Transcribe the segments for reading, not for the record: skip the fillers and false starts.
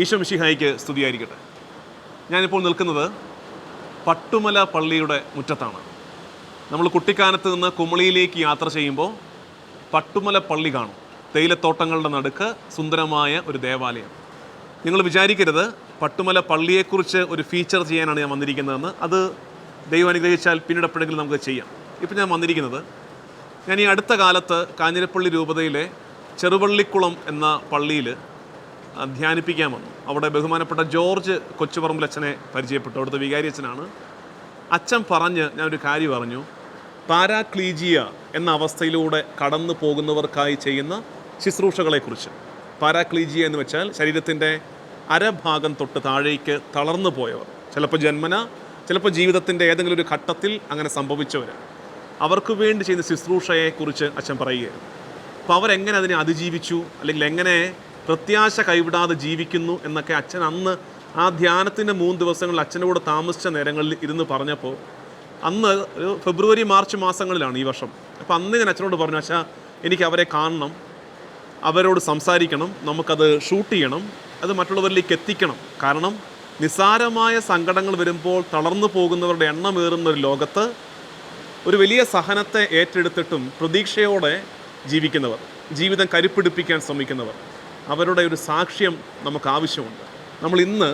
ഈശോ മിശിഹായ്ക്ക് സ്തുതിയായിരിക്കട്ടെ. ഞാനിപ്പോൾ നിൽക്കുന്നത് പട്ടുമല പള്ളിയുടെ മുറ്റത്താണ്. നമ്മൾ കുട്ടിക്കാനത്ത് നിന്ന് കുമളിയിലേക്ക് യാത്ര ചെയ്യുമ്പോൾ പട്ടുമല പള്ളി കാണും. തേയിലത്തോട്ടങ്ങളുടെ നടുക്ക് സുന്ദരമായ ഒരു ദേവാലയം. നിങ്ങൾ വിചാരിക്കരുത് പട്ടുമല പള്ളിയെക്കുറിച്ച് ഒരു ഫീച്ചർ ചെയ്യാനാണ് ഞാൻ വന്നിരിക്കുന്നതെന്ന്. അത് ദൈവം അനുഗ്രഹിച്ചാൽ പിന്നീട് എപ്പോഴെങ്കിലും നമുക്ക് ചെയ്യാം. ഇപ്പം ഞാൻ വന്നിരിക്കുന്നത്, ഞാൻ ഈ അടുത്ത കാലത്ത് കാഞ്ഞിരപ്പള്ളി രൂപതയിലെ ചെറുവള്ളിക്കുളം എന്ന പള്ളിയിൽ ധ്യാനിപ്പിക്കാൻ വന്നു. അവിടെ ബഹുമാനപ്പെട്ട ജോർജ് കൊച്ചുപറമ്പിൽ അച്ഛനെ പരിചയപ്പെട്ടു. അവിടുത്തെ വികാരി അച്ഛനാണ്. അച്ഛൻ പറഞ്ഞ് ഞാനൊരു കാര്യം പറഞ്ഞു. പാരാക്ലീജിയ എന്ന അവസ്ഥയിലൂടെ കടന്നു പോകുന്നവർക്കായി ചെയ്യുന്ന ശുശ്രൂഷകളെക്കുറിച്ച്. പാരാക്ലീജിയ എന്ന് വെച്ചാൽ ശരീരത്തിൻ്റെ അരഭാഗം തൊട്ട് താഴേക്ക് തളർന്നു പോയവർ, ചിലപ്പോൾ ജന്മന, ചിലപ്പോൾ ജീവിതത്തിൻ്റെ ഏതെങ്കിലും ഒരു ഘട്ടത്തിൽ അങ്ങനെ സംഭവിച്ചവർ, അവർക്ക് വേണ്ടി ചെയ്യുന്ന ശുശ്രൂഷയെക്കുറിച്ച് അച്ഛൻ പറയുകയായിരുന്നു. അപ്പോൾ അവരെങ്ങനെ അതിനെ അതിജീവിച്ചു, അല്ലെങ്കിൽ എങ്ങനെ പ്രത്യാശ കൈവിടാതെ ജീവിക്കുന്നു എന്നൊക്കെ അച്ഛൻ അന്ന് ആ ധ്യാനത്തിൻ്റെ 3 ദിവസങ്ങളിൽ അച്ഛനോട് താമസിച്ച നേരങ്ങളിൽ ഇരുന്ന് പറഞ്ഞപ്പോൾ, അന്ന് ഒരു ഫെബ്രുവരി മാർച്ച് മാസങ്ങളിലാണ് ഈ വർഷം. അപ്പോൾ അന്ന് ഞാൻ അച്ഛനോട് പറഞ്ഞു, അച്ഛാ എനിക്ക് അവരെ കാണണം, അവരോട് സംസാരിക്കണം, നമുക്കത് ഷൂട്ട് ചെയ്യണം, അത് മറ്റുള്ളവരിലേക്ക് എത്തിക്കണം. കാരണം നിസ്സാരമായ സങ്കടങ്ങൾ വരുമ്പോൾ തളർന്നു പോകുന്നവരുടെ എണ്ണമേറുന്ന ഒരു ലോകത്ത് ഒരു വലിയ സഹനത്തെ ഏറ്റെടുത്തിട്ടും പ്രതീക്ഷയോടെ ജീവിക്കുന്നവർ, ജീവിതം കരുപ്പിടിപ്പിക്കാൻ ശ്രമിക്കുന്നവർ, അവരുടെ ഒരു സാക്ഷ്യം നമുക്ക് ആവശ്യമുണ്ട്. നമ്മൾ ഇന്ന്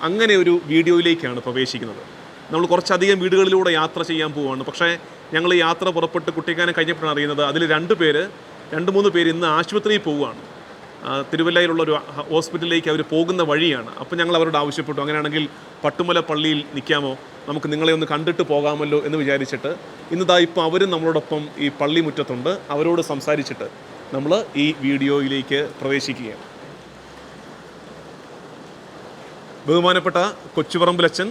അങ്ങനെ ഒരു വീഡിയോയിലേക്കാണ് പ്രവേശിക്കുന്നത്. നമ്മൾ കുറച്ചധികം വീടുകളിലൂടെ യാത്ര ചെയ്യാൻ പോവുകയാണ്. പക്ഷേ ഞങ്ങൾ ഈ യാത്ര പുറപ്പെട്ട് കുട്ടിക്കാനം കഴിഞ്ഞപ്പോഴാണ് അറിയുന്നത്, അതിൽ 2-3 പേര് ഇന്ന് ആശുപത്രിയിൽ പോവുകയാണ്. തിരുവല്ലയിലുള്ളൊരു ഹോസ്പിറ്റലിലേക്ക് അവർ പോകുന്ന വഴിയാണ്. അപ്പോൾ ഞങ്ങൾ അവരോട് ആവശ്യപ്പെട്ടു, അങ്ങനെയാണെങ്കിൽ പട്ടുമല പള്ളിയിൽ നിൽക്കാമോ, നമുക്ക് നിങ്ങളെ ഒന്ന് കണ്ടിട്ട് പോകാമല്ലോ എന്ന് വിചാരിച്ചിട്ട് ഇന്നതാ ഇപ്പോൾ അവരും നമ്മളോടൊപ്പം ഈ പള്ളി മുറ്റത്തുണ്ട്. അവരോട് സംസാരിച്ചിട്ട് നമ്മൾ ഈ വീഡിയോയിലേക്ക് പ്രവേശിക്കുകയാണ്. ബഹുമാനപ്പെട്ട കൊച്ചുപറമ്പിലച്ഛൻ,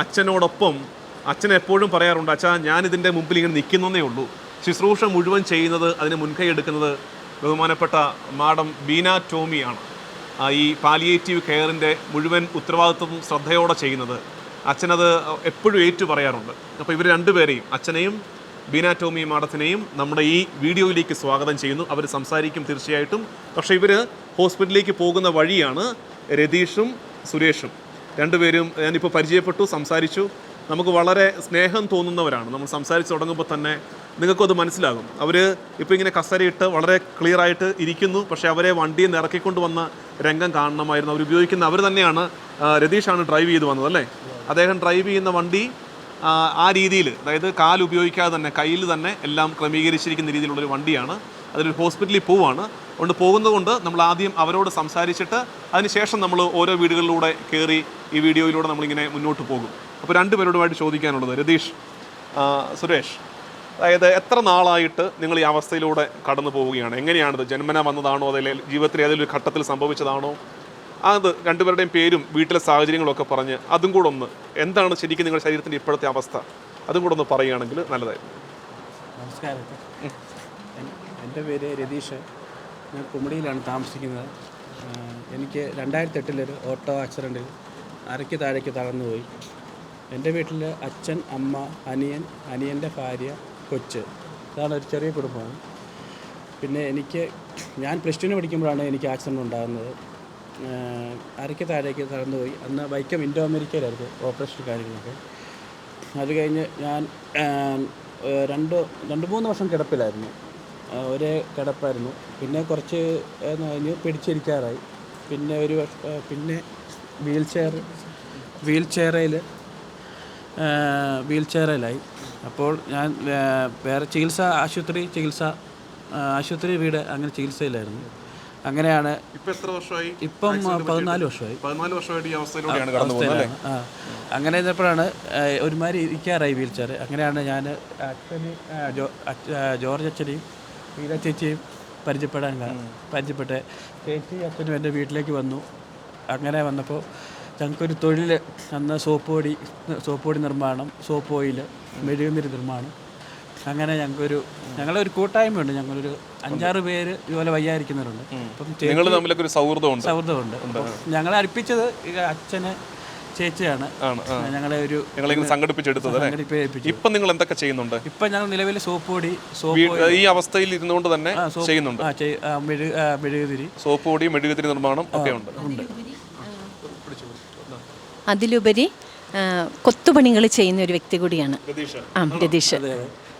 അച്ഛനോടൊപ്പം അച്ഛൻ എപ്പോഴും പറയാറുണ്ട്, അച്ഛാ ഞാനിതിൻ്റെ മുമ്പിൽ ഇങ്ങനെ നിൽക്കുന്നതേ ഉള്ളൂ, ശുശ്രൂഷ മുഴുവൻ ചെയ്യുന്നത്, അതിന് മുൻകൈ എടുക്കുന്നത് ബഹുമാനപ്പെട്ട മാഡം ബീന ടോമിയാണ്. ഈ പാലിയേറ്റീവ് കെയറിൻ്റെ മുഴുവൻ ഉത്തരവാദിത്വം ശ്രദ്ധയോടെ ചെയ്യുന്നത്. അച്ഛനത് എപ്പോഴും ഏറ്റു പറയാറുണ്ട്. അപ്പോൾ ഇവർ 2 പേരെയും, അച്ഛനെയും ബീന ടോമി മാഡത്തിനെയും നമ്മുടെ ഈ വീഡിയോയിലേക്ക് സ്വാഗതം ചെയ്യുന്നു. അവർ സംസാരിക്കും തീർച്ചയായിട്ടും. പക്ഷേ ഇവർ ഹോസ്പിറ്റലിലേക്ക് പോകുന്ന വഴിയാണ് രതീഷും സുരേഷും. 2 പേരും ഞാനിപ്പോൾ പരിചയപ്പെട്ടു, സംസാരിച്ചു. നമുക്ക് വളരെ സ്നേഹം തോന്നുന്നവരാണ്. നമ്മൾ സംസാരിച്ച് തുടങ്ങുമ്പോൾ തന്നെ നിങ്ങൾക്കും അത് മനസ്സിലാകും. അവർ ഇപ്പോൾ ഇങ്ങനെ കസരയിട്ട് വളരെ ക്ലിയറായിട്ട് ഇരിക്കുന്നു. പക്ഷേ അവരെ വണ്ടിയിൽ നിന്ന് ഇറക്കിക്കൊണ്ട് വന്ന രംഗം കാണണമായിരുന്നു. അവർ തന്നെയാണ്, രതീഷാണ് ഡ്രൈവ് ചെയ്ത് വന്നത് അല്ലേ? അദ്ദേഹം ഡ്രൈവ് ചെയ്യുന്ന വണ്ടി ആ രീതിയിൽ, അതായത് കാൽ ഉപയോഗിക്കാതെ തന്നെ കയ്യിൽ തന്നെ എല്ലാം ക്രമീകരിച്ചിരിക്കുന്ന രീതിയിലുള്ളൊരു വണ്ടിയാണ്. അതൊരു ഹോസ്പിറ്റലിൽ പോവുകയാണ്. കൊണ്ട് പോകുന്നതുകൊണ്ട് നമ്മൾ ആദ്യം അവരോട് സംസാരിച്ചിട്ട് അതിനുശേഷം നമ്മൾ ഓരോ വീടുകളിലൂടെ കയറി ഈ വീഡിയോയിലൂടെ നമ്മളിങ്ങനെ മുന്നോട്ട് പോകും. അപ്പോൾ 2 പേരോടുമായിട്ട് ചോദിക്കാനുള്ളത്, രതീഷ്, സുരേഷ്, അതായത് എത്ര നാളായിട്ട് നിങ്ങൾ ഈ അവസ്ഥയിലൂടെ കടന്നു പോവുകയാണ്? എങ്ങനെയാണിത്? ജന്മന വന്നതാണോ, അതല്ലെങ്കിൽ ജീവിതത്തിൽ ഏതെങ്കിലും ഒരു ഘട്ടത്തിൽ സംഭവിച്ചതാണോ? അത് 2 പേരുടെയും പേരും വീട്ടിലെ സാഹചര്യങ്ങളൊക്കെ പറഞ്ഞ് അതും കൂടെ ഒന്ന്, എന്താണ് ശരിക്കും നിങ്ങളുടെ ശരീരത്തിൻ്റെ ഇപ്പോഴത്തെ അവസ്ഥ, അതും കൂടെ ഒന്ന് പറയുകയാണെങ്കിൽ നല്ലതായിരുന്നു. നമസ്കാരം. എൻ്റെ പേര് രതീഷ്. ഞാൻ കുമളിയിലാണ് താമസിക്കുന്നത്. എനിക്ക് 2008 ഓട്ടോ ആക്സിഡൻറ്റിൽ അരയ്ക്ക് താഴേക്ക് തളർന്നുപോയി. എൻ്റെ വീട്ടിൽ അച്ഛൻ, അമ്മ, അനിയൻ്റെ ഭാര്യ, കൊച്ച്, ഇതാണ് ഒരു ചെറിയ കുടുംബമാണ്. പിന്നെ ഞാൻ +2 പഠിക്കുമ്പോഴാണ് എനിക്ക് ആക്സിഡൻറ്റ് ഉണ്ടാകുന്നത്. അരയ്ക്ക് താഴേക്ക് തളർന്നുപോയി. അന്ന് വൈക്കം ഇൻഡോ അമേരിക്കയിലായിരുന്നു ഓപ്പറേഷൻ കാര്യങ്ങളൊക്കെ. അത് കഴിഞ്ഞ് ഞാൻ 2-3 വർഷം കിടപ്പിലായിരുന്നു. ഒരേ കിടപ്പായിരുന്നു. പിന്നെ കുറച്ച് കഴിഞ്ഞ് പിടിച്ചിരിക്കാറായി. പിന്നെ പിന്നെ വീൽചെയറിലായി. അപ്പോൾ ഞാൻ വേറെ ആശുപത്രി വീട് അങ്ങനെ ചികിത്സയിലായിരുന്നു. അങ്ങനെയാണ്. ഇപ്പം എത്ര വർഷമായി? ഇപ്പം 14 വർഷമായി. 14 വർഷമായിട്ട് ഈ അവസ്ഥയിലൂടെയാണ് കടന്നു പോകുന്നത്. അങ്ങനെ ഇരുന്നപ്പോഴാണ് ഒരുമാതിരി ഇരിക്കാറായി വീൽചെയർ. അങ്ങനെയാണ് ഞാൻ ജോർജ് അച്ഛനെയും വീര ചേച്ചിയും പരിചയപ്പെട്ട് ചേച്ചി അച്ഛനും എൻ്റെ വീട്ടിലേക്ക് വന്നു. അങ്ങനെ വന്നപ്പോൾ ഞങ്ങൾക്കൊരു തൊഴിൽ, അന്ന് സോപ്പ് പൊടി നിർമ്മാണം, സോപ്പ് ഓയിൽ, മെഴുകുതിരി നിർമ്മാണം, അങ്ങനെ ഞങ്ങളൊരു കൂട്ടായ്മയുണ്ട്. ഞങ്ങളൊരു 5-6 പേര് ഇതുപോലെ വയ്യായിരിക്കുന്നവരുണ്ട്. അപ്പം സൗഹൃദമുണ്ട്. ഞങ്ങളെ അടുപ്പിച്ചത് അച്ഛന് ചേച്ചിയാണ് ഞങ്ങളെ സംഘടിപ്പിച്ചെടുത്തത്. ഇപ്പം നിങ്ങൾ എന്തൊക്കെ ചെയ്യുന്നുണ്ട്? ഇപ്പം ഞങ്ങൾ നിലവിൽ സോപ്പ് ഈ അവസ്ഥയിൽ ഇരുന്നുകൊണ്ട് തന്നെ ചെയ്യുന്നുണ്ട്. മെഴുകുതിരി, സോപ്പ് പൊടി, മെഴുകുതിരി നിർമ്മാണം ഒക്കെ ഉണ്ട്. അതിലുപരി കൊത്തുപണികൾ ചെയ്യുന്ന ഒരു വ്യക്തി കൂടിയാണ് രതീഷ്.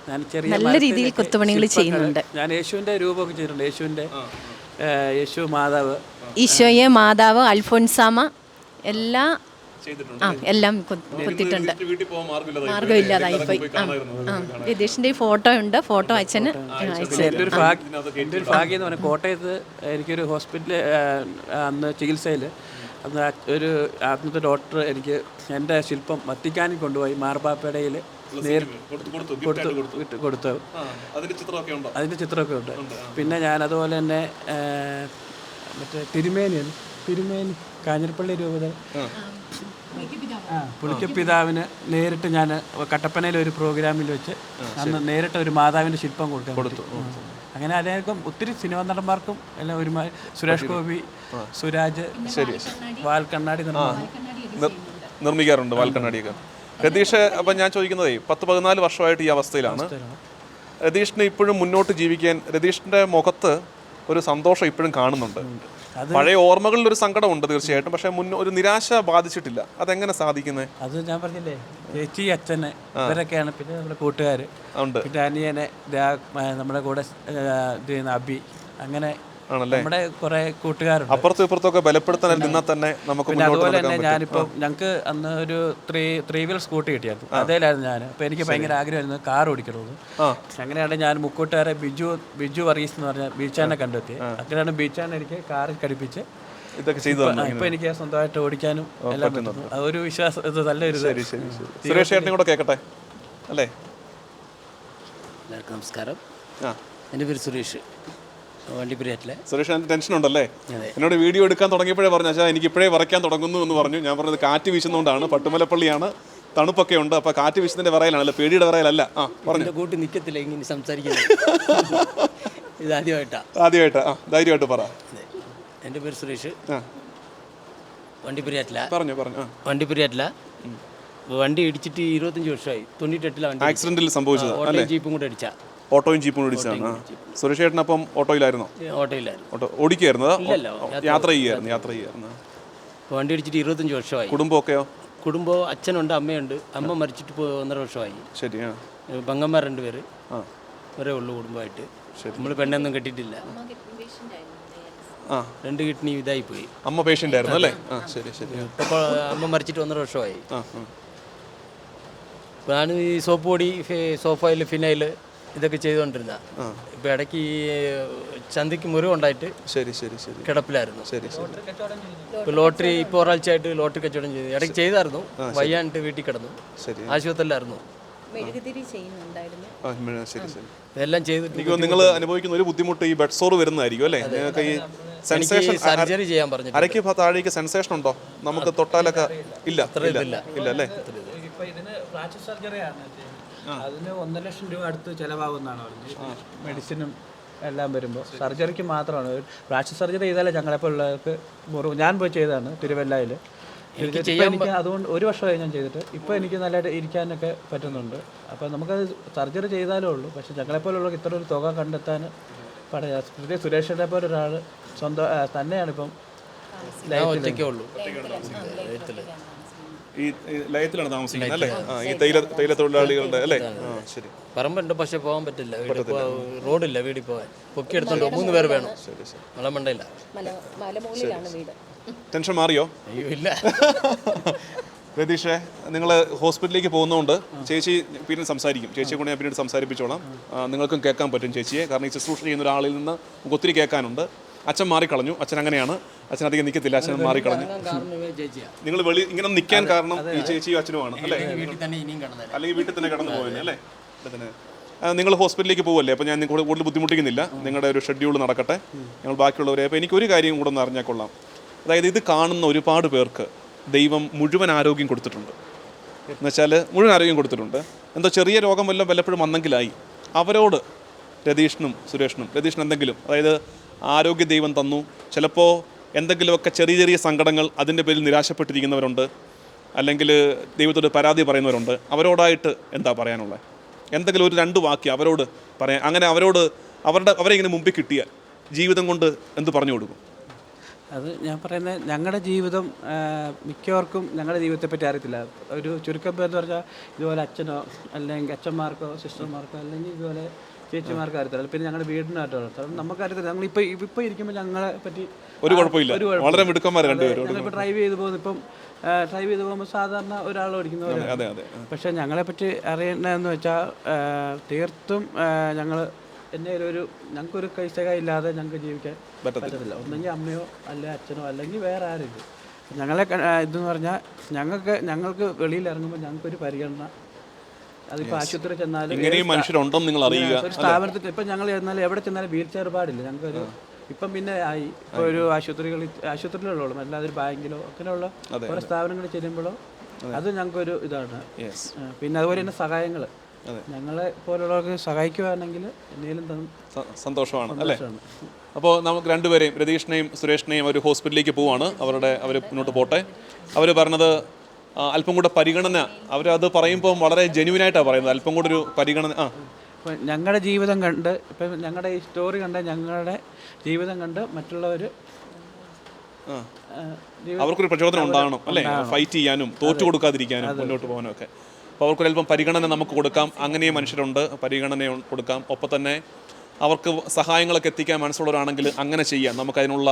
ഞാൻ ചെറിയ നല്ല രീതിയിൽ കൊത്തുപണികൾ ചെയ്യുന്നുണ്ട്. ഞാൻ യേശുവിൻ്റെ രൂപമൊക്കെ ചെയ്തിട്ടുണ്ട്. യേശു മാതാവ്, ഈശോയെ, മാതാവ്, അൽഫോൻസാമ എല്ലാം കൊത്തിയിട്ടുണ്ട്. മാർഗമില്ലാതായിപ്പോയി. രതീഷിൻ്റെ ഫോട്ടോ ഉണ്ട്. ഫോട്ടോ അച്ഛന് എൻ്റെ ഒരു ഭാഗ്യം എന്ന് പറഞ്ഞാൽ കോട്ടയത്ത് എനിക്കൊരു ഹോസ്പിറ്റലിൽ അന്ന് ചികിത്സയിൽ അന്നത്തെ ഡോക്ടർ എനിക്ക് എൻ്റെ ശില്പം വത്തിക്കാനിൽ കൊണ്ടുപോയി മാർപ്പാപ്പയുടെയിൽ കൊടുത്തു. അതിൻ്റെ ചിത്രമൊക്കെ ഉണ്ട്. പിന്നെ ഞാൻ അതുപോലെ തന്നെ മറ്റേ തിരുമേനി കാഞ്ഞിരപ്പള്ളി രൂപത പുളിക്കപ്പിതാവിന് നേരിട്ട് ഞാൻ കട്ടപ്പനയിൽ ഒരു പ്രോഗ്രാമിൽ വെച്ച് അന്ന് നേരിട്ട് ഒരു മാതാവിൻ്റെ ശില്പം കൊടുത്തു. അങ്ങനെ അനേകം ഒത്തിരി സിനിമാ നടന്മാർക്കും എല്ലാം ഒരു സുരേഷ് ഗോപി, സുരാജ്, വാൽക്കണ്ണാടി നിർമ്മിക്കാറുണ്ട്. വാൽക്കണ്ണാടിയൊക്കെ രതീഷ്. അപ്പം ഞാൻ ചോദിക്കുന്നതേ 10-14 വർഷമായിട്ട് ഈ അവസ്ഥയിലാണ്. രതീഷിന് ഇപ്പോഴും മുന്നോട്ട് ജീവിക്കാൻ രതീഷിൻ്റെ മുഖത്ത് ഒരു സന്തോഷം ഇപ്പോഴും കാണുന്നുണ്ട്. പഴയ ഓർമ്മകളിൽ ഒരു സങ്കടമുണ്ട് തീർച്ചയായിട്ടും, പക്ഷെ ഒരു നിരാശ ബാധിച്ചിട്ടില്ല. അതെങ്ങനെ സാധിക്കുന്നത്? അത് ഞാൻ പറഞ്ഞില്ലേ, ചേച്ചി, അച്ഛനെ ഇവരൊക്കെയാണ്. പിന്നെ നമ്മുടെ കൂട്ടുകാർ ഉണ്ട്. പിന്നെ അനിയനെ നമ്മുടെ കൂടെ ഇത് ചെയ്യുന്ന അബി, അങ്ങനെ നമ്മുടെ കുറെ കൂട്ടുകാരുണ്ട്. അപ്പുറത്തും ഇപ്പുറത്തൊക്കെ ബലപ്പെടുത്താൻ നിന്നാൽ തന്നെ നമുക്ക്. പിന്നെ അതുപോലെ തന്നെ ഞാനിപ്പോൾ ഞങ്ങൾക്ക് അന്ന് ഒരു ത്രീ വീലർ സ്കൂട്ടി കിട്ടിയായിരുന്നു. അതേലായിരുന്നു ഞാൻ. അപ്പോൾ എനിക്ക് ഭയങ്കര ആഗ്രഹമായിരുന്നു കാർ ഓടിക്കണമെന്ന്. അങ്ങനെയാണ് ഞാൻ മുക്കൂട്ടുകാരെ ബിജു വർഗീസ് എന്ന് പറഞ്ഞ ബീച്ചാനെ കണ്ടെത്തി. അങ്ങനെയാണ് ബീച്ചാനെ എനിക്ക് കാറിൽ ഘടിപ്പിച്ച് ഇതൊക്കെ ചെയ്തു. ഇപ്പൊ എനിക്ക് സ്വന്തമായിട്ട് ഓടിക്കാനും എല്ലാം പറ്റുന്നു. അതൊരു വിശ്വാസം, നല്ലൊരു. സുരേഷ് ചേട്ടനും കൂടെ കേൾക്കട്ടെ അല്ലേ? എല്ലാവർക്കും നമസ്കാരം. എൻ്റെ പേര് സുരേഷ്, വണ്ടിപ്പുരയറ്റിലെ. സുരേഷ്, ടെൻഷൻ ഉണ്ടല്ലേ? എന്നോട് വീഡിയോ എടുക്കാൻ തുടങ്ങിയപ്പോഴേ പറഞ്ഞു, അച്ഛാ എനിക്ക് ഇപ്പോഴേ വരയ്ക്കാൻ തുടങ്ങുന്നു എന്ന് പറഞ്ഞു. ഞാൻ പറഞ്ഞത് കാറ്റ് വീശുന്നതുകൊണ്ടാണ്. പട്ടുമലപ്പള്ളിയാണ്, തണുപ്പൊക്കെ ഉണ്ട്. അപ്പോൾ കാറ്റ് വീശുന്നതിൻ്റെ വിറയിലാണല്ലോ, പേടിയുടെ വിറയിലല്ല. പറഞ്ഞു കൂട്ടി നിൽക്കത്തില്ല ഇങ്ങനെ സംസാരിക്കുന്നത്. ഇത് ആദ്യമായിട്ടാ ധൈര്യമായിട്ട് പറ. എൻ്റെ പേര് സുരേഷ്, വണ്ടിപ്പുരയറ്റില. പറഞ്ഞു വണ്ടിപ്പുരയറ്റില. വണ്ടി ഇടിച്ചിട്ട് 25 വർഷമായി. 98 ആക്സിഡന്റിൽ സംഭവിച്ചത്. ജീപ്പും കൂടെ അടിച്ചാ. ഓട്ടോയും ജീപ്പും ഓടിച്ചതാണ്. സുരേഷ് ചേട്ടൻ അപ്പം ഓട്ടോയിലായിരുന്നോ? ഓട്ടോയിലായിരുന്നു. ഓടിക്കായിരുന്നു? യാത്ര ചെയ്യായിരുന്നു. വണ്ടി ഇടിച്ചിട്ട് 25 വർഷമായി. കുടുംബമൊക്കെയോ? കുടുംബം അച്ഛനുണ്ട്, അമ്മയുണ്ട്. അമ്മ മരിച്ചിട്ട് 1.5 വർഷമായി. ശരി. പെങ്ങന്മാർ 2 പേര്. ഒരേ ഉള്ളു കുടുംബമായിട്ട്. നമ്മൾ പെണ്ണൊന്നും കെട്ടിയിട്ടില്ല. 2 കിഡ്നി ഇതായി പോയി. അമ്മ പേഷ്യൻ്റ് ആയിരുന്നു അല്ലേ? ശരി. ഇപ്പോൾ അമ്മ മരിച്ചിട്ട് 1.5 വർഷമായി. ഞാൻ ഈ സോപ്പ് പൊടി, സോഫയിൽ ഫിനൈൽ ഇതൊക്കെ ചെയ്തുകൊണ്ടിരുന്ന. ഇപ്പം ഇടയ്ക്ക് ഈ ചന്തിക്ക് മുറിവുണ്ടായിട്ട് കിടപ്പിലായിരുന്നു. ഇപ്പോൾ ലോട്ടറി ഇപ്പോൾ ഒരാഴ്ചയായിട്ട് ലോട്ടറി കച്ചവടം ചെയ്തു. ഇടയ്ക്ക് ചെയ്തായിരുന്നു, വയ്യാണ്ട് വീട്ടിൽ കിടന്നു, ആശുപത്രിയിലായിരുന്നു. ഇതെല്ലാം ചെയ്തിട്ട് നിങ്ങൾ അനുഭവിക്കുന്ന ഒരു ബുദ്ധിമുട്ട് ഈ ബെഡ് സോർ വരുന്നതായിരിക്കും അല്ലേ? നിങ്ങൾക്ക് ഈ സെൻസേഷൻ, സർജറി ചെയ്യാൻ പറഞ്ഞു. അരയ്ക്ക് താഴേക്ക് സെൻസേഷൻ ഉണ്ടോ? നമുക്ക് തൊട്ടാലൊക്കെ ഇല്ല അല്ലേ? ഇപ്പൊ ഇതിന് ഫ്രാക്ചർ സർജറിയാണ്. അതിന് 1 ലക്ഷം രൂപ അടുത്ത് ചിലവാകുന്നതാണ് പറഞ്ഞത്. മെഡിസിനും എല്ലാം വരുമ്പോൾ സർജറിക്ക് മാത്രമാണ്. ഫ്രാക്ചർ സർജറി ചെയ്താലേ ഞങ്ങളെപ്പോലുള്ളവർക്ക് ഞാൻ പോയി ചെയ്തതാണ് തിരുവല്ലയിൽ. എനിക്ക് അതുകൊണ്ട് 1 വർഷമായി ഞാൻ ചെയ്തിട്ട്. ഇപ്പോൾ എനിക്ക് നല്ലതായിട്ട് ഇരിക്കാനൊക്കെ പറ്റുന്നുണ്ട്. അപ്പോൾ നമുക്കത് സർജറി ചെയ്താലേ ഉള്ളൂ. പക്ഷേ ഞങ്ങളെപ്പോലുള്ളവർക്ക് ഇത്ര ഒരു തുക കണ്ടെത്താൻ പറയാം. പ്രത്യേകിച്ച് സുരേഷിനെ പോലെ ഒരാൾ സ്വന്തം തന്നെയാണിപ്പം ഒറ്റയ്ക്കുള്ളൂ. ഈ ലയത്തിലാണ് താമസിക്കുന്നത് അല്ലേ? ഈ തൈല തൊഴിലാളികളുടെ അല്ലേ? ശരി. പറമ്പുണ്ട്, പക്ഷെ പോകാൻ പറ്റില്ല. റോഡില്ല വീട്ടിൽ പോകാൻ. പൊക്കി എടുത്തോണ്ട് 3 പേർ വേണം. മലമണ്ടയില്ല. ടെൻഷൻ മാറിയോ? അയ്യോ ഇല്ല. രതീഷേ, നിങ്ങൾ ഹോസ്പിറ്റലിലേക്ക് പോകുന്നതുകൊണ്ട് ചേച്ചി പിന്നീട് സംസാരിക്കും. ചേച്ചിയെ കൊണ്ട് ഞാൻ പിന്നീട് സംസാരിപ്പിച്ചോളാം. നിങ്ങൾക്കും കേൾക്കാൻ പറ്റും ചേച്ചിയെ. കാരണം ഈ ശുശ്രൂഷ ചെയ്യുന്ന ഒരാളിൽ നിന്ന് നമുക്ക് ഒത്തിരി കേൾക്കാനുണ്ട്. അച്ഛൻ മാറിക്കളഞ്ഞു. അച്ഛൻ അങ്ങനെയാണ്. അച്ഛൻ അധികം നിൽക്കത്തില്ല. അച്ഛൻ മാറിക്കളഞ്ഞു. നിങ്ങൾ ഇങ്ങനെ നിൽക്കാൻ കാരണം ഈ ചേച്ചിയും അച്ഛനുമാണ് അല്ലേ? അല്ലെങ്കിൽ വീട്ടിൽ തന്നെ കടന്നു പോകാൻ അല്ലേ? നിങ്ങൾ ഹോസ്പിറ്റലിലേക്ക് പോകുമല്ലേ? അപ്പോൾ ഞാൻ നിങ്ങൾ കൂടുതൽ ബുദ്ധിമുട്ടിക്കുന്നില്ല. നിങ്ങളുടെ ഒരു ഷെഡ്യൂൾ നടക്കട്ടെ. ഞങ്ങൾ ബാക്കിയുള്ളവരെ. അപ്പോൾ എനിക്കൊരു കാര്യം കൂടെ ഒന്ന് അറിഞ്ഞാൽ കൊള്ളാം. അതായത് ഇത് കാണുന്ന ഒരുപാട് പേർക്ക് ദൈവം മുഴുവൻ ആരോഗ്യം കൊടുത്തിട്ടുണ്ട്. എന്നുവെച്ചാൽ മുഴുവൻ ആരോഗ്യം കൊടുത്തിട്ടുണ്ട്. എന്തോ ചെറിയ രോഗം വല്ലപ്പോഴും വന്നെങ്കിലായി അവരോട് രതീഷിനും സുരേഷിനും, രതീഷിന് എന്തെങ്കിലും, അതായത് ആരോഗ്യ ദൈവം തന്നു, ചിലപ്പോൾ എന്തെങ്കിലുമൊക്കെ ചെറിയ സങ്കടങ്ങൾ അതിൻ്റെ പേരിൽ നിരാശപ്പെട്ടിരിക്കുന്നവരുണ്ട്, അല്ലെങ്കിൽ ദൈവത്തോട് പരാതി പറയുന്നവരുണ്ട്. അവരോടായിട്ട് എന്താ പറയാനുള്ളത്? എന്തെങ്കിലും ഒരു 2 വാക്യം അവരോട് പറയാൻ, അങ്ങനെ അവരെ ഇങ്ങനെ മുമ്പിൽ കിട്ടിയാൽ ജീവിതം കൊണ്ട് എന്ത് പറഞ്ഞു കൊടുക്കും? അത് ഞാൻ പറയുന്നത് ഞങ്ങളുടെ ജീവിതം മിക്കവർക്കും ഞങ്ങളുടെ ജീവിതത്തെപ്പറ്റി അറിയത്തില്ല. ഒരു ചുരുക്കം പേരെന്ന് പറഞ്ഞാൽ ഇതുപോലെ അച്ഛനോ അല്ലെങ്കിൽ അച്ഛന്മാർക്കോ സിസ്റ്റർമാർക്കോ അല്ലെങ്കിൽ ഇതുപോലെ ചേച്ചിമാർക്കോ അറിയത്തില്ല. പിന്നെ ഞങ്ങളുടെ വീടിനായിട്ടാണ്. കാരണം നമുക്കറിയത്തില്ല. ഞങ്ങളിപ്പോൾ ഇരിക്കുമ്പോൾ ഞങ്ങളെ പറ്റി ഒരു കുഴപ്പമില്ല, വളരെ മിടുക്കന്മാർ രണ്ടുപേരും. ഞങ്ങളിപ്പോൾ ഡ്രൈവ് ചെയ്ത് പോകുമ്പോൾ സാധാരണ ഒരാൾ ഓടിക്കുന്നവരാണ്. പക്ഷേ ഞങ്ങളെപ്പറ്റി അറിയണമെന്ന് വെച്ചാൽ തീർത്തും ഞങ്ങൾക്കൊരു കൈസക ഇല്ലാതെ ഞങ്ങൾക്ക് ജീവിക്കാൻ പറ്റത്തില്ല. ഒന്നെങ്കിൽ അമ്മയോ അല്ലെങ്കിൽ അച്ഛനോ അല്ലെങ്കിൽ വേറെ ആരും. ഞങ്ങളെ ഇതെന്ന് പറഞ്ഞാൽ ഞങ്ങൾക്ക് വെളിയിൽ ഇറങ്ങുമ്പോൾ ഞങ്ങൾക്കൊരു പരിഗണന, അതിപ്പോൾ ആശുപത്രി ചെന്നാലും ഒരു സ്ഥാപനത്തിൽ ഇപ്പം ഞങ്ങൾ ചെന്നാലും എവിടെ ചെന്നാലും വീൽ ചെയർ പാടില്ല. ഞങ്ങൾക്കൊരു ഇപ്പം പിന്നെ ഇപ്പോൾ ഒരു ആശുപത്രിയിലുള്ളൂ, അല്ലാതെ ഒരു ബാങ്കിലോ അങ്ങനെയുള്ള ഓരോ സ്ഥാപനങ്ങളിൽ ചെല്ലുമ്പോഴോ അത് ഞങ്ങൾക്കൊരു ഇതാണ്. പിന്നെ അതുപോലെ തന്നെ സഹായങ്ങൾ ഞങ്ങളെ പോലുള്ളവർക്ക് സഹായിക്കുകയാണെങ്കിൽ എന്തെങ്കിലും സന്തോഷമാണ് അല്ലേ? അപ്പോൾ നമുക്ക് രണ്ടുപേരെയും, രതീഷിനെയും സുരേഷിനെയും ഒരു ഹോസ്പിറ്റലിലേക്ക് പോവാണ്. അവർ മുന്നോട്ട് പോട്ടെ. അവർ പറഞ്ഞത് അല്പം കൂടെ പരിഗണന, അവരത് പറയുമ്പോൾ വളരെ ജെന്യുവിനായിട്ടാണ് പറയുന്നത്. അല്പം കൂടെ ഒരു പരിഗണന. ഇപ്പം ഞങ്ങളുടെ ജീവിതം കണ്ട്, ഇപ്പം ഞങ്ങളുടെ ഈ സ്റ്റോറി കണ്ട്, ഞങ്ങളുടെ ജീവിതം കണ്ട് മറ്റുള്ളവർ അവർക്കൊരു പ്രചോദനം ഉണ്ടാകണം അല്ലേ? ഫൈറ്റ് ചെയ്യാനും തോറ്റു കൊടുക്കാതിരിക്കാനും മുന്നോട്ട് പോകാനും ഒക്കെ. അപ്പോൾ അവർക്കൊരല്പം പരിഗണന നമുക്ക് കൊടുക്കാം. അങ്ങനെയും മനുഷ്യരുണ്ട്, പരിഗണന കൊടുക്കാം. ഒപ്പം തന്നെ അവർക്ക് സഹായങ്ങളൊക്കെ എത്തിക്കാൻ മനസ്സുള്ളവരാണെങ്കിൽ അങ്ങനെ ചെയ്യാം. നമുക്കതിനുള്ള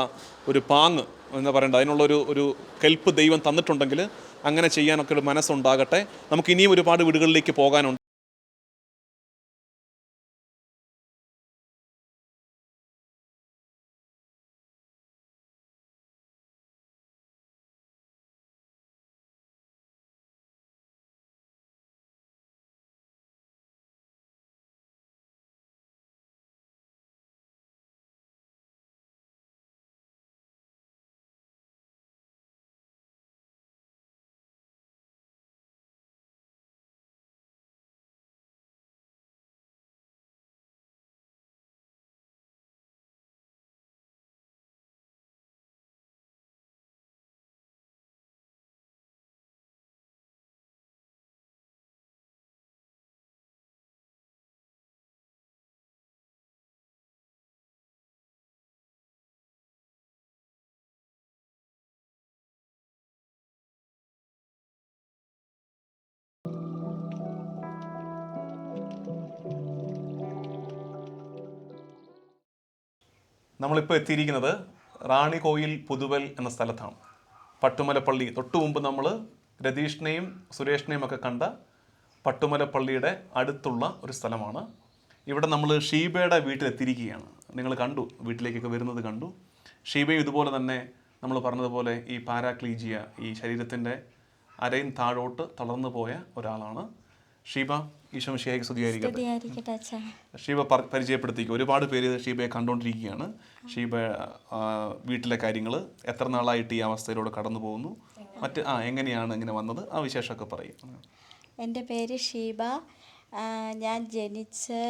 ഒരു പാങ്ങ് എന്താ പറയേണ്ടത്, അതിനുള്ള ഒരു കെൽപ്പ് ദൈവം തന്നിട്ടുണ്ടെങ്കിൽ അങ്ങനെ ചെയ്യാനൊക്കെ ഒരു മനസ്സുണ്ടാകട്ടെ. നമുക്ക് ഇനിയും ഒരുപാട് വീടുകളിലേക്ക് പോകാനുണ്ട്. നമ്മളിപ്പോൾ എത്തിയിരിക്കുന്നത് റാണികോയിൽ പുതുവൽ എന്ന സ്ഥലത്താണ്. പട്ടുമലപ്പള്ളി തൊട്ടു മുമ്പ് നമ്മൾ രതീഷിനെയും സുരേഷിനെയും ഒക്കെ കണ്ട പട്ടുമലപ്പള്ളിയുടെ അടുത്തുള്ള ഒരു സ്ഥലമാണ്. ഇവിടെ നമ്മൾ ഷീബയുടെ വീട്ടിലെത്തിയിരിക്കുകയാണ്. നിങ്ങൾ കണ്ടു, വീട്ടിലേക്കൊക്കെ വരുന്നത് കണ്ടു. ഷീബയും ഇതുപോലെ തന്നെ നമ്മൾ പറഞ്ഞതുപോലെ ഈ പാരാക്ലീജിയ, ഈ ശരീരത്തിൻ്റെ അരയും താഴോട്ട് തളർന്നു പോയ ഒരാളാണ്. ഷീബ, ഈശോ മിശിഹായ്ക്ക് സ്തുതിയായിരിക്കട്ടെ. ഷീബ പരിചയപ്പെടുത്തിക്കുക. ഒരുപാട് പേര് ഷീബയെ കണ്ടുകൊണ്ടിരിക്കുകയാണ്. ഷീബ വീട്ടിലെ കാര്യങ്ങൾ, എത്ര നാളായിട്ട് ഈ അവസ്ഥയിലൂടെ കടന്നു പോകുന്നു, എങ്ങനെയാണ് ഇങ്ങനെ വന്നത്, ആ വിശേഷമൊക്കെ പറയും. എൻ്റെ പേര് ഷീബ. ഞാൻ ജനിച്ച്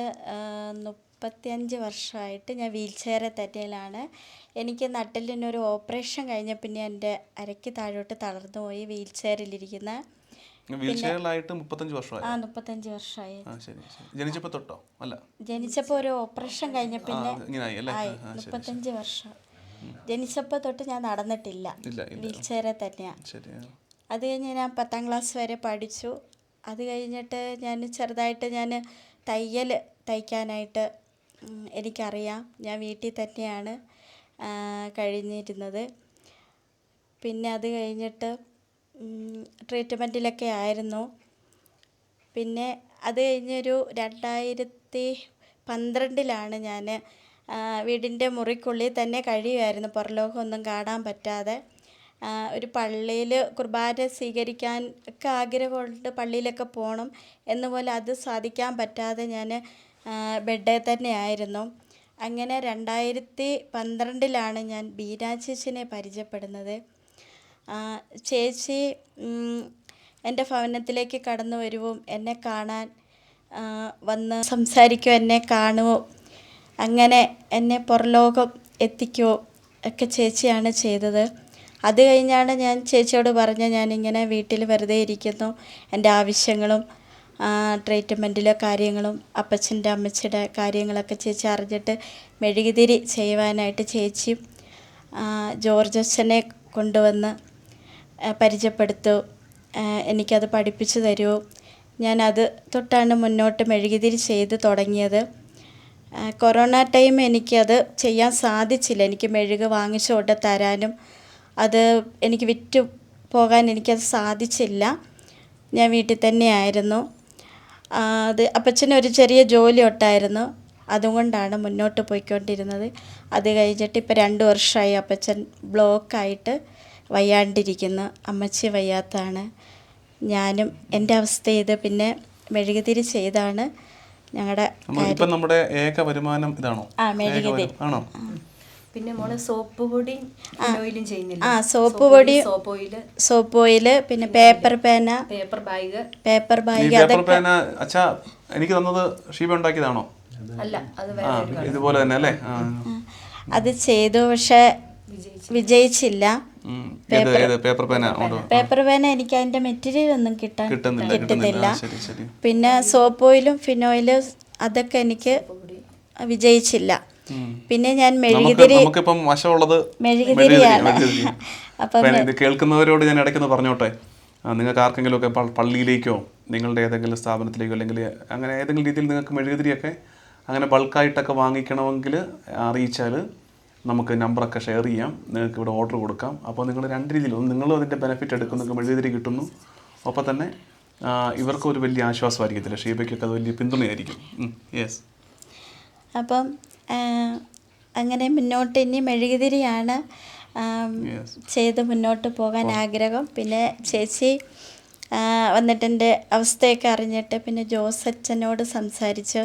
35 വർഷമായിട്ട് ഞാൻ വീൽ ചെയറിൽ തന്നെയാണ്. എനിക്ക് നട്ടെല്ലിനൊരു ഓപ്പറേഷൻ കഴിഞ്ഞ പിന്നെ എൻ്റെ അരയ്ക്ക് താഴോട്ട് തളർന്നു പോയി വീൽ ചെയറിലിരിക്കുന്ന. വീൽ ചെയറിലായിട്ട് 35 വർഷമായി. 35 വർഷമായി. ജനിച്ചപ്പോൾ തൊട്ടോ? അല്ല, ജനിച്ചപ്പോൾ ഒരു ഓപ്പറേഷൻ കഴിഞ്ഞ പിന്നെ 35 വർഷം. ജനിച്ചപ്പോൾ തൊട്ട് ഞാൻ നടന്നിട്ടില്ല, വീൽ ചെയറിൽ തന്നെയാണ്. അത് കഴിഞ്ഞ് ഞാൻ 10ാം ക്ലാസ് വരെ പഠിച്ചു. അത് കഴിഞ്ഞിട്ട് ഞാൻ ചെറുതായിട്ട് തയ്യൽ തയ്ക്കാനായിട്ട് എനിക്കറിയാം. ഞാൻ വീട്ടിൽ തന്നെയാണ് കഴിഞ്ഞിരുന്നത്. പിന്നെ അത് കഴിഞ്ഞിട്ട് ട്രീറ്റ്മെൻറ്റിലൊക്കെ ആയിരുന്നു. പിന്നെ അത് കഴിഞ്ഞൊരു 2012 ഞാൻ വീടിൻ്റെ മുറിക്കുള്ളിൽ തന്നെ കഴിയുമായിരുന്നു, പുറലോകമൊന്നും കാണാൻ പറ്റാതെ. ഒരു പള്ളിയിൽ കുർബാന സ്വീകരിക്കാൻ ഒക്കെ ആഗ്രഹമുണ്ട്, പള്ളിയിലൊക്കെ പോകണം എന്നുപോലെ അത് സാധിക്കാൻ പറ്റാതെ ഞാൻ ബെഡിൽ തന്നെ ആയിരുന്നു. അങ്ങനെ 2012 ഞാൻ ബീന ചേച്ചിനെ പരിചയപ്പെടുന്നത്. ചേച്ചി എൻ്റെ ഭവനത്തിലേക്ക് കടന്നു വരുവും എന്നെ കാണാൻ വന്ന് സംസാരിക്കുമോ, എന്നെ കാണുമോ, അങ്ങനെ എന്നെ പുറലോകം എത്തിക്കുമോ ഒക്കെ ചേച്ചിയാണ് ചെയ്തത്. അത് കഴിഞ്ഞാണ് ഞാൻ ചേച്ചിയോട് പറഞ്ഞ് ഞാനിങ്ങനെ വീട്ടിൽ വെറുതെ ഇരിക്കുന്നു, എൻ്റെ ആവശ്യങ്ങളും ട്രീറ്റ്മെൻറ്റിലെ കാര്യങ്ങളും അപ്പച്ചൻ്റെ അമ്മച്ചിയുടെ കാര്യങ്ങളൊക്കെ ചേച്ചി അറിഞ്ഞിട്ട് മെഴുകുതിരി ചെയ്യുവാനായിട്ട് ചേച്ചിയും ജോർജ് അച്ഛനെ കൊണ്ടുവന്ന് പരിചയപ്പെടുത്തു. എനിക്കത് പഠിപ്പിച്ചു തരൂ. ഞാനത് തൊട്ടാണ് മുന്നോട്ട് മെഴുകുതിരി ചെയ്ത് തുടങ്ങിയത്. കൊറോണ ടൈം എനിക്കത് ചെയ്യാൻ സാധിച്ചില്ല. എനിക്ക് മെഴുക് വാങ്ങിച്ചു കൊണ്ട് തരാനും അത് എനിക്ക് വിറ്റ് പോകാൻ എനിക്കത് സാധിച്ചില്ല. ഞാൻ വീട്ടിൽ തന്നെയായിരുന്നു. അത് അപ്പച്ചനൊരു ചെറിയ ജോലി ഒട്ടായിരുന്നു, അതുകൊണ്ടാണ് മുന്നോട്ട് പോയിക്കൊണ്ടിരുന്നത്. അത് കഴിഞ്ഞിട്ട് ഇപ്പോൾ 2 വർഷമായി അപ്പച്ചൻ ബ്ലോക്കായിട്ട് വയ്യാണ്ടിരിക്കുന്നു. അമ്മച്ചി വയ്യാത്താണ്. ഞാനും എൻ്റെ അവസ്ഥ ഇത് പിന്നെ മെഴുകുതിരി ചെയ്താണ് ഞങ്ങളുടെ ഇപ്പം നമ്മുടെ ഏക വരുമാനം ഇതാണോ? മെഴുകുതിരി ആണോ? പിന്നെ മോള് സോപ്പ് പൊടി ഓയിലും ചെയ്യുന്നില്ല. സോപ്പ് പൊടി, സോപ്പ് ഓയിൽ, പിന്നെ പേപ്പർ പേന, paper bag. Paper bag paper പേന അച്ഛാ എനിക്ക് തന്നത് ഷീബ ഉണ്ടാക്കിയതാണോ? അല്ല, അത് ഇതുപോലെ തന്നെ അല്ലേ? അത് ചെയ്തു, പക്ഷെ വിജയിച്ചില്ല. പേപ്പർ പേന എനിക്ക് അതിന്റെ മെറ്റീരിയൽ ഒന്നും കിട്ടുന്നില്ല. പിന്നെ സോപ്പ് ഓയിലും ഫിനോയിലും അതൊക്കെ എനിക്ക് വിജയിച്ചില്ല. പിന്നെ ഞാൻ മെഴുകുതിരിയാണ്. അപ്പം ഇത് കേൾക്കുന്നവരോട് ഞാൻ ഇടയ്ക്കൊന്ന് പറഞ്ഞോട്ടെ, നിങ്ങൾക്ക് ആർക്കെങ്കിലും ഒക്കെ പള്ളിയിലേക്കോ നിങ്ങളുടെ ഏതെങ്കിലും സ്ഥാപനത്തിലേക്കോ അല്ലെങ്കിൽ അങ്ങനെ ഏതെങ്കിലും രീതിയിൽ നിങ്ങൾക്ക് മെഴുകുതിരിയൊക്കെ അങ്ങനെ ബൾക്കായിട്ടൊക്കെ വാങ്ങിക്കണമെങ്കിൽ അറിയിച്ചാൽ നമുക്ക് നമ്പറൊക്കെ ഷെയർ ചെയ്യാം, നിങ്ങൾക്ക് ഇവിടെ ഓർഡർ കൊടുക്കാം. അപ്പോൾ നിങ്ങൾ 2 രീതിയിലും നിങ്ങളും അതിൻ്റെ ബെനിഫിറ്റ് എടുക്കും, നിങ്ങൾക്ക് മെഴുകുതിരി കിട്ടുന്നു, ഒപ്പം തന്നെ ഇവർക്കും ഒരു വലിയ ആശ്വാസമായിരിക്കത്തില്ല, ഷീബയ്ക്കൊക്കെ അത് വലിയ പിന്തുണയായിരിക്കും. യെസ്. അപ്പം അങ്ങനെ മുന്നോട്ട് ഇനി മെഴുകുതിരിയാണ് ചെയ്ത് മുന്നോട്ട് പോകാൻ ആഗ്രഹം. പിന്നെ ചേച്ചി വന്നിട്ട് എൻ്റെ അവസ്ഥയൊക്കെ അറിഞ്ഞിട്ട് പിന്നെ ജോസച്ചനോട് സംസാരിച്ച്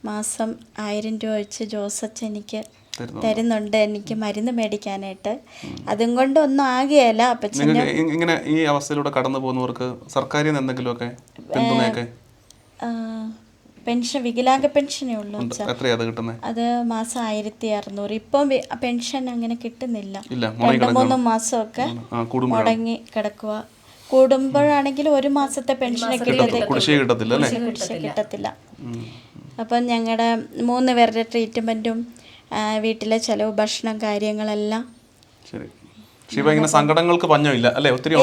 മാസം 1000 രൂപ വെച്ച് ജോസച്ചൻ എനിക്ക് തരുന്നുണ്ട്, എനിക്ക് മരുന്ന് മേടിക്കാനായിട്ട്. അതും കൊണ്ട് ഒന്നും ആകുകയല്ല. അപ്പച്ചൻ ഇങ്ങനെ ഈ അവസ്ഥയിലൂടെ കടന്നു പോകുന്നവർക്ക് സർക്കാരിൽ നിന്ന് എന്തെങ്കിലുമൊക്കെ പിന്തുണയൊക്കെ പെൻഷൻ, വികലാംഗ പെൻഷനേ ഉള്ളൂ. അത് മാസം 1600. ഇപ്പം പെൻഷൻ അങ്ങനെ കിട്ടുന്നില്ല. 2-3 മാസമൊക്കെ മുടങ്ങി കിടക്കുക. കൂടുമ്പോഴാണെങ്കിൽ 1 മാസത്തെ പെൻഷൻ കിട്ടത്തില്ല. അപ്പം ഞങ്ങളുടെ 3 പേരുടെ ട്രീറ്റ്മെൻറ്റും വീട്ടിലെ ചിലവ്, ഭക്ഷണം, കാര്യങ്ങളെല്ലാം. ഷീബ ഇങ്ങനെ സങ്കടങ്ങൾക്ക് പഞ്ഞമില്ല അല്ലേ? ഒത്തിരി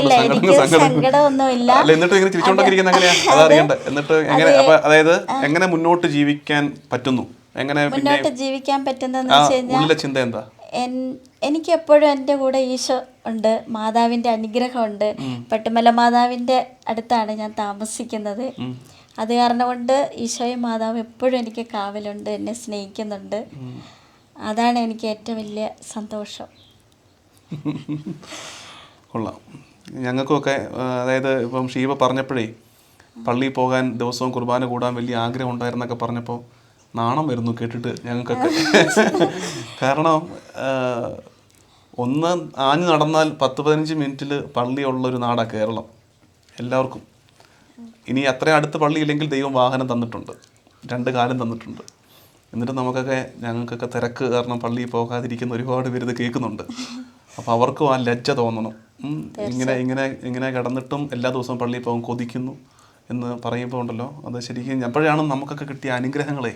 സങ്കടമൊന്നുമില്ല. എന്നിട്ട് ഇങ്ങനെ ചിരിച്ചോണ്ടിരിക്കുന്ന എങ്ങനെയാ അതറിയണ്ടേ? എന്നിട്ട് എങ്ങനെ, അതായത് എങ്ങനെ മുന്നോട്ട് ജീവിക്കാൻ പറ്റുന്നു, എങ്ങനെ മുന്നോട്ട് ജീവിക്കാൻ പറ്റുന്നതെന്ന് വെച്ച് കഴിഞ്ഞാൽ ചിന്ത എന്താ? എനിക്ക് എപ്പോഴും എൻ്റെ കൂടെ ഈശോ ഉണ്ട്, മാതാവിൻ്റെ അനുഗ്രഹമുണ്ട്. പട്ടുമല മാതാവിൻ്റെ അടുത്താണ് ഞാൻ താമസിക്കുന്നത്. അത് കാരണം കൊണ്ട് ഈശോയും മാതാവും എപ്പോഴും എനിക്ക് കാവലുണ്ട്, എന്നെ സ്നേഹിക്കുന്നുണ്ട്. അതാണ് എനിക്ക് ഏറ്റവും വലിയ സന്തോഷം. കൊള്ളാം. ഞങ്ങൾക്കൊക്കെ അതായത് ഇപ്പം ഷീബ പറഞ്ഞപ്പോഴേ പള്ളിയിൽ പോകാൻ ദിവസവും കുർബാന കൂടാൻ വലിയ ആഗ്രഹം ഉണ്ടായിരുന്നൊക്കെ പറഞ്ഞപ്പോൾ നാണം വരുന്നു കേട്ടിട്ട് ഞങ്ങൾക്കൊക്കെ. കാരണം ഒന്ന് ആഞ്ഞു നടന്നാൽ 10-15 മിനിറ്റിൽ പള്ളിയുള്ളൊരു നാടാണ് കേരളം എല്ലാവർക്കും. ഇനി അത്രയും അടുത്ത് പള്ളിയില്ലെങ്കിൽ ദൈവം വാഹനം തന്നിട്ടുണ്ട്, 2 കാലം തന്നിട്ടുണ്ട്. എന്നിട്ട് ഞങ്ങൾക്കൊക്കെ തിരക്ക് കാരണം പള്ളിയിൽ പോകാതിരിക്കുന്ന ഒരുപാട് പേര് ഇത് കേൾക്കുന്നുണ്ട്. അപ്പോൾ അവർക്കും ആ ലജ്ജ തോന്നണം. ഇങ്ങനെ കിടന്നിട്ടും എല്ലാ ദിവസവും പള്ളിയിൽ പോകാൻ കൊതിക്കുന്നു എന്ന് പറയുമ്പോൾ ഉണ്ടല്ലോ, അത് ശരിക്കും എപ്പോഴാണ് നമുക്കൊക്കെ കിട്ടിയ അനുഗ്രഹങ്ങളെ.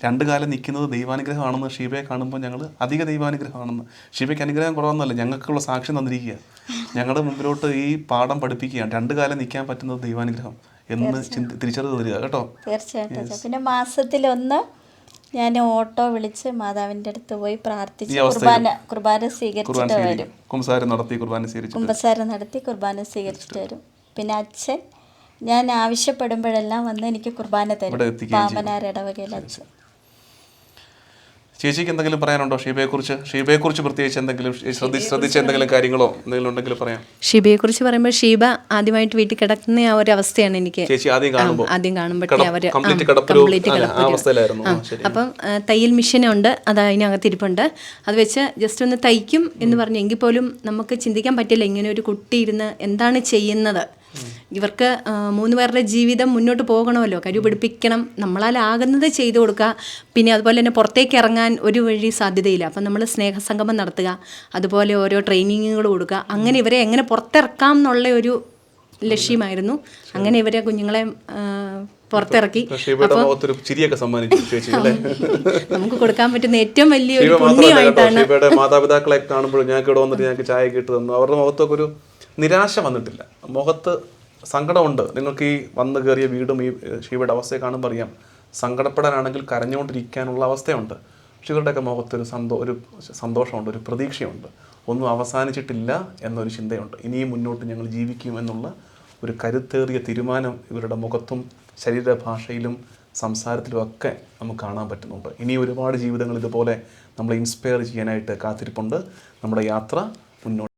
2 കാലം നിൽക്കുന്നത് ദൈവാനുഗ്രഹമാണെന്ന് ഷീബയെ കാണുമ്പോൾ ഞങ്ങൾ അധിക ദൈവാനുഗ്രഹമാണെന്ന്. ഷീബയ്ക്ക് അനുഗ്രഹം കുറവെന്നല്ല, ഞങ്ങൾക്കുള്ള സാക്ഷ്യം തന്നിരിക്കുക. ഞങ്ങളുടെ മുമ്പിലോട്ട് ഈ പാഠം പഠിപ്പിക്കുകയാണ്. 2 കാലം നിൽക്കാൻ പറ്റുന്നത് ദൈവാനുഗ്രഹം എന്ന് തിരിച്ചറിവ് തരിക കേട്ടോ. തീർച്ചയായിട്ടും. പിന്നെ മാസത്തിലൊന്ന് ഞാൻ ഓട്ടോ വിളിച്ച് മാതാവിൻ്റെ അടുത്ത് പോയി പ്രാർത്ഥിച്ച് കുർബാന സ്വീകരിച്ചിട്ട് വരും. കുമ്പസാരം നടത്തി കുർബാന സ്വീകരിച്ചിട്ട് വരും. പിന്നെ അച്ഛൻ ഞാൻ ആവശ്യപ്പെടുമ്പോഴെല്ലാം വന്ന് എനിക്ക് കുർബാന തരും. പാമ്പനാർ ഇടവകയിൽ അച്ഛൻ. ചേച്ചിക്ക് എന്തെങ്കിലും പറയാനുണ്ടോ ഷീബയെക്കുറിച്ച് പ്രത്യേകിച്ച് എന്തെങ്കിലും ശ്രദ്ധിച്ച എന്തെങ്കിലും കാര്യങ്ങളോ എന്തെങ്കിലും ഉണ്ടെങ്കിൽ പറയാം. ഷീബയെക്കുറിച്ച് പറയുമ്പോൾ ഷീബ ആദ്യമായിട്ട് വീട്ടിൽ കിടക്കുന്ന ആ ഒരു അവസ്ഥയാണ് എനിക്ക് ആദ്യം കാണുമ്പോഴേ അപ്പം തയ്യൽ മെഷീനുണ്ട്, അത് അതിനകത്ത് ഇരിപ്പുണ്ട്. അത് വെച്ച് ജസ്റ്റ് ഒന്ന് തയ്ക്കും എന്ന് പറഞ്ഞു. എങ്കിൽ പോലും നമുക്ക് ചിന്തിക്കാൻ പറ്റില്ല ഇങ്ങനെ ഒരു കുട്ടി ഇരുന്ന് എന്താണ് ചെയ്യുന്നത്. ഇവർക്ക് 3 പേരുടെ ജീവിതം മുന്നോട്ട് പോകണമല്ലോ, കരു പിടിപ്പിക്കണം, നമ്മളാലാകുന്നത് ചെയ്തു കൊടുക്കുക. പിന്നെ അതുപോലെ തന്നെ പുറത്തേക്ക് ഇറങ്ങാൻ ഒരു വഴി സാധ്യതയില്ല. അപ്പം നമ്മൾ സ്നേഹസംഗമം നടത്തുക, അതുപോലെ ഓരോ ട്രെയിനിങ്ങുകൾ കൊടുക്കുക. അങ്ങനെ ഇവരെ എങ്ങനെ പുറത്തിറക്കാം എന്നുള്ള ഒരു ലക്ഷ്യമായിരുന്നു. അങ്ങനെ ഇവരെ കുഞ്ഞുങ്ങളെ പുറത്തിറക്കി. ചിരിയൊക്കെ സമ്മാനിച്ചു ചേച്ചി അല്ലേ? നമുക്ക് കൊടുക്കാൻ പറ്റുന്ന ഏറ്റവും വലിയൊരു പുണ്യമായിട്ടാണ്. ഷീബയുടെ മാതാപിതാക്കളെ കാണുമ്പോൾ ഞങ്ങൾക്ക് ഇവിടെ വന്നിട്ട് ഞങ്ങൾക്ക് ചായ ഇട്ട് തന്നു. അവരുടെ മുഖത്തൊക്കെ ഒരു നിരാശ വന്നിട്ടില്ല, മുഖത്ത് സങ്കടമുണ്ട്. നിങ്ങൾക്ക് ഈ വന്നു കയറിയ വീടും ഈ ഷീബയുടെ അവസ്ഥയെ കാണുമ്പോൾ അറിയാം, സങ്കടപ്പെടാനാണെങ്കിൽ കരഞ്ഞുകൊണ്ടിരിക്കാനുള്ള അവസ്ഥയുണ്ട്. പക്ഷെ ഇവരുടെയൊക്കെ മുഖത്തൊരു ഒരു സന്തോഷമുണ്ട്, ഒരു പ്രതീക്ഷയുണ്ട്. ഒന്നും അവസാനിച്ചിട്ടില്ല എന്നൊരു ചിന്തയുണ്ട്. ഇനിയും മുന്നോട്ട് ഞങ്ങൾ ജീവിക്കുമെന്നുള്ള ഒരു കരുത്തേറിയ തീരുമാനം ഇവരുടെ മുഖത്തും ശരീരഭാഷയിലും സംസാരത്തിലും ഒക്കെ നമുക്ക് കാണാൻ പറ്റുന്നുണ്ട്. ഇനി ഒരുപാട് ജീവിതങ്ങൾ ഇതുപോലെ നമ്മളെ ഇൻസ്പയർ ചെയ്യാനായിട്ട് കാത്തിരിപ്പുണ്ട്. നമ്മുടെ യാത്ര മുന്നോട്ട്.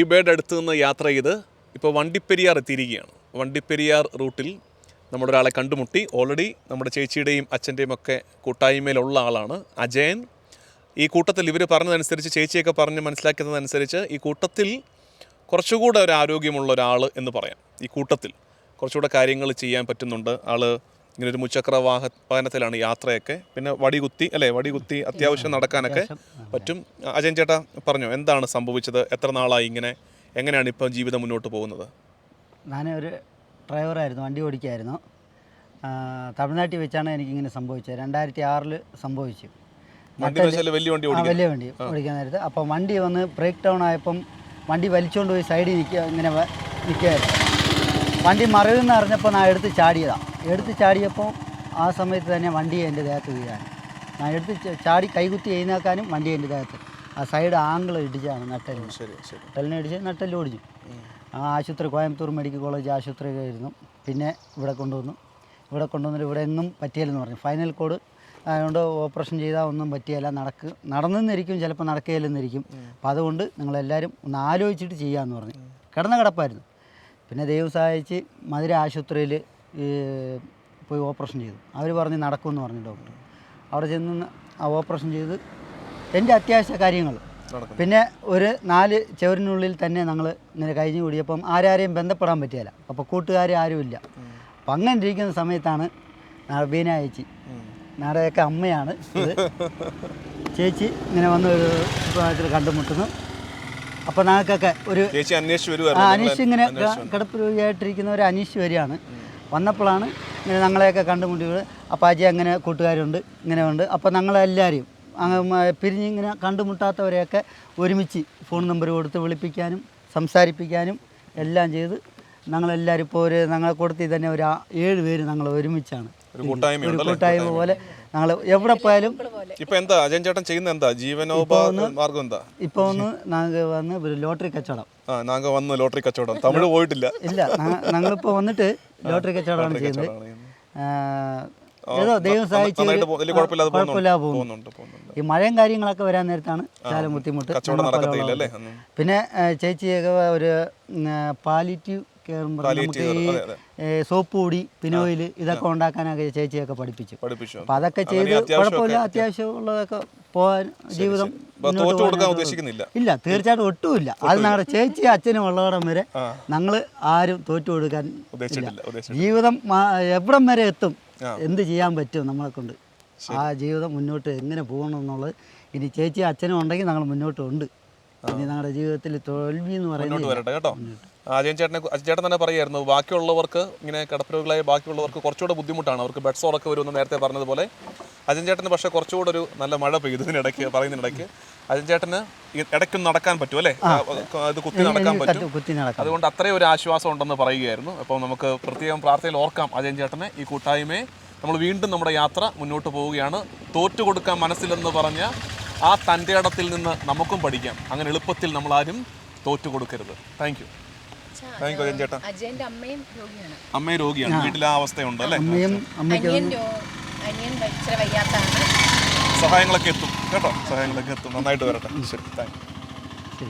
ഷീബയുടെ അടുത്ത് നിന്ന് യാത്ര ചെയ്ത് ഇപ്പോൾ വണ്ടിപ്പെരിയാർ എത്തിയിരിക്കുകയാണ്. വണ്ടിപ്പെരിയാർ റൂട്ടിൽ നമ്മളൊരാളെ കണ്ടുമുട്ടി. ഓൾറെഡി നമ്മുടെ ചേച്ചിയുടെയും അച്ഛൻ്റെയും ഒക്കെ കൂട്ടായ്മയിലുള്ള ആളാണ് അജയൻ. ഈ കൂട്ടത്തിൽ ഇവർ പറഞ്ഞതനുസരിച്ച്, ചേച്ചിയൊക്കെ പറഞ്ഞ് മനസ്സിലാക്കിയതനുസരിച്ച് ഈ കൂട്ടത്തിൽ കുറച്ചുകൂടെ ഒരു ആരോഗ്യമുള്ള ഒരാൾ എന്ന് പറയാം. ഈ കൂട്ടത്തിൽ കുറച്ചുകൂടെ കാര്യങ്ങൾ ചെയ്യാൻ പറ്റുന്നുണ്ട് ആൾ. ഇങ്ങനെ ഒരു മുച്ചക്ര വാഹനത്തിലാണ് യാത്രയൊക്കെ. പിന്നെ വടികുത്തി അത്യാവശ്യം നടക്കാനൊക്കെ പറ്റും. അജയൻ ചേട്ടാ പറഞ്ഞോ, എന്താണ് സംഭവിച്ചത്? എത്ര നാളായി ഇങ്ങനെ? എങ്ങനെയാണ് ഇപ്പം ജീവിതം മുന്നോട്ട് പോകുന്നത്? ഞാനൊരു ഡ്രൈവറായിരുന്നു, വണ്ടി ഓടിക്കായിരുന്നു. തമിഴ്നാട്ടിൽ വെച്ചാണ് എനിക്കിങ്ങനെ സംഭവിച്ചത്. 2006 സംഭവിച്ചു. വലിയ വണ്ടി ഓടിക്കാൻ നേരത്ത് അപ്പം വണ്ടി വന്ന് ബ്രേക്ക് ഡൗൺ ആയപ്പം വണ്ടി വലിച്ചുകൊണ്ട് പോയി സൈഡിൽ നിൽക്കുകയായിരുന്നു. വണ്ടി മറിയുമെന്ന് അറിഞ്ഞപ്പോൾ ഞാൻ എടുത്ത് ചാടിയപ്പോൾ ആ സമയത്ത് തന്നെ വണ്ടി എൻ്റെ ദേഹത്ത് വീഴാൻ. ഞാൻ എടുത്ത് ചാടി കൈകുത്തി എഴുന്നേക്കാനും വണ്ടി എൻ്റെ ദേഹത്ത് ആ സൈഡ് ആംഗിൾ ഇടിച്ചാണ് നട്ടലിനെ ഇടിച്ച് നട്ടലിൽ ഓടിച്ചു. ആ ആശുപത്രി കോയമ്പത്തൂർ മെഡിക്കൽ കോളേജ് ആശുപത്രിയിലായിരുന്നു. പിന്നെ ഇവിടെ കൊണ്ടുവന്നിട്ട് ഇവിടെ ഒന്നും പറ്റിയില്ലെന്ന് പറഞ്ഞു. ഫൈനൽ കോഡ് അതുകൊണ്ട് ഓപ്പറേഷൻ ചെയ്താൽ ഒന്നും പറ്റിയല്ല, നടന്നെന്നിരിക്കും, ചിലപ്പോൾ നടക്കുകയില്ലെന്നിരിക്കും. അപ്പോൾ അതുകൊണ്ട് നിങ്ങളെല്ലാവരും ഒന്ന് ആലോചിച്ചിട്ട് ചെയ്യാമെന്ന് പറഞ്ഞു. കിടപ്പായിരുന്നു. പിന്നെ ദൈവം സഹായിച്ച് മധുര ആശുപത്രിയിൽ പോയി ഓപ്പറേഷൻ ചെയ്തു. അവർ പറഞ്ഞ് നടക്കുമെന്ന് പറഞ്ഞു ഡോക്ടർ. അവിടെ ചെന്ന് ആ ഓപ്പറേഷൻ ചെയ്ത് എൻ്റെ അത്യാവശ്യ കാര്യങ്ങൾ പിന്നെ ഒരു 4 ചുവരിനുള്ളിൽ തന്നെ ഞങ്ങൾ ഇങ്ങനെ കഴിഞ്ഞു കൂടിയപ്പം ആരെയും ബന്ധപ്പെടാൻ പറ്റിയില്ല. അപ്പോൾ കൂട്ടുകാർ ആരുമില്ല. അപ്പം അങ്ങനെ ഇരിക്കുന്ന സമയത്താണ് ബീന ചേച്ചി, നാടെയൊക്കെ അമ്മയാണ് ഇത്. ചേച്ചി ഇങ്ങനെ വന്ന് ഒരു വിഭാഗത്തിൽ കണ്ടുമുട്ടുന്നു. അപ്പോൾ ഞങ്ങൾക്കൊക്കെ ഒരു അനീഷ് ഇങ്ങനെ കിടപ്പിലായിട്ടിരിക്കുന്നവർ അനീഷ് വരികയാണ്. വന്നപ്പോഴാണ് ഇങ്ങനെ ഞങ്ങളെയൊക്കെ കണ്ടുമുട്ടിയത്. അപ്പോൾ അജി അങ്ങനെ കൂട്ടുകാരുണ്ട്, ഇങ്ങനെ ഉണ്ട്. അപ്പോൾ ഞങ്ങളെല്ലാവരെയും പിരിഞ്ഞിങ്ങനെ കണ്ടുമുട്ടാത്തവരെയൊക്കെ ഒരുമിച്ച് ഫോൺ നമ്പർ കൊടുത്ത് വിളിപ്പിക്കാനും സംസാരിപ്പിക്കാനും എല്ലാം ചെയ്ത് ഞങ്ങളെല്ലാവരും ഇപ്പോൾ ഞങ്ങളെ കൂട്ടത്തിൽ തന്നെ ഒരു 7 പേര് ഞങ്ങൾ ഒരുമിച്ചാണ്. ഒരു കൂട്ടായ്മ പോലെ ഞങ്ങൾ എവിടെ പോയാലും. ഇപ്പൊ എന്താ അജയൻ ചേട്ടൻ ചെയ്യുന്ന എന്താ ജീവനോപാധി എന്താ? ഇപ്പൊ വന്ന് ലോട്ടറി കച്ചവടം. ലോട്ടറി കച്ചവടം തമിഴ് പോയിട്ടില്ല. ഇല്ല, ഞങ്ങളിപ്പോ വന്നിട്ട് ലോട്ടറി കച്ചവടമാണ് ചെയ്യുന്നത്. ഏതോ ദൈവം സഹായിച്ച് കുഴപ്പമില്ലാതെ പോകുന്നുണ്ട്. ഈ മഴയും കാര്യങ്ങളൊക്കെ വരാൻ നേരത്താണ് ശാലം ബുദ്ധിമുട്ട്. പിന്നെ ചേച്ചിയൊക്കെ ഒരു പാലിറ്റീവ് നമുക്ക് ഈ സോപ്പ് പൊടി, പിനോയിൽ ഇതൊക്കെ ഉണ്ടാക്കാനൊക്കെ ചേച്ചിയൊക്കെ പഠിപ്പിച്ചു. അപ്പം അതൊക്കെ ചെയ്ത് കുഴപ്പമില്ല, അത്യാവശ്യമുള്ളതൊക്കെ പോകാൻ ജീവിതം ഇല്ല, തീർച്ചയായിട്ടും ഒട്ടുമില്ല. അത് ഞങ്ങളുടെ ചേച്ചി അച്ഛനും ഉള്ളവിടം വരെ ഞങ്ങൾ ആരും തോറ്റു കൊടുക്കാൻ ഇല്ല. ജീവിതം എവിടം വരെ എത്തും, എന്ത് ചെയ്യാൻ പറ്റും നമ്മളെ കൊണ്ട്, ആ ജീവിതം മുന്നോട്ട് എങ്ങനെ പോകണം എന്നുള്ളത്. ഇനി ചേച്ചി അച്ഛനും ഉണ്ടെങ്കിൽ ഞങ്ങൾ മുന്നോട്ടുണ്ട്. ഇനി ഞങ്ങളുടെ ജീവിതത്തിൽ തോൽവി എന്ന് പറയുന്നത്. അജയൻ ചേട്ടൻ തന്നെ പറയായിരുന്നു, ബാക്കിയുള്ളവർക്ക് ഇങ്ങനെ കിടപ്പുരോഗികളായ ബാക്കിയുള്ളവർക്ക് കുറച്ചുകൂടെ ബുദ്ധിമുട്ടാണ്, അവർക്ക് ബെഡ് സോറൊക്കെ വരുമെന്ന് നേരത്തെ പറഞ്ഞതുപോലെ. അജയൻ ചേട്ടന് പക്ഷേ കുറച്ചുകൂടെ ഒരു നല്ല മഴ പറയുന്നതിനിടയ്ക്ക് അജയൻ ചേട്ടന് ഇടയ്ക്കൊന്ന് നടക്കാൻ പറ്റും അല്ലേ? അത് കുത്തി നടക്കാൻ പറ്റും. അതുകൊണ്ട് അത്രയും ഒരു ആശ്വാസം ഉണ്ടെന്ന് പറയുകയായിരുന്നു. അപ്പോൾ നമുക്ക് പ്രത്യേകം പ്രാർത്ഥനയിൽ ഓർക്കാം അജയൻ ചേട്ടനെ, ഈ കൂട്ടായ്മയെ. നമ്മൾ വീണ്ടും നമ്മുടെ യാത്ര മുന്നോട്ട് പോവുകയാണ്. തോറ്റു കൊടുക്കാൻ മനസ്സിലെന്ന് പറഞ്ഞ ആ തൻ്റെ ഇടത്തിൽ നിന്ന് നമുക്കും പഠിക്കാം. അങ്ങനെ എളുപ്പത്തിൽ നമ്മളാരും തോറ്റു കൊടുക്കരുത്. Thank you. Thank you Ajayan ചേട്ടാ. അജയന്റെ അമ്മയും രോഗിയാണ്. അമ്മയും രോഗിയാണ്, വീട്ടിൽ ആ അവസ്ഥയുണ്ട് അല്ലേ? അമ്മയും അമ്മയ്ക്ക് അനിയൻ ഇച്ചിരി വയ്യാത്താണ്. സഹായങ്ങളൊക്കെ എത്തും കേട്ടോ, സഹായങ്ങളൊക്കെ എത്തും. നന്നായിട്ട് വരട്ടെ. ശരി, താങ്ക് യു.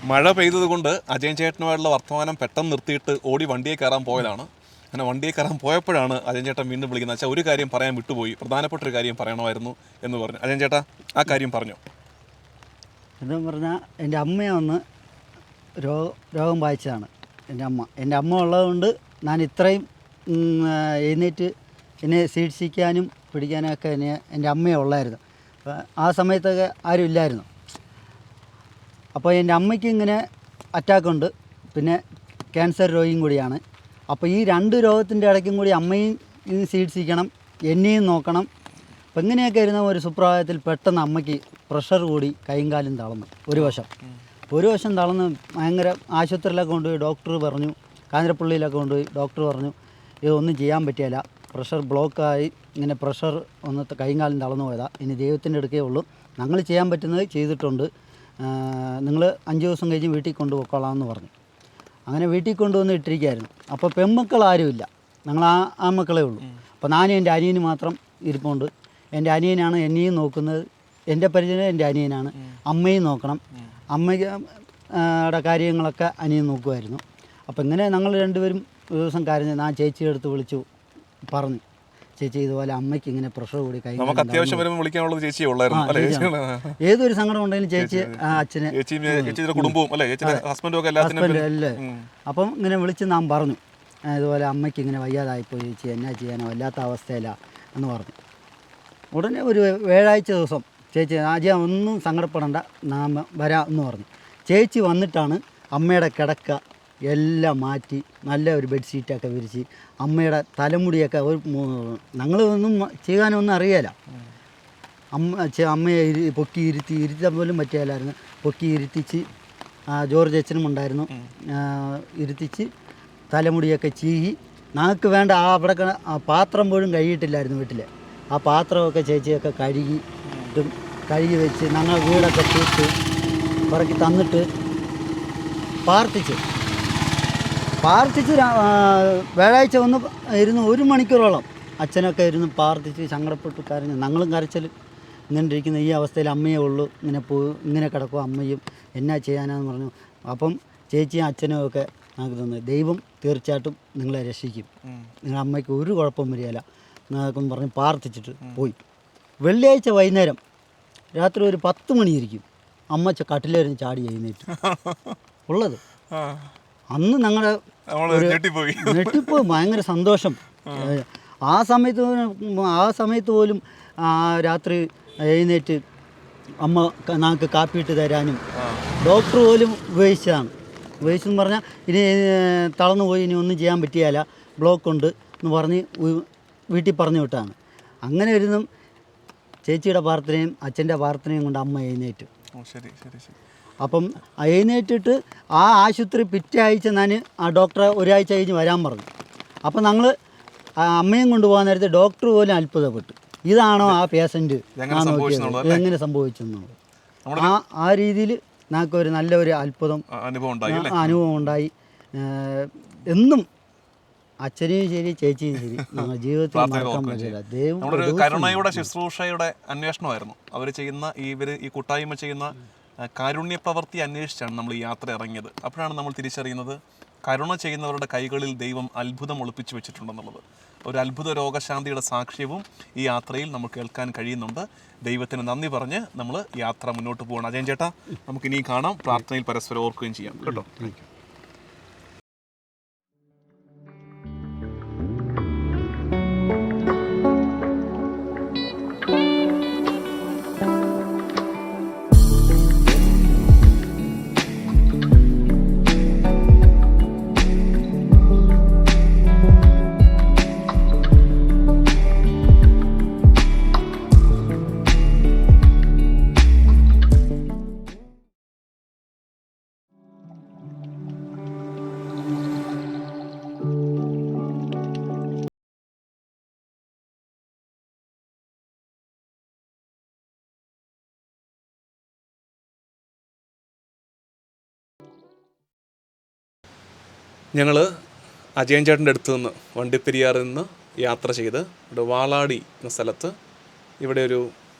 മഴ പെയ്തത് കൊണ്ട് അജയൻ ചേട്ടനുമായിട്ടുള്ള വർത്തമാനം പെട്ടെന്ന് നിർത്തിയിട്ട് ഓടി വണ്ടിയെ കയറാൻ പോയതാണ്. അങ്ങനെ വണ്ടിയെ കയറാൻ പോയപ്പോഴാണ് അജയൻ ചേട്ടൻ വീണ്ടും വിളിക്കുന്നത്. വെച്ചാൽ ഒരു കാര്യം പറയാൻ വിട്ടുപോയി, പ്രധാനപ്പെട്ട ഒരു കാര്യം പറയണമായിരുന്നു എന്ന് പറഞ്ഞു. അജയൻ ചേട്ടാ, ആ കാര്യം പറഞ്ഞു. എന്ന് പറഞ്ഞാൽ എൻ്റെ അമ്മയെ ഒന്ന് രോഗം ബാധിച്ചതാണ് എൻ്റെ അമ്മ ഉള്ളതുകൊണ്ട് ഞാൻ ഇത്രയും എഴുന്നേറ്റ് എന്നെ ചികിത്സിക്കാനും പിടിക്കാനും ഒക്കെ എൻ്റെ അമ്മയെ ഉള്ളായിരുന്നു. ആ സമയത്തൊക്കെ ആരും ഇല്ലായിരുന്നു. അപ്പോൾ എൻ്റെ അമ്മയ്ക്ക് ഇങ്ങനെ അറ്റാക്കുണ്ട്, പിന്നെ ക്യാൻസർ രോഗിയും കൂടിയാണ്. അപ്പോൾ ഈ 2 രോഗത്തിൻ്റെ ഇടയ്ക്കും കൂടി അമ്മയും ചികിത്സിക്കണം, എന്നെയും നോക്കണം. അപ്പം ഇങ്ങനെയൊക്കെ ഇരുന്ന ഒരു സുപ്രഭാതത്തിൽ പെട്ടെന്ന് അമ്മയ്ക്ക് പ്രഷർ കൂടി കൈയും കാലും തളർന്നു. ഒരു വശം തളർന്ന് ഭയങ്കര ആശുപത്രിയിലൊക്കെ കൊണ്ടുപോയി ഡോക്ടർ പറഞ്ഞു, കാഞ്ഞിരപ്പള്ളിയിലൊക്കെ കൊണ്ടുപോയി ഡോക്ടർ പറഞ്ഞു ഇതൊന്നും ചെയ്യാൻ പറ്റിയല്ല, പ്രഷർ ബ്ലോക്കായി, ഇങ്ങനെ പ്രഷർ ഒന്ന് കൈയും കാലും തളർന്നു പോയതാണ്, ഇനി ദൈവത്തിൻ്റെ അടുക്കേ ഉള്ളൂ, ഞങ്ങൾ ചെയ്യാൻ പറ്റുന്നത് ചെയ്തിട്ടുണ്ട്, നിങ്ങൾ 5 ദിവസം കഴിഞ്ഞ് വീട്ടിൽ കൊണ്ടുപോയിക്കോളാമെന്ന് പറഞ്ഞു. അങ്ങനെ വീട്ടിൽ കൊണ്ടുവന്ന് ഇട്ടിരിക്കുകയായിരുന്നു. അപ്പോൾ പെൺമക്കൾ ആരുമില്ല, ഞങ്ങൾ ആ മക്കളേ ഉള്ളൂ. അപ്പോൾ ഞാനും എൻ്റെ അനിയന് മാത്രം ഇരിപ്പുണ്ട്. എൻ്റെ അനിയനാണ് എന്നെയും നോക്കുന്നത്, എൻ്റെ പരിചയം എൻ്റെ അനിയനാണ്. അമ്മയും നോക്കണം, അമ്മയുടെ കാര്യങ്ങളൊക്കെ അനിയൻ നോക്കുമായിരുന്നു. അപ്പോൾ ഇങ്ങനെ ഞങ്ങൾ രണ്ടുപേരും ഒരു ദിവസം കരഞ്ഞ് ഞാൻ ചേച്ചിയുടെ അടുത്ത് വിളിച്ചു പറഞ്ഞു, ചേച്ചി ഇതുപോലെ അമ്മയ്ക്ക് ഇങ്ങനെ പ്രഷർ കൂടി കൈ, നമുക്ക് അത്യാവശ്യം വരുമ്പോൾ വിളിക്കാനുള്ളത് ചേച്ചിയെ ഉള്ളായിരുന്നു. ഏതൊരു സങ്കടം ഉണ്ടെങ്കിലും ചേച്ചി അച്ഛനെ കുടുംബവും അല്ലേ. അപ്പം ഇങ്ങനെ വിളിച്ച് നാം പറഞ്ഞു ഇതുപോലെ അമ്മയ്ക്ക് ഇങ്ങനെ വയ്യാതായിപ്പോയി ചേച്ചി, എന്നാ ചെയ്യാനോ വല്ലാത്ത അവസ്ഥയില്ല എന്ന് പറഞ്ഞു. ഉടനെ ഒരു വ്യാഴാഴ്ച ദിവസം ചേച്ചി ആദ്യം ഒന്നും സങ്കടപ്പെടേണ്ട, നാം വരാം എന്ന് പറഞ്ഞു. ചേച്ചി വന്നിട്ടാണ് അമ്മയുടെ കിടക്ക എല്ലാം മാറ്റി നല്ല ഒരു ബെഡ്ഷീറ്റൊക്കെ വിരിച്ച് അമ്മയുടെ ഒരു ഞങ്ങളൊന്നും ചെയ്യാനൊന്നും അറിയാല. അമ്മയെ പൊക്കി ഇരുത്താൻ പോലും പറ്റിയാലായിരുന്നു. പൊക്കി ഇരുത്തിച്ച് ജോർജ് അച്ഛനും ഉണ്ടായിരുന്നു, ഇരുത്തിച്ച് തലമുടിയൊക്കെ ചീകി ഞങ്ങൾക്ക് വേണ്ട അവിടെ പാത്രം പോലും കഴുകിയിട്ടില്ലായിരുന്നു വീട്ടിൽ. ആ പാത്രമൊക്കെ ചേച്ചിയൊക്കെ കഴുകി വെച്ച് ഞങ്ങൾ വീടൊക്കെ തൂത്ത് പറക്കി തന്നിട്ട് പ്രാർത്ഥിച്ച് വ്യാഴാഴ്ച വന്ന് ഇരുന്ന് 1 മണിക്കൂറോളം അച്ഛനൊക്കെ ഇരുന്ന് പ്രാർത്ഥിച്ച് സങ്കടപ്പെട്ട് കരഞ്ഞ്. ഞങ്ങളും കരച്ചിൽ ഇങ്ങനെ ഇരിക്കുന്ന ഈ അവസ്ഥയിൽ അമ്മയേ ഉള്ളൂ, ഇങ്ങനെ കിടക്കും അമ്മയും, എന്നാ ചെയ്യാനാന്ന് പറഞ്ഞു. അപ്പം ചേച്ചിയും അച്ഛനും ഒക്കെ ഞങ്ങൾക്ക് തന്നു, ദൈവം തീർച്ചയായിട്ടും നിങ്ങളെ രക്ഷിക്കും, നിങ്ങളുടെ അമ്മയ്ക്ക് ഒരു കുഴപ്പം വരികയില്ല എന്നൊക്കെ പറഞ്ഞ് പ്രാർത്ഥിച്ചിട്ട് പോയി. വെള്ളിയാഴ്ച വൈകുന്നേരം രാത്രി ഒരു 10 മണിയിരിക്കും അമ്മ കട്ടിലേറിന് ചാടി എഴുന്നേറ്റ് ഉള്ളത്. അന്ന് ഞങ്ങളുടെ ഞെട്ടിപ്പോയി, ഭയങ്കര സന്തോഷം. ആ സമയത്ത് പോലും രാത്രി എഴുന്നേറ്റ് അമ്മ ഞങ്ങൾക്ക് കാപ്പിയിട്ട് തരാനും ഡോക്ടർ പോലും ഉപയോഗിച്ചെന്ന് പറഞ്ഞാൽ ഇനി തളർന്നു പോയി, ഇനി ഒന്നും ചെയ്യാൻ പറ്റിയാല, ബ്ലോക്കുണ്ട് എന്ന് പറഞ്ഞ് വീട്ടിൽ പറഞ്ഞു വിട്ടാണ്. അങ്ങനെ ഇരുന്നും ചേച്ചിയുടെ പ്രാർത്ഥനയും അച്ഛൻ്റെ പ്രാർത്ഥനയും കൊണ്ട് അമ്മ എഴുന്നേറ്റു. അപ്പം എഴുന്നേറ്റിട്ട് ആ ആശുപത്രി പിറ്റേ ആഴ്ച ഞാൻ ആ ഡോക്ടറെ ഒരാഴ്ച കഴിഞ്ഞ് വരാൻ പറഞ്ഞു. അപ്പം ഞങ്ങൾ അമ്മയും കൊണ്ടുപോകാൻ നേരത്തെ ഡോക്ടർ പോലും അത്ഭുതപ്പെട്ടു, ഇതാണോ ആ പേഷ്യൻ്റ് എങ്ങനെ സംഭവിച്ചെന്നുള്ളത്. ആ രീതിയിൽ ഞങ്ങൾക്കൊരു നല്ലൊരു അനുഭവം ഉണ്ടായി. എന്നും അച്ഛനെയും ശരി ചേച്ചിയും ശരി ജീവിതത്തിൽ മറക്കാൻ പറ്റില്ല. ദൈവം കരുണയുടെ ശുശ്രൂഷയുടെ അന്വേഷണമായിരുന്നു അവർ ചെയ്യുന്ന ഈ കൂട്ടായ്മ ചെയ്യുന്ന കാരുണ്യ പ്രവൃത്തി അന്വേഷിച്ചാണ് നമ്മൾ ഈ യാത്ര ഇറങ്ങിയത്. അപ്പോഴാണ് നമ്മൾ തിരിച്ചറിയുന്നത് കരുണ ചെയ്യുന്നവരുടെ കൈകളിൽ ദൈവം അത്ഭുതം ഒളിപ്പിച്ചു വെച്ചിട്ടുണ്ടെന്നുള്ളത്. ഒരു അത്ഭുത രോഗശാന്തിയുടെ സാക്ഷ്യവും ഈ യാത്രയിൽ നമുക്ക് കേൾക്കാൻ കഴിയുന്നുണ്ട്. ദൈവത്തിന് നന്ദി പറഞ്ഞ് നമ്മൾ യാത്ര മുന്നോട്ട് പോകണം. അജയൻ ചേട്ടാ, നമുക്കിനി കാണാം, പ്രാർത്ഥനയിൽ പരസ്പരം ഓർക്കുകയും ചെയ്യാം കേട്ടോ. ഞങ്ങൾ അജയൻ ചേട്ടൻ്റെ അടുത്ത് നിന്ന് വണ്ടിപ്പെരിയാറിൽ നിന്ന് യാത്ര ചെയ്ത് ഇവിടെ വാളാടി എന്ന സ്ഥലത്ത് ഇവിടെ ഒരു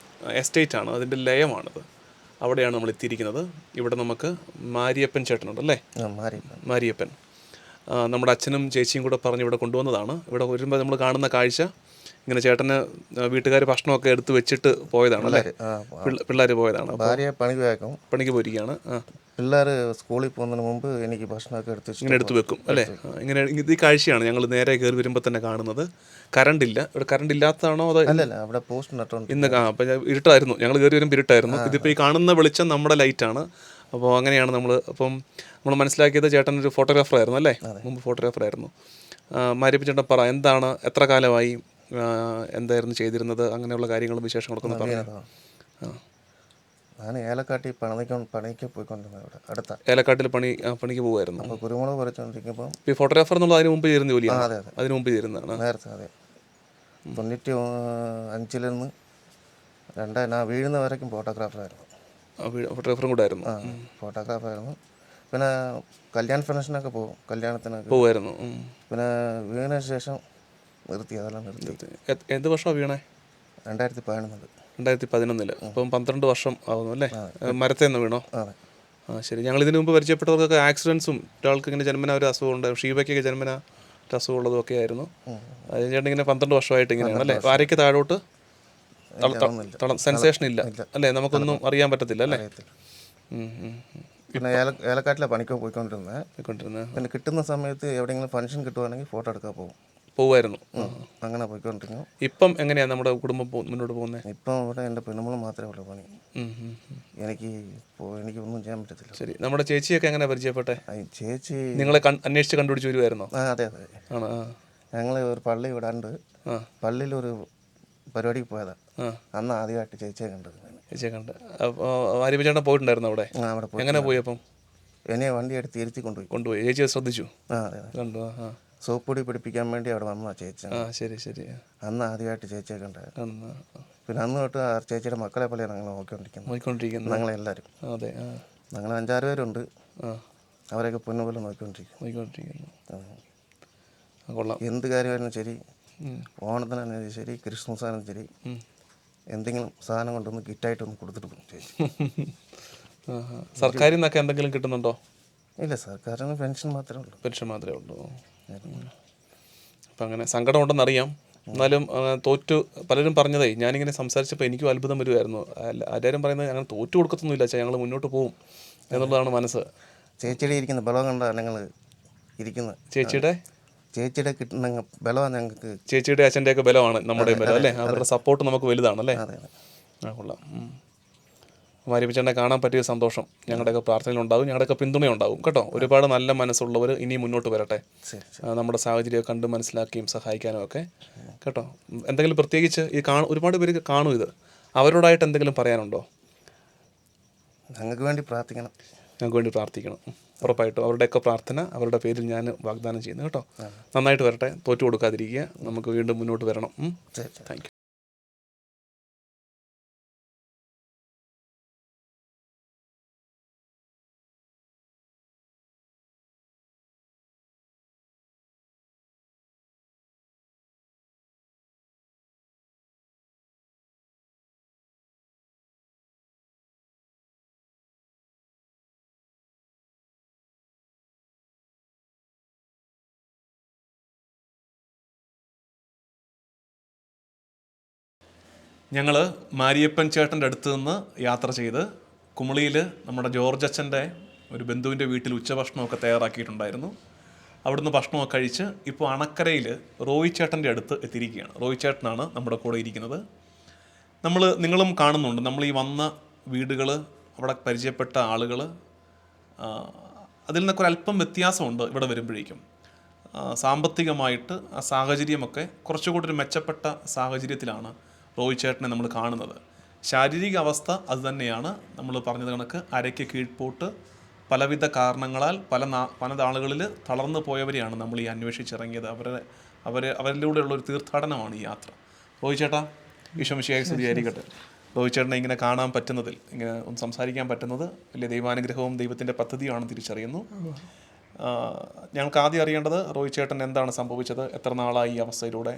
എസ്റ്റേറ്റാണ്, അതിൻ്റെ ലയമാണിത്. അവിടെയാണ് നമ്മൾ എത്തിയിരിക്കുന്നത്. ഇവിടെ നമുക്ക് മാരിയപ്പൻ ചേട്ടനുണ്ട് അല്ലേ? മാരിയപ്പൻ നമ്മുടെ അച്ഛനും ചേച്ചിയും കൂടെ പറഞ്ഞ് ഇവിടെ കൊണ്ടുവന്നതാണ്. ഇവിടെ വരുമ്പോൾ നമ്മൾ കാണുന്ന കാഴ്ച ഇങ്ങനെ ചേട്ടന് വീട്ടുകാർ ഭക്ഷണമൊക്കെ എടുത്ത് വെച്ചിട്ട് പോയതാണ് അല്ലേ? പിള്ളേർ പോയതാണ്. പണിക്ക് പോയിരിക്കുകയാണ്. പിള്ളേർ സ്കൂളിൽ പോകുന്നതിന് മുമ്പ് എനിക്ക് ഭക്ഷണമൊക്കെ ഇങ്ങനെ എടുത്ത് വെക്കും അല്ലേ? ഇങ്ങനെ ഈ കാഴ്ചയാണ് ഞങ്ങൾ നേരെ കയറി വരുമ്പോൾ തന്നെ കാണുന്നത്. കറണ്ട് ഇല്ല. ഇവിടെ കറണ്ട് ഇല്ലാത്തതാണോ അതോ? അല്ലല്ല, അവിടെ പോസ്റ്റ് നട്ടുണ്ട്. ഇന്ന് അപ്പം ഇരുട്ടായിരുന്നു, ഞങ്ങൾ കയറി വരുമ്പോൾ ഇരുട്ടായിരുന്നു. ഇതിപ്പോൾ ഈ കാണുന്ന വെളിച്ചം നമ്മുടെ ലൈറ്റാണ്. അപ്പോൾ അങ്ങനെയാണ് നമ്മൾ മനസ്സിലാക്കിയത്. ചേട്ടൻ ഒരു ഫോട്ടോഗ്രാഫർ ആയിരുന്നു അല്ലേ? മുമ്പ് ഫോട്ടോഗ്രാഫർ ആയിരുന്നു. മാരിയപ്പൻ ചേട്ടൻ പറ, എന്താണ്, എത്ര കാലമായി, എന്തായിരുന്നു ചെയ്തിരുന്നത്, അങ്ങനെയുള്ള കാര്യങ്ങളും വിശേഷങ്ങളൊക്കെ ഒന്ന് പറഞ്ഞു. ഞാൻ ഏലക്കാട്ടിൽ പണിക്ക് പോയിക്കൊണ്ടിരുന്നത്. ഇവിടെ അടുത്ത ഏലക്കാട്ടിൽ പണിക്ക് പോകുമായിരുന്നു. അപ്പോൾ കുരുമുളക് പറിച്ചുകൊണ്ടിരിക്കുമ്പോൾ ഈ ഫോട്ടോഗ്രാഫർ എന്നുള്ള അതിന് മുമ്പ് ചേരുന്ന ജോലിയാണ്? അതെ അതെ, അതിന് മുമ്പ് ചേരുന്നതാണ് നേരത്തെ. അതെ, 95 നിന്ന് ഞാൻ വീഴുന്ന വരയ്ക്കും ഫോട്ടോഗ്രാഫറായിരുന്നു. ഫോട്ടോഗ്രാഫറും കൂടെ ആയിരുന്നു. ഫോട്ടോഗ്രാഫറായിരുന്നു. പിന്നെ കല്യാൺ ഫംഗ്ഷനൊക്കെ പോകും, കല്യാണത്തിനൊക്കെ പോകുമായിരുന്നു. പിന്നെ വീണതിന് ശേഷം അതെല്ലാം നിർത്തി. എന്ത് വർഷമാണ് വീണേ? 2011. 2011. അപ്പം 12 വർഷം ആവുന്നു അല്ലേ? മരത്തിൽ നിന്ന് വീണോ? അതെ. ശരി. ഞങ്ങൾ ഇതിനു മുമ്പ് പരിചയപ്പെട്ടവർക്കൊക്കെ ആക്സിഡൻസും ഒരാൾക്ക് ഇങ്ങനെ ജന്മന ഒരു അസുഖമുണ്ട്, ഷീബയ്ക്കൊക്കെ ജന്മന ഒരു അസുഖമുള്ളതും ഒക്കെ ആയിരുന്നു. അത് ചേട്ടൻ ഇങ്ങനെ 12 വർഷമായിട്ട് ഇങ്ങനെയാണ് അല്ലേ? വാരയ്ക്ക് താഴോട്ട് സെൻസേഷൻ ഇല്ല അല്ലേ? നമുക്കൊന്നും അറിയാൻ പറ്റത്തില്ല അല്ലേ? പിന്നെ ഏലക്കാട്ടിലെ പണിക്ക് പോയിക്കൊണ്ടിരുന്നത്. പിന്നെ കിട്ടുന്ന സമയത്ത് എവിടെയെങ്കിലും ഫംഗ്ഷൻ കിട്ടുവാണെങ്കിൽ ഫോട്ടോ എടുക്കാൻ പോകുമായിരുന്നു. അങ്ങനെ പോയിക്കൊണ്ടിരുന്നു. ഇപ്പം എങ്ങനെയാണ് നമ്മുടെ കുടുംബം മുന്നോട്ട് പോകുന്നത്? ഇപ്പം ഇവിടെ എൻ്റെ പെണ്ണുമ്പോൾ മാത്രമേ ഉള്ളൂ പണി. എനിക്കൊന്നും ചെയ്യാൻ പറ്റത്തില്ല. ശരി. നമ്മുടെ ചേച്ചിയൊക്കെ എങ്ങനെ പരിചയപ്പെട്ടെ? ചേച്ചി നിങ്ങളെ അന്വേഷിച്ച് കണ്ടുപിടിച്ച് വരുമായിരുന്നോ? അതെ അതെ. ഞങ്ങൾ ഒരു പള്ളി വിടാണ്ട് പള്ളിയിലൊരു പരിപാടിക്ക് പോയതാ. അന്ന് ആദ്യമായിട്ട് ചേച്ചിയെ കണ്ടത്. ചേച്ചിയെ കണ്ട്. മാരിയപ്പൻ ചേട്ടൻ പോയിട്ടുണ്ടായിരുന്നു അവിടെ? അവിടെ പോയി. എങ്ങനെ പോയി? അപ്പം എന്നെ വണ്ടി എടുത്ത് ഇരുത്തി കൊണ്ടുപോയി. ചേച്ചി ശ്രദ്ധിച്ചു? അതെ. കണ്ടു. സോപ്പ് പൊടി പിടിപ്പിക്കാൻ വേണ്ടി അവിടെ വന്നതാ ചേച്ചി. ശരി ശരി. അന്ന് ആദ്യമായിട്ട് ചേച്ചിയെ കണ്ടത്. പിന്നെ അന്ന് തൊട്ട് ആ ചേച്ചിയുടെ മക്കളെ പോലെയാണ് ഞങ്ങൾ നോക്കിക്കൊണ്ടിരിക്കുന്നത്. ഞങ്ങളെല്ലാവരും. അതെ. ഞങ്ങൾ 5-6 പേരുണ്ട്. അവരെയൊക്കെ പൊന്നുപോലെ നോക്കിക്കൊണ്ടിരിക്കുന്നു. എന്ത് കാര്യമായിരുന്നു ശരി, ഓണത്തിനാണെങ്കിലും ശരി, ക്രിസ്മസ് ആണെങ്കിലും ശരി, എന്തെങ്കിലും സാധനം കൊണ്ടൊന്ന് കിറ്റായിട്ടൊന്ന് കൊടുത്തിട്ട് പോകും ചേച്ചി. സർക്കാരിൽ നിന്നൊക്കെ എന്തെങ്കിലും കിട്ടുന്നുണ്ടോ? ഇല്ല, സർക്കാരിന് പെൻഷൻ മാത്രമേ ഉള്ളൂ. പെൻഷൻ മാത്രമേ ഉള്ളൂ. അപ്പം അങ്ങനെ സങ്കടം ഉണ്ടെന്നറിയാം. എന്നാലും പലരും പറഞ്ഞതേ, ഞാനിങ്ങനെ സംസാരിച്ചപ്പോൾ എനിക്കും അത്ഭുതം വരുമായിരുന്നു. എല്ലാവരും പറയുന്നത് അങ്ങനെ തോറ്റു കൊടുക്കത്തൊന്നുമില്ല, ഞങ്ങൾ മുന്നോട്ട് പോകും എന്നുള്ളതാണ് മനസ്സ്. ചേച്ചിയുടെ ഇരിക്കുന്ന ബലം കൊണ്ടാണ് ഞങ്ങൾ ഇരിക്കുന്നത്. ചേച്ചിയുടെ കിട്ടുന്ന ബലമാണ് ഞങ്ങൾക്ക്. ചേച്ചിയുടെ അച്ഛൻ്റെയൊക്കെ ബലമാണ് നമ്മുടെ ബലം അല്ലേ? അവരുടെ സപ്പോർട്ട് നമുക്ക് വലുതാണല്ലേ? കൊള്ളാം. മാരിയപ്പൻ കാണാൻ പറ്റിയ സന്തോഷം ഞങ്ങളുടെയൊക്കെ പ്രാർത്ഥനയിലുണ്ടാവും, ഞങ്ങളുടെയൊക്കെ പിന്തുണയുണ്ടാവും കേട്ടോ. ഒരുപാട് നല്ല മനസ്സുള്ളവർ ഇനിയും മുന്നോട്ട് വരട്ടെ, നമ്മുടെ സാഹചര്യം കണ്ട് മനസ്സിലാക്കിയും സഹായിക്കാനും ഒക്കെ കേട്ടോ. എന്തെങ്കിലും പ്രത്യേകിച്ച് ഈ ഒരുപാട് പേര് കാണും ഇത്, അവരോടായിട്ട് എന്തെങ്കിലും പറയാനുണ്ടോ? ഞങ്ങൾക്ക് വേണ്ടി പ്രാർത്ഥിക്കണം. ഞങ്ങൾക്ക് വേണ്ടി പ്രാർത്ഥിക്കണം ഉറപ്പായിട്ടും. അവരുടെയൊക്കെ പ്രാർത്ഥന അവരുടെ പേരിൽ ഞാൻ വാഗ്ദാനം ചെയ്യുന്നു കേട്ടോ. നന്നായിട്ട് വരട്ടെ, തോറ്റു കൊടുക്കാതിരിക്കുക, നമുക്ക് വീണ്ടും മുന്നോട്ട് വരണം. Thank you. ഞങ്ങൾ മാരിയപ്പൻ ചേട്ടൻ്റെ അടുത്ത് നിന്ന് യാത്ര ചെയ്ത് കുമളിയിൽ നമ്മുടെ ജോർജ് അച്ഛൻ്റെ ഒരു ബന്ധുവിൻ്റെ വീട്ടിൽ ഉച്ചഭക്ഷണമൊക്കെ തയ്യാറാക്കിയിട്ടുണ്ടായിരുന്നു. അവിടുന്ന് ഭക്ഷണമൊക്കെ കഴിച്ച് ഇപ്പോൾ അണക്കരയിൽ റോയി ചേട്ടൻ്റെ അടുത്ത് എത്തിയിരിക്കുകയാണ്. റോയി ചേട്ടനാണ് നമ്മുടെ കൂടെ ഇരിക്കുന്നത്. നിങ്ങളും കാണുന്നുണ്ട്, നമ്മൾ ഈ വന്ന വീടുകൾ, അവിടെ പരിചയപ്പെട്ട ആളുകൾ, അതിൽ നിന്നൊക്കെ ഒരല്പം വ്യത്യാസമുണ്ട് ഇവിടെ വരുമ്പോഴേക്കും. സാമ്പത്തികമായിട്ട് ആ സാഹചര്യമൊക്കെ കുറച്ചുകൂടി ഒരു മെച്ചപ്പെട്ട സാഹചര്യത്തിലാണ് റോയി ചേട്ടനെ നമ്മൾ കാണുന്നത്. ശാരീരിക അവസ്ഥ അതുതന്നെയാണ്. നമ്മൾ പറഞ്ഞത് കണക്ക് അരയ്ക്ക് കീഴ്പോട്ട്, പലവിധ കാരണങ്ങളാൽ പല ആളുകളിൽ തളർന്നു പോയവരെയാണ് നമ്മൾ ഈ അന്വേഷിച്ചിറങ്ങിയത്. അവരിലൂടെയുള്ളൊരു തീർത്ഥാടനമാണ് ഈ യാത്ര. റോയി ചേട്ടാ, ഈശോ മിശിഹായ്ക്ക് സ്തുതിയായിരിക്കട്ടെ. റോയി ചേട്ടനെ ഇങ്ങനെ കാണാൻ പറ്റുന്നതിൽ, ഇങ്ങനെ ഒന്ന് സംസാരിക്കാൻ പറ്റുന്നത് വലിയ ദൈവാനുഗ്രഹവും ദൈവത്തിൻ്റെ പദ്ധതിയാണെന്ന് തിരിച്ചറിയുന്നു. ഞങ്ങൾക്ക് ആദ്യം അറിയേണ്ടത് റോയ് ചേട്ടൻ എന്താണ് സംഭവിച്ചത്, എത്ര നാളായി ഈ അവസ്ഥയിലൂടെ,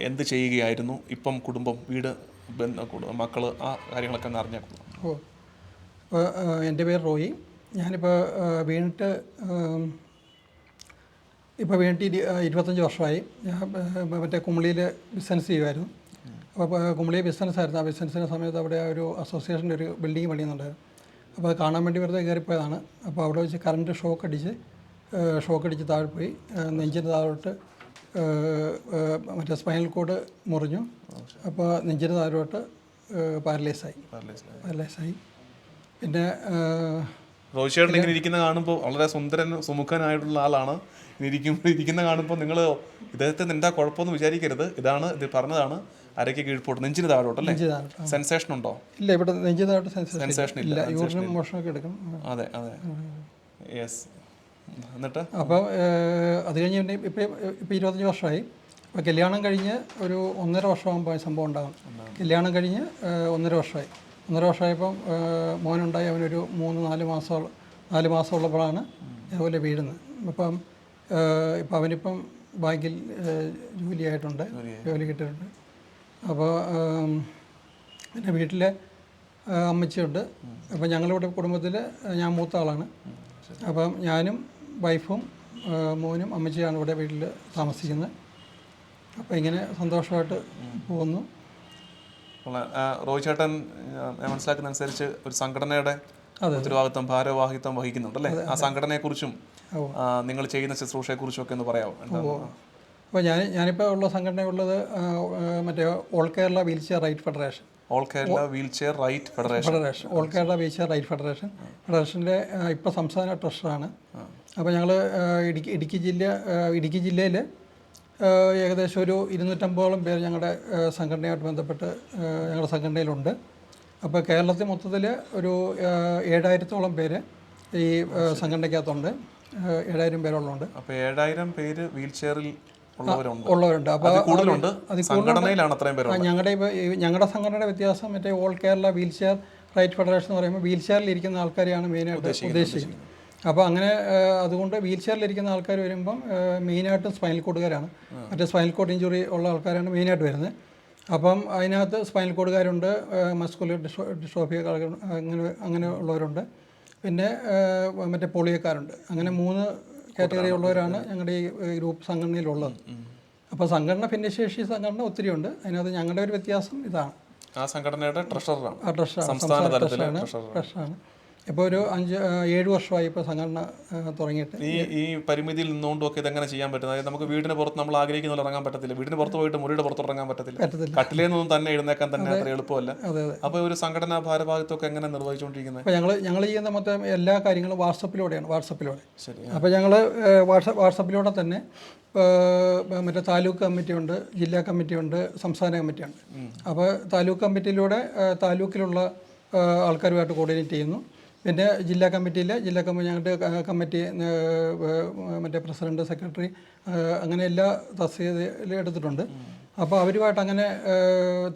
എന്ത് ചെയ്യുകയായിരുന്നു, ഇപ്പം കുടുംബം, വീട്, മക്കൾ, ആ കാര്യങ്ങളൊക്കെ ഒന്ന് അറിഞ്ഞാൽ. ഇപ്പോൾ എൻ്റെ പേര് റോയി. ഞാനിപ്പോൾ വീണിട്ട് 25 വർഷമായി. ഞാൻ മറ്റേ കുമളിയിൽ ബിസിനസ് ചെയ്യുമായിരുന്നു. അപ്പോൾ കുമളി ബിസിനസ്സായിരുന്നു. ആ ബിസിനസ്സിൻ്റെ സമയത്ത് അവിടെ ഒരു അസോസിയേഷൻ്റെ ഒരു ബിൽഡിംഗ് പണിയുന്നുണ്ടായിരുന്നു. അപ്പോൾ അത് കാണാൻ വേണ്ടി വെറുതെ കയറിപ്പോയതാണ്. അപ്പോൾ അവിടെ വെച്ച് കറണ്ട് ഷോക്ക് അടിച്ച് താഴെ പോയി. നെഞ്ചിൻ്റെ താഴോട്ട് മറ്റേ സ്പൈനൽ കോഡ് മുറിഞ്ഞു. അപ്പോൾ നെഞ്ചിൻ്റെ താഴോട്ട് പാരലൈസായി. പിന്നെ റോയ് ചേട്ടൻ ഇങ്ങനെ ഇരിക്കുന്ന കാണുമ്പോൾ വളരെ സുമുഖനായിട്ടുള്ള ആളാണ്. ഇരിക്കുന്ന കാണുമ്പോൾ നിങ്ങൾ ഇദ്ദേഹത്തെ എന്താ കുഴപ്പമൊന്നും വിചാരിക്കരുത്. ഇത് പറഞ്ഞതാണ് അരയ്ക്ക് കീഴ്പോട്ട്, നെഞ്ചിന് താഴോട്ട് അല്ലേ? സെൻസേഷൻ ഉണ്ടോ? ഇല്ല, ഇവിടെ നെഞ്ചിന് താഴോട്ട് സെൻസേഷൻ ഇല്ല. യൂറിനും മോഷണമൊക്കെ എടുക്കണം. അതെ. യെസ്. എന്നിട്ട് അപ്പോൾ അത് കഴിഞ്ഞ് പിന്നെ ഇപ്പോൾ 25 വർഷമായി. അപ്പോൾ കല്യാണം കഴിഞ്ഞ് ഒരു 1.5 വർഷമാകുമ്പോൾ സംഭവം ഉണ്ടാകും. കല്യാണം കഴിഞ്ഞ് 1.5 വർഷമായി. 1.5 വർഷമായപ്പം മോനുണ്ടായി. അവനൊരു 4 മാസമുള്ളപ്പോഴാണ് ഇതുപോലെ വീഴുന്നത്. ഇപ്പം അവനിപ്പം ബാങ്കിൽ ജോലി കിട്ടിയിട്ടുണ്ട്. അപ്പോൾ പിന്നെ വീട്ടിലെ അമ്മച്ചിയുണ്ട്. അപ്പം ഞങ്ങളിവിടെ കുടുംബത്തിൽ ഞാൻ മൂത്ത ആളാണ്. അപ്പം ഞാനും വൈഫും മോനും അമ്മച്ചിയാണ് ഇവിടെ വീട്ടിൽ താമസിക്കുന്നത്. അപ്പോൾ ഇങ്ങനെ സന്തോഷമായിട്ട് പോകുന്നു. റോയ് ചേട്ടൻ ഞാൻ മനസ്സിലാക്കുന്ന അനുസരിച്ച് ഒരു സംഘടനയുടെ ഉത്തരവാദിത്വം, ഭാരവാഹിത്വം വഹിക്കുന്നുണ്ടല്ലേ? ആ സംഘടനയെക്കുറിച്ചും നിങ്ങൾ ചെയ്യുന്ന ശുശ്രൂഷയെക്കുറിച്ചും ഒക്കെ ഒന്ന് പറയാമോ? അപ്പോൾ ഞാനിപ്പോൾ ഉള്ള സംഘടന ഉള്ളത് മറ്റേ all Kerala wheel chair right federation. All Kerala wheel chair right federation. All Kerala wheel chair right ഫെഡറേഷൻ്റെ ഇപ്പോൾ സംസ്ഥാന ട്രഷറാണ്. അപ്പോൾ ഞങ്ങൾ ഇടുക്കി ജില്ലയിൽ ഏകദേശം ഒരു 250ഓളം പേര് ഞങ്ങളുടെ സംഘടനയായിട്ട് ബന്ധപ്പെട്ട് ഞങ്ങളുടെ സംഘടനയിലുണ്ട്. അപ്പോൾ കേരളത്തിൽ മൊത്തത്തിൽ ഒരു 7000ഓളം പേര് ഈ സംഘടനയ്ക്കകത്തുണ്ട്. 7000 പേരോളമുണ്ട്. അപ്പോൾ 7000 പേര് വീൽ ചെയറിൽ ഉള്ളവരുണ്ട്. അപ്പോൾ ഞങ്ങളുടെ സംഘടനയുടെ വ്യത്യാസം മറ്റേ all Kerala wheel chair right Federation എന്ന് പറയുമ്പോൾ വീൽ ചെയറിൽ ഇരിക്കുന്ന ആൾക്കാരെയാണ് മെയിനായിട്ട് ഉദ്ദേശിക്കുന്നത്. അപ്പോൾ അങ്ങനെ അതുകൊണ്ട് വീൽ ചെയറിലിരിക്കുന്ന ആൾക്കാർ വരുമ്പം മെയിനായിട്ടും സ്പൈനൽ കോഡുകാരാണ്. മറ്റേ സ്പൈനൽ കോഡ് ഇഞ്ചുറി ഉള്ള ആൾക്കാരാണ് മെയിനായിട്ട് വരുന്നത്. അപ്പം അതിനകത്ത് സ്പൈനൽ കോഡുകാരുണ്ട്, മസ്കുലർ ഡിസ്ട്രോഫി അങ്ങനെ ഉള്ളവരുണ്ട്, പിന്നെ മറ്റേ പോളിയോക്കാരുണ്ട്. അങ്ങനെ 3 കാറ്റഗറി ഉള്ളവരാണ് ഞങ്ങളുടെ ഈ ഗ്രൂപ്പ് സംഘടനയിലുള്ളത്. അപ്പോൾ സംഘടന ഭിന്നശേഷി സംഘടന ഒത്തിരിയുണ്ട്. അതിനകത്ത് ഞങ്ങളുടെ ഒരു വ്യത്യാസം ഇതാണ്. ആ സംഘടനയുടെ ട്രഷറാണ്. ട്രഷറാണ്. ഇപ്പോൾ ഒരു 5-7 വർഷമായി ഇപ്പോൾ സംഘടന തുടങ്ങിയിട്ട്. ഈ പരിമിതിയിൽ നിന്നുകൊണ്ടൊക്കെ ഇതെങ്ങനെ ചെയ്യാൻ പറ്റും? അതായത് നമുക്ക് വീടിന് പുറത്ത് നമ്മൾ ആഗ്രഹിക്കുന്ന ഇറങ്ങാൻ പറ്റത്തില്ല. വീടിന് പുറത്ത് പോയിട്ട് മുറിയുടെ പുറത്ത് ഇറങ്ങാൻ പറ്റത്തില്ല. കട്ടിലേന്നൊന്നും തന്നെ എഴുന്നേക്കാൻ തന്നെ അത്ര എളുപ്പമല്ല. അപ്പോൾ ഒരു സംഘടനാ ഭാരവാഹിത്വമൊക്കെ എങ്ങനെ നിർവഹിച്ചുകൊണ്ടിരിക്കുന്നത്? അപ്പോൾ ഞങ്ങൾ ചെയ്യുന്ന മൊത്തം എല്ലാ കാര്യങ്ങളും വാട്സപ്പിലൂടെ. അപ്പോൾ ഞങ്ങൾ വാട്സപ്പിലൂടെ തന്നെ മറ്റേ താലൂക്ക് കമ്മിറ്റിയുണ്ട്, ജില്ലാ കമ്മിറ്റിയുണ്ട്, സംസ്ഥാന കമ്മിറ്റിയുണ്ട്. അപ്പോൾ താലൂക്ക് കമ്മിറ്റിയിലൂടെ താലൂക്കിലുള്ള ആൾക്കാരുമായിട്ട് കോർഡിനേറ്റ് ചെയ്യുന്നു. പിന്നെ ജില്ലാ ഞങ്ങളുടെ കമ്മിറ്റി മറ്റേ പ്രസിഡന്റ്, സെക്രട്ടറി, അങ്ങനെ എല്ലാ തസ്തികയിലും എടുത്തിട്ടുണ്ട്. അപ്പോൾ അവരുമായിട്ട് അങ്ങനെ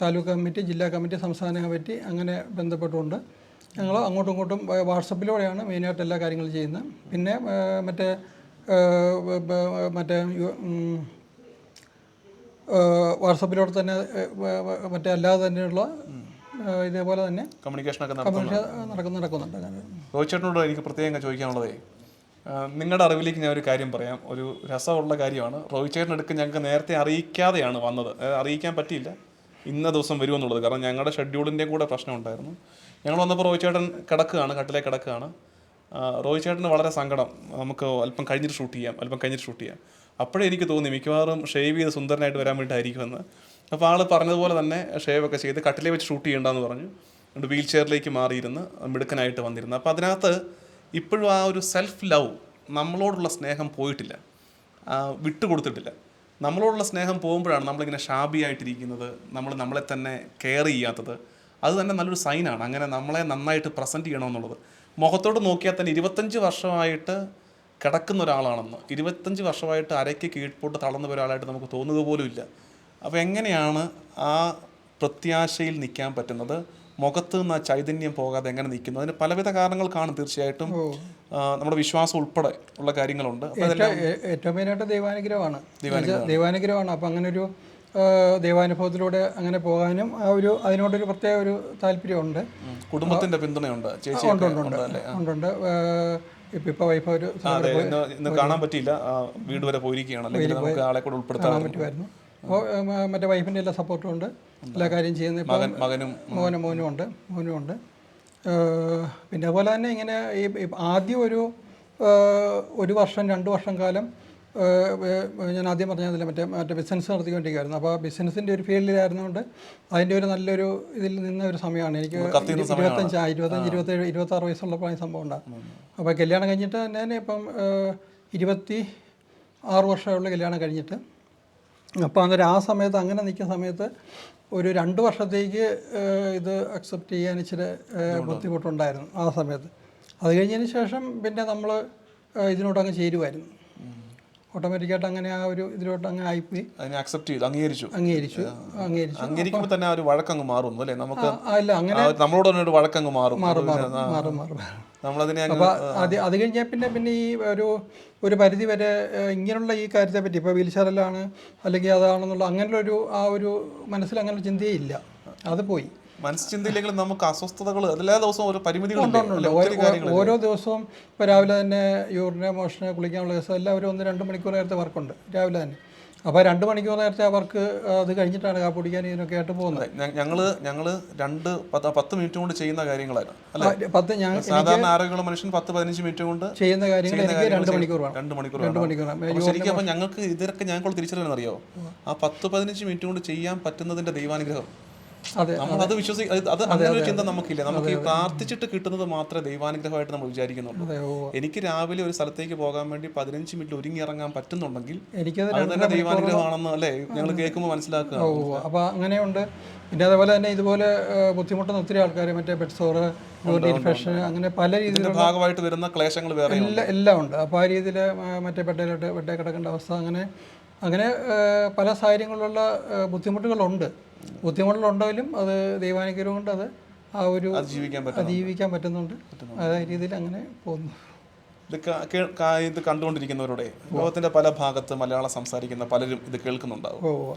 താലൂക്ക് കമ്മിറ്റി, ജില്ലാ കമ്മിറ്റി, സംസ്ഥാന കമ്മിറ്റി അങ്ങനെ ബന്ധപ്പെട്ടുകൊണ്ട് ഞങ്ങൾ അങ്ങോട്ടും ഇങ്ങോട്ടും വാട്സപ്പിലൂടെയാണ് മെയിനായിട്ട് എല്ലാ കാര്യങ്ങളും ചെയ്യുന്നത്. പിന്നെ മറ്റേ വാട്സപ്പിലൂടെ തന്നെ മറ്റേ അല്ലാതെ തന്നെയുള്ള ഇതേപോലെ തന്നെ കമ്മ്യൂണിക്കേഷനൊക്കെ നടക്കുന്നുണ്ട്. റോയ് ചേട്ടനോട് എനിക്ക് പ്രത്യേകം ചോദിക്കാനുള്ളതേ, നിങ്ങളുടെ അറിവിലേക്ക് ഞാൻ ഒരു കാര്യം പറയാം. ഒരു രസമുള്ള കാര്യമാണ്. റോയ് ചേട്ടനെടുക്ക് ഞങ്ങൾക്ക് നേരത്തെ അറിയിക്കാതെയാണ് വന്നത്. അറിയിക്കാൻ പറ്റിയില്ല ഇന്ന ദിവസം വരുമെന്നുള്ളത്. കാരണം ഞങ്ങളുടെ ഷെഡ്യൂളിൻ്റെയും കൂടെ പ്രശ്നം ഉണ്ടായിരുന്നു. ഞങ്ങൾ വന്നപ്പോൾ റോയ് ചേട്ടൻ കട്ടിലേക്ക് കിടക്കുകയാണ്. റോയ് ചേട്ടന് വളരെ സങ്കടം, നമുക്ക് അല്പം കഴിഞ്ഞിട്ട് ഷൂട്ട് ചെയ്യാം. അപ്പോഴേ എനിക്ക് തോന്നി മിക്കവാറും ഷേവ് ചെയ്ത് സുന്ദരനായിട്ട് വരാൻ വേണ്ടിയിട്ടായിരിക്കുമെന്ന്. അപ്പോൾ ആൾ പറഞ്ഞതുപോലെ തന്നെ ഷേവൊക്കെ ചെയ്ത് കട്ടിലേ വെച്ച് ഷൂട്ട് ചെയ്യേണ്ടെന്ന് പറഞ്ഞു. അതുകൊണ്ട് വീൽ ചെയറിലേക്ക് മാറിയിരുന്ന് മിടുക്കനായിട്ട് വന്നിരുന്നു. അപ്പോൾ അതിനകത്ത് ഇപ്പോഴും ആ ഒരു സെൽഫ് ലവ്, നമ്മളോടുള്ള സ്നേഹം പോയിട്ടില്ല, വിട്ടുകൊടുത്തിട്ടില്ല. നമ്മളോടുള്ള സ്നേഹം പോകുമ്പോഴാണ് നമ്മളിങ്ങനെ ഷാബിയായിട്ടിരിക്കുന്നത്, നമ്മളെ തന്നെ കെയർ ചെയ്യാത്തത്. അത് തന്നെ നല്ലൊരു സൈനാണ്. അങ്ങനെ നമ്മളെ നന്നായിട്ട് പ്രസൻറ്റ് ചെയ്യണമെന്നുള്ളത്. മുഖത്തോട് നോക്കിയാൽ തന്നെ 25 വർഷമായിട്ട് കിടക്കുന്ന ഒരാളാണെന്ന്, 25 വർഷമായിട്ട് അരയ്ക്ക് കീഴ്പോട്ട് തളർന്ന ഒരാളായിട്ട് നമുക്ക് തോന്നുക പോലും ഇല്ല. അപ്പോൾ എങ്ങനെയാണ് ആ പ്രത്യാശയിൽ നിൽക്കാൻ പറ്റുന്നത്? മുഖത്ത് നിന്ന് ആ ചൈതന്യം പോകാതെ എങ്ങനെ നിൽക്കുന്നു? അതിന് പലവിധ കാരണങ്ങൾ കാണും തീർച്ചയായിട്ടും. നമ്മുടെ വിശ്വാസം ഉൾപ്പെടെ ഉള്ള കാര്യങ്ങളുണ്ട്. ഏറ്റവും മെയിനായിട്ട് ദൈവാനുഗ്രഹമാണ്. അപ്പം അങ്ങനൊരു ദൈവാനുഭവത്തിലൂടെ അങ്ങനെ പോകാനും അതിനോടൊരു പ്രത്യേക ഒരു താല്പര്യമുണ്ട്. കുടുംബത്തിന്റെ പിന്തുണയുണ്ട്, ഉണ്ട്. ഇപ്പോൾ വൈഫ് ഒരു ഇന്ന് കാണാൻ പറ്റിയില്ല, വീട് വരെ പോയിരിക്കുകയാണ്, അല്ലെങ്കിൽ നമുക്ക് ആളെ കൂടെ ഉൾപ്പെടുത്താൻ പറ്റുമായിരുന്നു. അപ്പോൾ മറ്റേ വൈഫിൻ്റെ എല്ലാ സപ്പോർട്ടും ഉണ്ട്, എല്ലാ കാര്യം ചെയ്യുന്ന. മോനും ഉണ്ട്. പിന്നെ അതുപോലെ തന്നെ ഇങ്ങനെ ഈ ആദ്യം ഒരു വർഷം 2 വർഷം കാലം ഞാൻ ആദ്യം പറഞ്ഞതില്ല മറ്റേ ബിസിനസ് നടത്തിക്കൊണ്ടിരിക്കുകയായിരുന്നു. അപ്പോൾ ബിസിനസ്സിൻ്റെ ഒരു ഫീൽഡിലായിരുന്നുകൊണ്ട് അതിൻ്റെ ഒരു നല്ലൊരു ഇതിൽ നിന്ന ഒരു സമയമാണ്. എനിക്ക് 26 വയസ്സുള്ളപ്പോൾ ഈ സംഭവം ഉണ്ടാകും. അപ്പോൾ കല്യാണം കഴിഞ്ഞിട്ട് തന്നെ ഇപ്പം 26 വർഷമുള്ള കല്യാണം കഴിഞ്ഞിട്ട്. അപ്പോൾ അന്നേരം ആ സമയത്ത് അങ്ങനെ നിൽക്കുന്ന സമയത്ത് ഒരു 2 വർഷത്തേക്ക് ഇത് അക്സെപ്റ്റ് ചെയ്യാൻ ഇച്ചിരി ബുദ്ധിമുട്ടുണ്ടായിരുന്നു ആ സമയത്ത്. അത് കഴിഞ്ഞതിന് ശേഷം പിന്നെ നമ്മൾ ഇതിനോടങ്ങ് ചേരുമായിരുന്നു. ഓട്ടോമാറ്റിക്കായിട്ട് അങ്ങനെ ആ ഒരു ഇതിലോട്ട് അങ്ങ് ആയിപ്പോയി. അക്സെപ്റ്റ് ചെയ്തു, അംഗീകരിച്ചു. അംഗീകരിക്കുമ്പോൾ തന്നെ ആ ഒരു വഴക്കങ്ങ് മാറുന്നു അല്ലേ? നമുക്ക് അല്ല അങ്ങനെ നമ്മളോട് തന്നെ ഒരു വഴക്കങ്ങ് മാറും. അപ്പോൾ അത് കഴിഞ്ഞാൽ പിന്നെ ഈ ഒരു പരിധി വരെ ഇങ്ങനെയുള്ള ഈ കാര്യത്തെ പറ്റി ഇപ്പോൾ വീൽ ചെയറിലാണ് അല്ലെങ്കിൽ അതാണെന്നുള്ള അങ്ങനെയുള്ള ആ ഒരു മനസ്സിൽ അങ്ങനെ ചിന്തയേ ഇല്ല. അത് പോയി. മനസ്സിലെങ്കിലും നമുക്ക് അസ്വസ്ഥതകൾ എല്ലാ ദിവസവും ഒരു പരിമിതികളുണ്ട്. ഓരോ ദിവസവും ഇപ്പോൾ രാവിലെ തന്നെ യൂറിന് മോഷന് കുളിക്കാനുള്ള ദിവസം എല്ലാവരും 1-2 മണിക്കൂർ നേരത്തെ വർക്കുണ്ട് രാവിലെ തന്നെ. അപ്പോൾ 2 മണിക്കൂർ നേരത്തെ ആ വർക്ക് അത് കഴിഞ്ഞിട്ടാണ് കാപ്പി കുടിക്കാൻ ഇതിനൊക്കെ ആയിട്ട് പോകുന്നത്. ഞങ്ങൾ 10 മിനിറ്റ് കൊണ്ട് ചെയ്യുന്ന കാര്യങ്ങളാണ് സാധാരണ ആരോഗ്യമുള്ള മനുഷ്യൻ 10-15 മിനിറ്റ് കൊണ്ട് ചെയ്യുന്ന കാര്യങ്ങൾ എനിക്ക് 2 മണിക്കൂർ വേണം. 2 മണിക്കൂർ ശരിക്കും. അപ്പം ഞങ്ങൾക്ക് ഇതൊക്കെ ഞങ്ങൾ തിരിച്ചറിയാനറിയോ, ആ 10-15 മിനിറ്റ് കൊണ്ട് ചെയ്യാൻ പറ്റുന്നതിൻ്റെ ദൈവാനുഗ്രഹം. നമ്മളത് അത് അങ്ങനെ ഒരു ചിന്ത നമുക്കില്ല. നമുക്ക് ഈ പ്രാർത്ഥിച്ചിട്ട് കിട്ടുന്നത് മാത്രമേ ദൈവാനുഗ്രഹമായിട്ട് നമ്മൾ വിചാരിക്കുന്നുള്ളൂ. എനിക്ക് രാവിലെ ഒരു സ്ഥലത്തേക്ക് പോകാൻ വേണ്ടി 15 മിനിറ്റ് ഒരുങ്ങി ഇറങ്ങാൻ പറ്റുന്നുണ്ടെങ്കിൽ അത് തന്നെ ദൈവാനുഗ്രഹമാണെന്ന് അല്ലേ ഞങ്ങൾ കേൾക്കുമ്പോൾ മനസ്സിലാക്കുക. അപ്പോൾ അങ്ങനെയുണ്ട്. പിന്നെ അതേപോലെ തന്നെ ഇതുപോലെ ബുദ്ധിമുട്ടുന്ന ഒത്തിരി ആൾക്കാർ മറ്റേ ബെഡ് സോറ്, ഇൻഫെക്ഷൻ, അങ്ങനെ പല രീതിയിലുള്ള ഭാഗമായിട്ട് വരുന്ന ക്ലേശങ്ങൾ വേറെ എല്ലാം ഉണ്ട്. അപ്പോൾ ആ രീതിയിൽ മറ്റേ ബെഡേ കിടക്കേണ്ട അവസ്ഥ, അങ്ങനെ പല സാഹചര്യങ്ങളിലുള്ള ബുദ്ധിമുട്ടുകളുണ്ടെങ്കിലും അത് ദൈവാനുഗ്രഹം കൊണ്ട് അത് ആ ഒരു ജീവിക്കാൻ പറ്റുന്നുണ്ട്. ആ രീതിയിൽ അങ്ങനെ പോകുന്നു. ഇത് കണ്ടുകൊണ്ടിരിക്കുന്നവരുടെ ലോകത്തിന്റെ പല ഭാഗത്ത് മലയാളം സംസാരിക്കുന്ന പലരും ഇത് കേൾക്കുന്നുണ്ടാവും.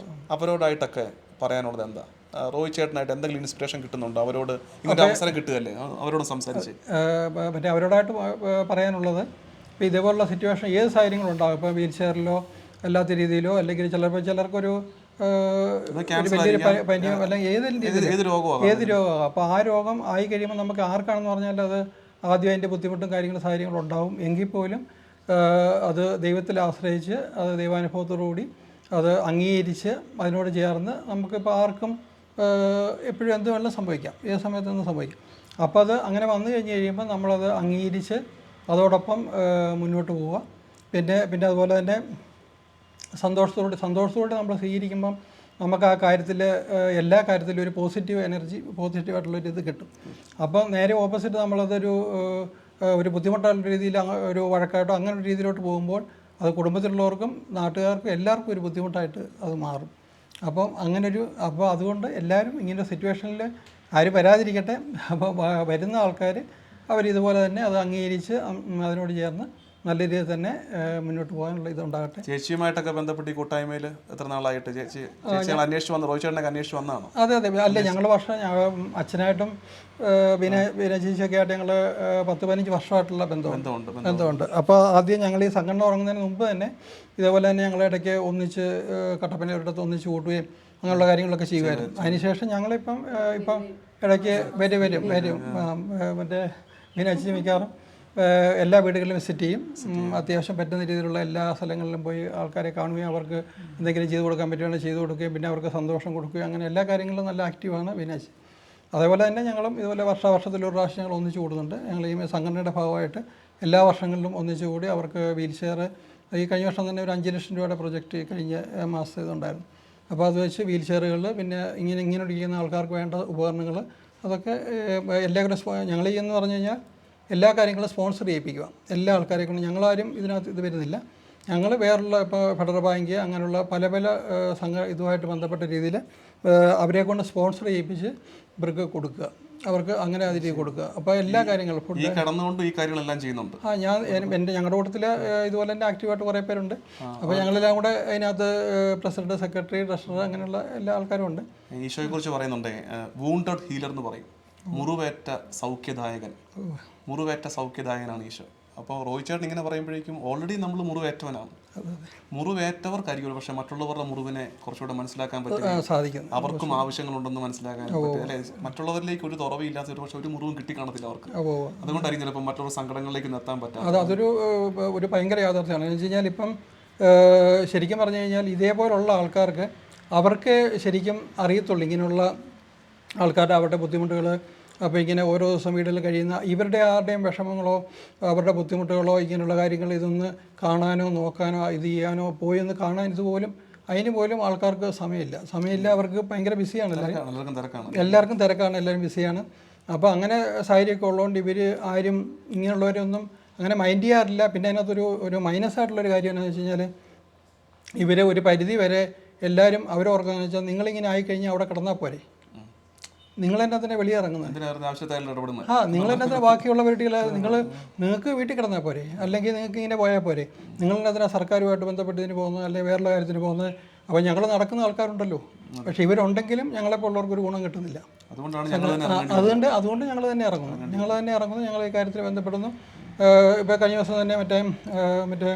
അവരോടായിട്ടൊക്കെ പറയാനുള്ളത് എന്താ? റോയ് ചേട്ടനായിട്ട് എന്തെങ്കിലും ഇൻസ്പിറേഷൻ കിട്ടുന്നുണ്ടോ? അവരോട് ഇങ്ങനത്തെ അവസരം കിട്ടുകയല്ലേ, അവരോട് സംസാരിച്ച് മറ്റേ അവരോടായിട്ട് പറയാനുള്ളത്, ഇപ്പോൾ ഇതേപോലുള്ള സിറ്റുവേഷൻ ഏത് സാഹചര്യങ്ങളുണ്ടാകും, ഇപ്പോൾ വീൽ ചെയറിലോ അല്ലാത്ത രീതിയിലോ, അല്ലെങ്കിൽ ചിലർക്കൊരു വലിയൊരു പനിയോ അല്ലെങ്കിൽ ഏത് രോഗമാണ്. അപ്പോൾ ആ രോഗം ആയി കഴിയുമ്പോൾ നമുക്ക് ആർക്കാണെന്ന് പറഞ്ഞാൽ അത് ആദ്യം അതിൻ്റെ ബുദ്ധിമുട്ടും സാഹചര്യങ്ങളും ഉണ്ടാവും. എങ്കിൽ പോലും അത് ദൈവത്തിൽ ആശ്രയിച്ച് അത് ദൈവാനുഭവത്തോടുകൂടി അത് അംഗീകരിച്ച് അതിനോട് ചേർന്ന് നമുക്കിപ്പോൾ ആർക്കും എപ്പോഴും എന്ത് വേണമെങ്കിലും സംഭവിക്കാം, ഏത് സമയത്തൊന്നും സംഭവിക്കാം. അപ്പോൾ അത് അങ്ങനെ വന്നു കഴിഞ്ഞ് കഴിയുമ്പോൾ നമ്മളത് അംഗീകരിച്ച് അതോടൊപ്പം മുന്നോട്ട് പോവുക. പിന്നെ അതുപോലെ തന്നെ സന്തോഷത്തോടെ നമ്മൾ സ്വീകരിക്കുമ്പം നമുക്ക് ആ കാര്യത്തിൽ എല്ലാ കാര്യത്തിലും ഒരു പോസിറ്റീവ് എനർജി, പോസിറ്റീവായിട്ടുള്ളൊരു ഇത് കിട്ടും. അപ്പം നേരെ ഓപ്പോസിറ്റ് നമ്മളതൊരു ബുദ്ധിമുട്ടുള്ള രീതിയിൽ ഒരു വഴക്കായിട്ടോ അങ്ങനെ ഒരു രീതിയിലോട്ട് പോകുമ്പോൾ അത് കുടുംബത്തിലുള്ളവർക്കും നാട്ടുകാർക്കും എല്ലാവർക്കും ഒരു ബുദ്ധിമുട്ടായിട്ട് അത് മാറും. അപ്പോൾ അതുകൊണ്ട് എല്ലാവരും ഇങ്ങനെ സിറ്റുവേഷനിൽ ആരും വരാതിരിക്കട്ടെ. അപ്പോൾ വരുന്ന ആൾക്കാർ അവരിതുപോലെ തന്നെ അത് അംഗീകരിച്ച് അതിനോട് ചേർന്ന് നല്ല രീതിയിൽ തന്നെ മുന്നോട്ട് പോകാനുള്ള ഇതുണ്ടാകട്ടെ. ചേച്ചിയുമായിട്ടൊക്കെ ബന്ധപ്പെട്ട് ഈ കൂട്ടായ്മയിൽ എത്ര നാളായിട്ട് ചേച്ചികൾ അന്വേഷിച്ച് വന്നു? റോയ് ചേട്ടനൊക്കെ അന്വേഷിച്ച് വന്നതാണോ? അതെ. അല്ല, ഞങ്ങൾ അച്ഛനായിട്ടും വിന ചേച്ചിയൊക്കെ ആയിട്ട് ഞങ്ങൾ 10-15 വർഷമായിട്ടുള്ള ബന്ധമുണ്ട്. അപ്പോൾ ആദ്യം ഞങ്ങൾ ഈ സംഘടന തുടങ്ങുന്നതിന് മുമ്പ് തന്നെ ഇതേപോലെ തന്നെ ഞങ്ങൾ ഇടയ്ക്ക് ഒന്നിച്ച് കട്ടപ്പനയൊരിടത്ത് ഒന്നിച്ച് കൂട്ടുകയും അങ്ങനെയുള്ള കാര്യങ്ങളൊക്കെ ചെയ്യുമായിരുന്നു. അതിനുശേഷം ഞങ്ങളിപ്പം ഇടയ്ക്ക് വരും മറ്റേ വിന ചേച്ചി മിക്കവാറും എല്ലാ വീടുകളിലും വിസിറ്റ് ചെയ്യും. അത്യാവശ്യം പറ്റുന്ന രീതിയിലുള്ള എല്ലാ സ്ഥലങ്ങളിലും പോയി ആൾക്കാരെ കാണുകയും അവർക്ക് എന്തെങ്കിലും ചെയ്തു കൊടുക്കാൻ പറ്റുകയാണെങ്കിൽ ചെയ്തു കൊടുക്കുകയും പിന്നെ അവർക്ക് സന്തോഷം കൊടുക്കുകയും അങ്ങനെ എല്ലാ കാര്യങ്ങളിലും നല്ല ആക്റ്റീവാണ് വിനാശ്. അതേപോലെ തന്നെ ഞങ്ങളും ഇതുപോലെ വർഷത്തിലൊരു പ്രാവശ്യം ഞങ്ങൾ ഒന്നിച്ച് കൂടുന്നുണ്ട്. ഞങ്ങൾ ഈ സംഘടനയുടെ ഭാഗമായിട്ട് എല്ലാ വർഷങ്ങളിലും ഒന്നിച്ച് കൂടി അവർക്ക് വീൽ ചെയർ ഈ കഴിഞ്ഞ വർഷം തന്നെ ഒരു 5 ലക്ഷം രൂപയുടെ പ്രൊജക്റ്റ് കഴിഞ്ഞ മാസത്തെ ഇതുണ്ടായിരുന്നു. അപ്പോൾ അത് വെച്ച് വീൽ ചെയറുകൾ പിന്നെ ഇങ്ങനെ ഇരിക്കുന്ന ആൾക്കാർക്ക് വേണ്ട ഉപകരണങ്ങൾ അതൊക്കെ എല്ലാവരും ഞങ്ങൾ എന്ന് പറഞ്ഞു കഴിഞ്ഞാൽ എല്ലാ കാര്യങ്ങളും സ്പോൺസർ ചെയ്യിപ്പിക്കുക. എല്ലാ ആൾക്കാരെ കൊണ്ട് ഞങ്ങളാരും ഇതിനകത്ത് ഇത് വരുന്നില്ല. ഞങ്ങൾ വേറുള്ള ഇപ്പോൾ ഫെഡറൽ ബാങ്ക് അങ്ങനെയുള്ള പല പല ഇതുമായിട്ട് ബന്ധപ്പെട്ട രീതിയിൽ അവരെ കൊണ്ട് സ്പോൺസർ ചെയ്യിപ്പിച്ച് ഇവർക്ക് കൊടുക്കുക, അവർക്ക് അങ്ങനെ അതിൽ കൊടുക്കുക. അപ്പോൾ എല്ലാ കാര്യങ്ങളും ഫുഡ് കടന്നുകൊണ്ട് ഈ കാര്യങ്ങളെല്ലാം ചെയ്യുന്നുണ്ട്. ഞങ്ങളുടെ കൂട്ടത്തിൽ ഇതുപോലെ തന്നെ ആക്റ്റീവായിട്ട് കുറേ പേരുണ്ട്. അപ്പോൾ ഞങ്ങളെല്ലാം കൂടെ അതിനകത്ത് പ്രസിഡന്റ്, സെക്രട്ടറി, ട്രഷറർ അങ്ങനെയുള്ള എല്ലാ ആൾക്കാരും ഉണ്ട്. ഈശോയെ കുറിച്ച് പറയുന്നുണ്ട്, വൂണ്ടഡ് ഹീലർ എന്ന് പറയും, മുറിവേറ്റ സൗഖ്യദായകൻ. മുറിവേറ്റ സൗഖ്യദായകനാണ് ഈശോ. അപ്പോൾ റോയ് ചേട്ടൻ ഇങ്ങനെ പറയുമ്പോഴേക്കും ഓൾറെഡി നമ്മൾ മുറിവേറ്റവനാണ്. മുറിവേറ്റവർക്കായിരിക്കും പക്ഷെ മറ്റുള്ളവരുടെ മുറിവിനെ കുറച്ചുകൂടെ മനസ്സിലാക്കാൻ പറ്റും, അവർക്കും ആവശ്യങ്ങളുണ്ടെന്ന് മനസ്സിലാക്കാൻ പറ്റും അല്ലെ. മറ്റുള്ളവരിലേക്ക് ഒരു തുറവില്ലാത്ത പക്ഷെ ഒരു മുറിവും കിട്ടിക്കാണത്തില്ല അവർക്ക്. അതുകൊണ്ടായിരിക്കും ചിലപ്പോൾ മറ്റുള്ള സങ്കടങ്ങളിലേക്ക് എത്താൻ പറ്റാം. അതൊരു ഭയങ്കര യാഥാർത്ഥ്യമാണ്. എന്ന് വെച്ച് കഴിഞ്ഞാൽ ഇപ്പം ശരിക്കും പറഞ്ഞു കഴിഞ്ഞാൽ ഇതേപോലുള്ള ആൾക്കാർക്ക് അവർക്ക് ശരിക്കും അറിയത്തുള്ളൂ ഇങ്ങനെയുള്ള ആൾക്കാരുടെ അവരുടെ ബുദ്ധിമുട്ടുകൾ. അപ്പോൾ ഇങ്ങനെ ഓരോ ദിവസം വീട്ടിൽ കഴിയുന്ന ഇവരുടെ ആരുടെയും വിഷമങ്ങളോ അവരുടെ ബുദ്ധിമുട്ടുകളോ ഇങ്ങനെയുള്ള കാര്യങ്ങൾ ഇതൊന്ന് കാണാനോ നോക്കാനോ ഇത് ചെയ്യാനോ പോയൊന്ന് കാണാൻ അതിന് പോലും ആൾക്കാർക്ക് സമയമില്ല. അവർക്ക് ഭയങ്കര ബിസിയാണ്, എല്ലാവർക്കും തിരക്കാണ്, എല്ലാവരും ബിസിയാണ്. അപ്പോൾ അങ്ങനെ സാഹചര്യമൊക്കെ ഉള്ളതുകൊണ്ട് ഇവർ ആരും ഇങ്ങനെയുള്ളവരൊന്നും അങ്ങനെ മൈൻഡ് ചെയ്യാറില്ല. പിന്നെ അതിനകത്തൊരു മൈനസായിട്ടുള്ളൊരു കാര്യം എന്താണെന്ന് വെച്ച് കഴിഞ്ഞാൽ ഇവർ ഒരു പരിധി വരെ എല്ലാവരും അവരോർക്കാന്ന് വെച്ചാൽ നിങ്ങളിങ്ങനെ ആയിക്കഴിഞ്ഞാൽ അവിടെ കിടന്നാൽ പോരെ, നിങ്ങൾ തന്നെ അതിനെ വെളിയിറങ്ങുന്നത്, നിങ്ങൾ തന്നെ ബാക്കിയുള്ള വീട്ടിൽ നിങ്ങൾക്ക് വീട്ടിൽ കിടന്നാൽ പോരെ, അല്ലെങ്കിൽ നിങ്ങൾക്ക് ഇങ്ങനെ പോയാൽ പോരെ, നിങ്ങൾ അതിനെ സർക്കാരുമായിട്ട് ബന്ധപ്പെട്ടതിന് പോകുന്നത് അല്ലെങ്കിൽ വേറെ കാര്യത്തിന് പോകുന്നത്. അപ്പോൾ ഞങ്ങൾ നടക്കുന്ന ആൾക്കാരുണ്ടല്ലോ, പക്ഷേ ഇവരുണ്ടെങ്കിലും ഞങ്ങളെപ്പോലുള്ളവർക്ക് ഒരു ഗുണം കിട്ടുന്നില്ല. അതുകൊണ്ട് ഞങ്ങൾ തന്നെ ഇറങ്ങുന്നു. ഞങ്ങൾ ഈ കാര്യത്തിൽ ബന്ധപ്പെടുന്നു. ഇപ്പോൾ കഴിഞ്ഞ ദിവസം തന്നെ മറ്റേ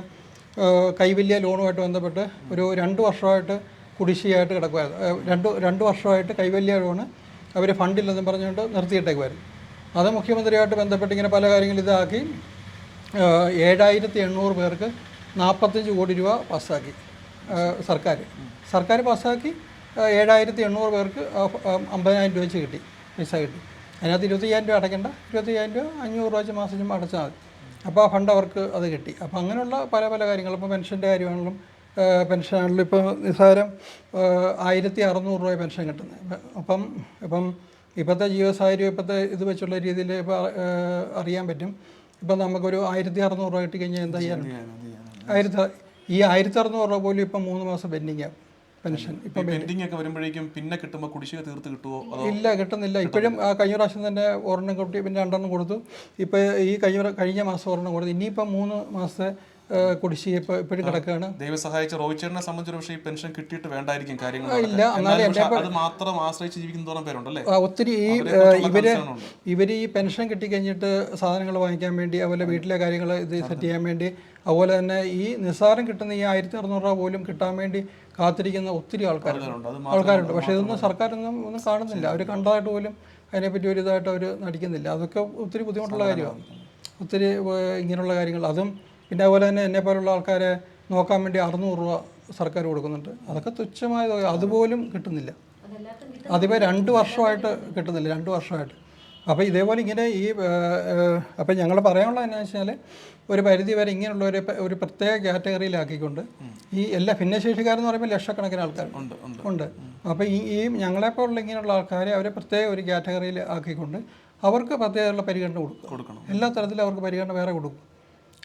കൈവല്യ ലോണുമായിട്ട് ബന്ധപ്പെട്ട് ഒരു 2 വർഷമായിട്ട് കുടിശ്ശികയായിട്ട് കിടക്കുമായിരുന്നു. 2 വർഷമായിട്ട് കൈവല്യ ലോണ് അവർ ഫണ്ടില്ലെന്നും പറഞ്ഞുകൊണ്ട് നിർത്തിയിട്ടേക്കുമായിരുന്നു. അത് മുഖ്യമന്ത്രിയായിട്ട് ബന്ധപ്പെട്ട് ഇങ്ങനെ പല കാര്യങ്ങളും ഇതാക്കി 7800 പേർക്ക് 45 കോടി രൂപ പാസ്സാക്കി. സർക്കാർ പാസ്സാക്കി 7800 പേർക്ക് 50,000 രൂപ വെച്ച് കിട്ടി, പൈസ കിട്ടി. അതിനകത്ത് 25,000 രൂപ അടയ്ക്കേണ്ട, 25,000 രൂപ 500 രൂപ വെച്ച് മാസം അടച്ചാൽ മതി. അപ്പോൾ ആ ഫണ്ട് അവർക്ക് അത് കിട്ടി. അപ്പോൾ അങ്ങനെയുള്ള പല പല കാര്യങ്ങൾ, ഇപ്പോൾ പെൻഷൻ്റെ കാര്യമാണെങ്കിലും പെൻഷനാണെങ്കിലും ഇപ്പോൾ നിസ്സാരം 1600 രൂപ പെൻഷൻ കിട്ടുന്നത്. ഇപ്പം ഇപ്പോഴത്തെ ജീവിത സാഹചര്യം ഇപ്പോഴത്തെ ഇത് വെച്ചുള്ള രീതിയിൽ ഇപ്പോൾ അറിയാൻ പറ്റും. ഇപ്പം നമുക്കൊരു 1600 രൂപ കിട്ടിക്കഴിഞ്ഞാൽ എന്താ ചെയ്യാനുണ്ട്? ഈ 1600 രൂപ പോലും ഇപ്പം 3 മാസം പെൻഡിങ്ങാണ് പെൻഷൻ. ഇപ്പം പെൻഡിങ് ഒക്കെ വരുമ്പോഴേക്കും പിന്നെ കിട്ടുമ്പോൾ കുടിശ്ശിക തീർത്ത് കിട്ടുമോ? ഇല്ല, കിട്ടുന്നില്ല. ഇപ്പോഴും കഴിഞ്ഞ പ്രാവശ്യം തന്നെ 1 കിട്ടി, പിന്നെ 2 കൊടുത്തു. ഇപ്പോൾ ഈ കഴിഞ്ഞ മാസം 1 കൊടുത്തു. ഇനിയിപ്പം 3 മാസത്തെ കുടിശ്ശിക ഇപ്പോഴും കിടക്കുകയാണ്. ദൈവം സഹായിച്ച റോയ് ചേട്ടനെ സംബന്ധിച്ച് പക്ഷേ ഈ പെൻഷൻ കിട്ടിയിട്ട് വേണ്ടായിരിക്കും കാര്യങ്ങൾ. ഇല്ല, അത് മാത്രം ആശ്രയിച്ച് ജീവിക്കുന്നതോളം പേരുണ്ടല്ലേ ഒത്തിരി. ഇവർ ഈ പെൻഷൻ കിട്ടിക്കഴിഞ്ഞിട്ട് സാധനങ്ങൾ വാങ്ങിക്കാൻ വേണ്ടി, അതുപോലെ വീട്ടിലെ കാര്യങ്ങൾ ഇത് സെറ്റ് ചെയ്യാൻ വേണ്ടി, അതുപോലെ തന്നെ ഈ നിസ്സാരം കിട്ടുന്ന ഈ 1600 രൂപ പോലും കിട്ടാൻ വേണ്ടി കാത്തിരിക്കുന്ന ഒത്തിരി ആൾക്കാരുണ്ട്. പക്ഷേ ഇതൊന്നും സർക്കാരൊന്നും കാണുന്നില്ല. അവർ കണ്ടതായിട്ട് പോലും അതിനെപ്പറ്റി ഒരു ഇതായിട്ട് അവർ നടിക്കുന്നില്ല. അതൊക്കെ ഒത്തിരി ബുദ്ധിമുട്ടുള്ള കാര്യമാണ്. ഒത്തിരി ഇങ്ങനെയുള്ള കാര്യങ്ങൾ. അതും പിന്നെ അതുപോലെ തന്നെ എന്നെപ്പോലുള്ള ആൾക്കാരെ നോക്കാൻ വേണ്ടി 600 രൂപ സർക്കാർ കൊടുക്കുന്നുണ്ട്. അതൊക്കെ തുച്ഛമായ തുക, അതുപോലും കിട്ടുന്നില്ല. അതിപ്പോൾ 2 വർഷമായിട്ട് കിട്ടുന്നില്ല, 2 വർഷമായിട്ട്. അപ്പോൾ ഇതേപോലെ ഇങ്ങനെ അപ്പോൾ ഞങ്ങൾ പറയാനുള്ളത് എന്താണെന്ന് വെച്ചാൽ ഒരു പരിധി വരെ ഇങ്ങനെയുള്ള ഒരു പ്രത്യേക കാറ്റഗറിയിലാക്കിക്കൊണ്ട് ഈ എല്ലാ ഭിന്നശേഷിക്കാരെന്ന് പറയുമ്പോൾ ലക്ഷക്കണക്കിന് ആൾക്കാർ ഉണ്ട്. അപ്പോൾ ഈ ഞങ്ങളെപ്പോലുള്ള ഇങ്ങനെയുള്ള ആൾക്കാരെ അവരെ പ്രത്യേക ഒരു കാറ്റഗറിയിൽ ആക്കിക്കൊണ്ട് അവർക്ക് പ്രത്യേകമുള്ള പരിഗണന കൊടുക്കണം. എല്ലാ തരത്തിലും അവർക്ക് പരിഗണന വേറെ കൊടുക്കും.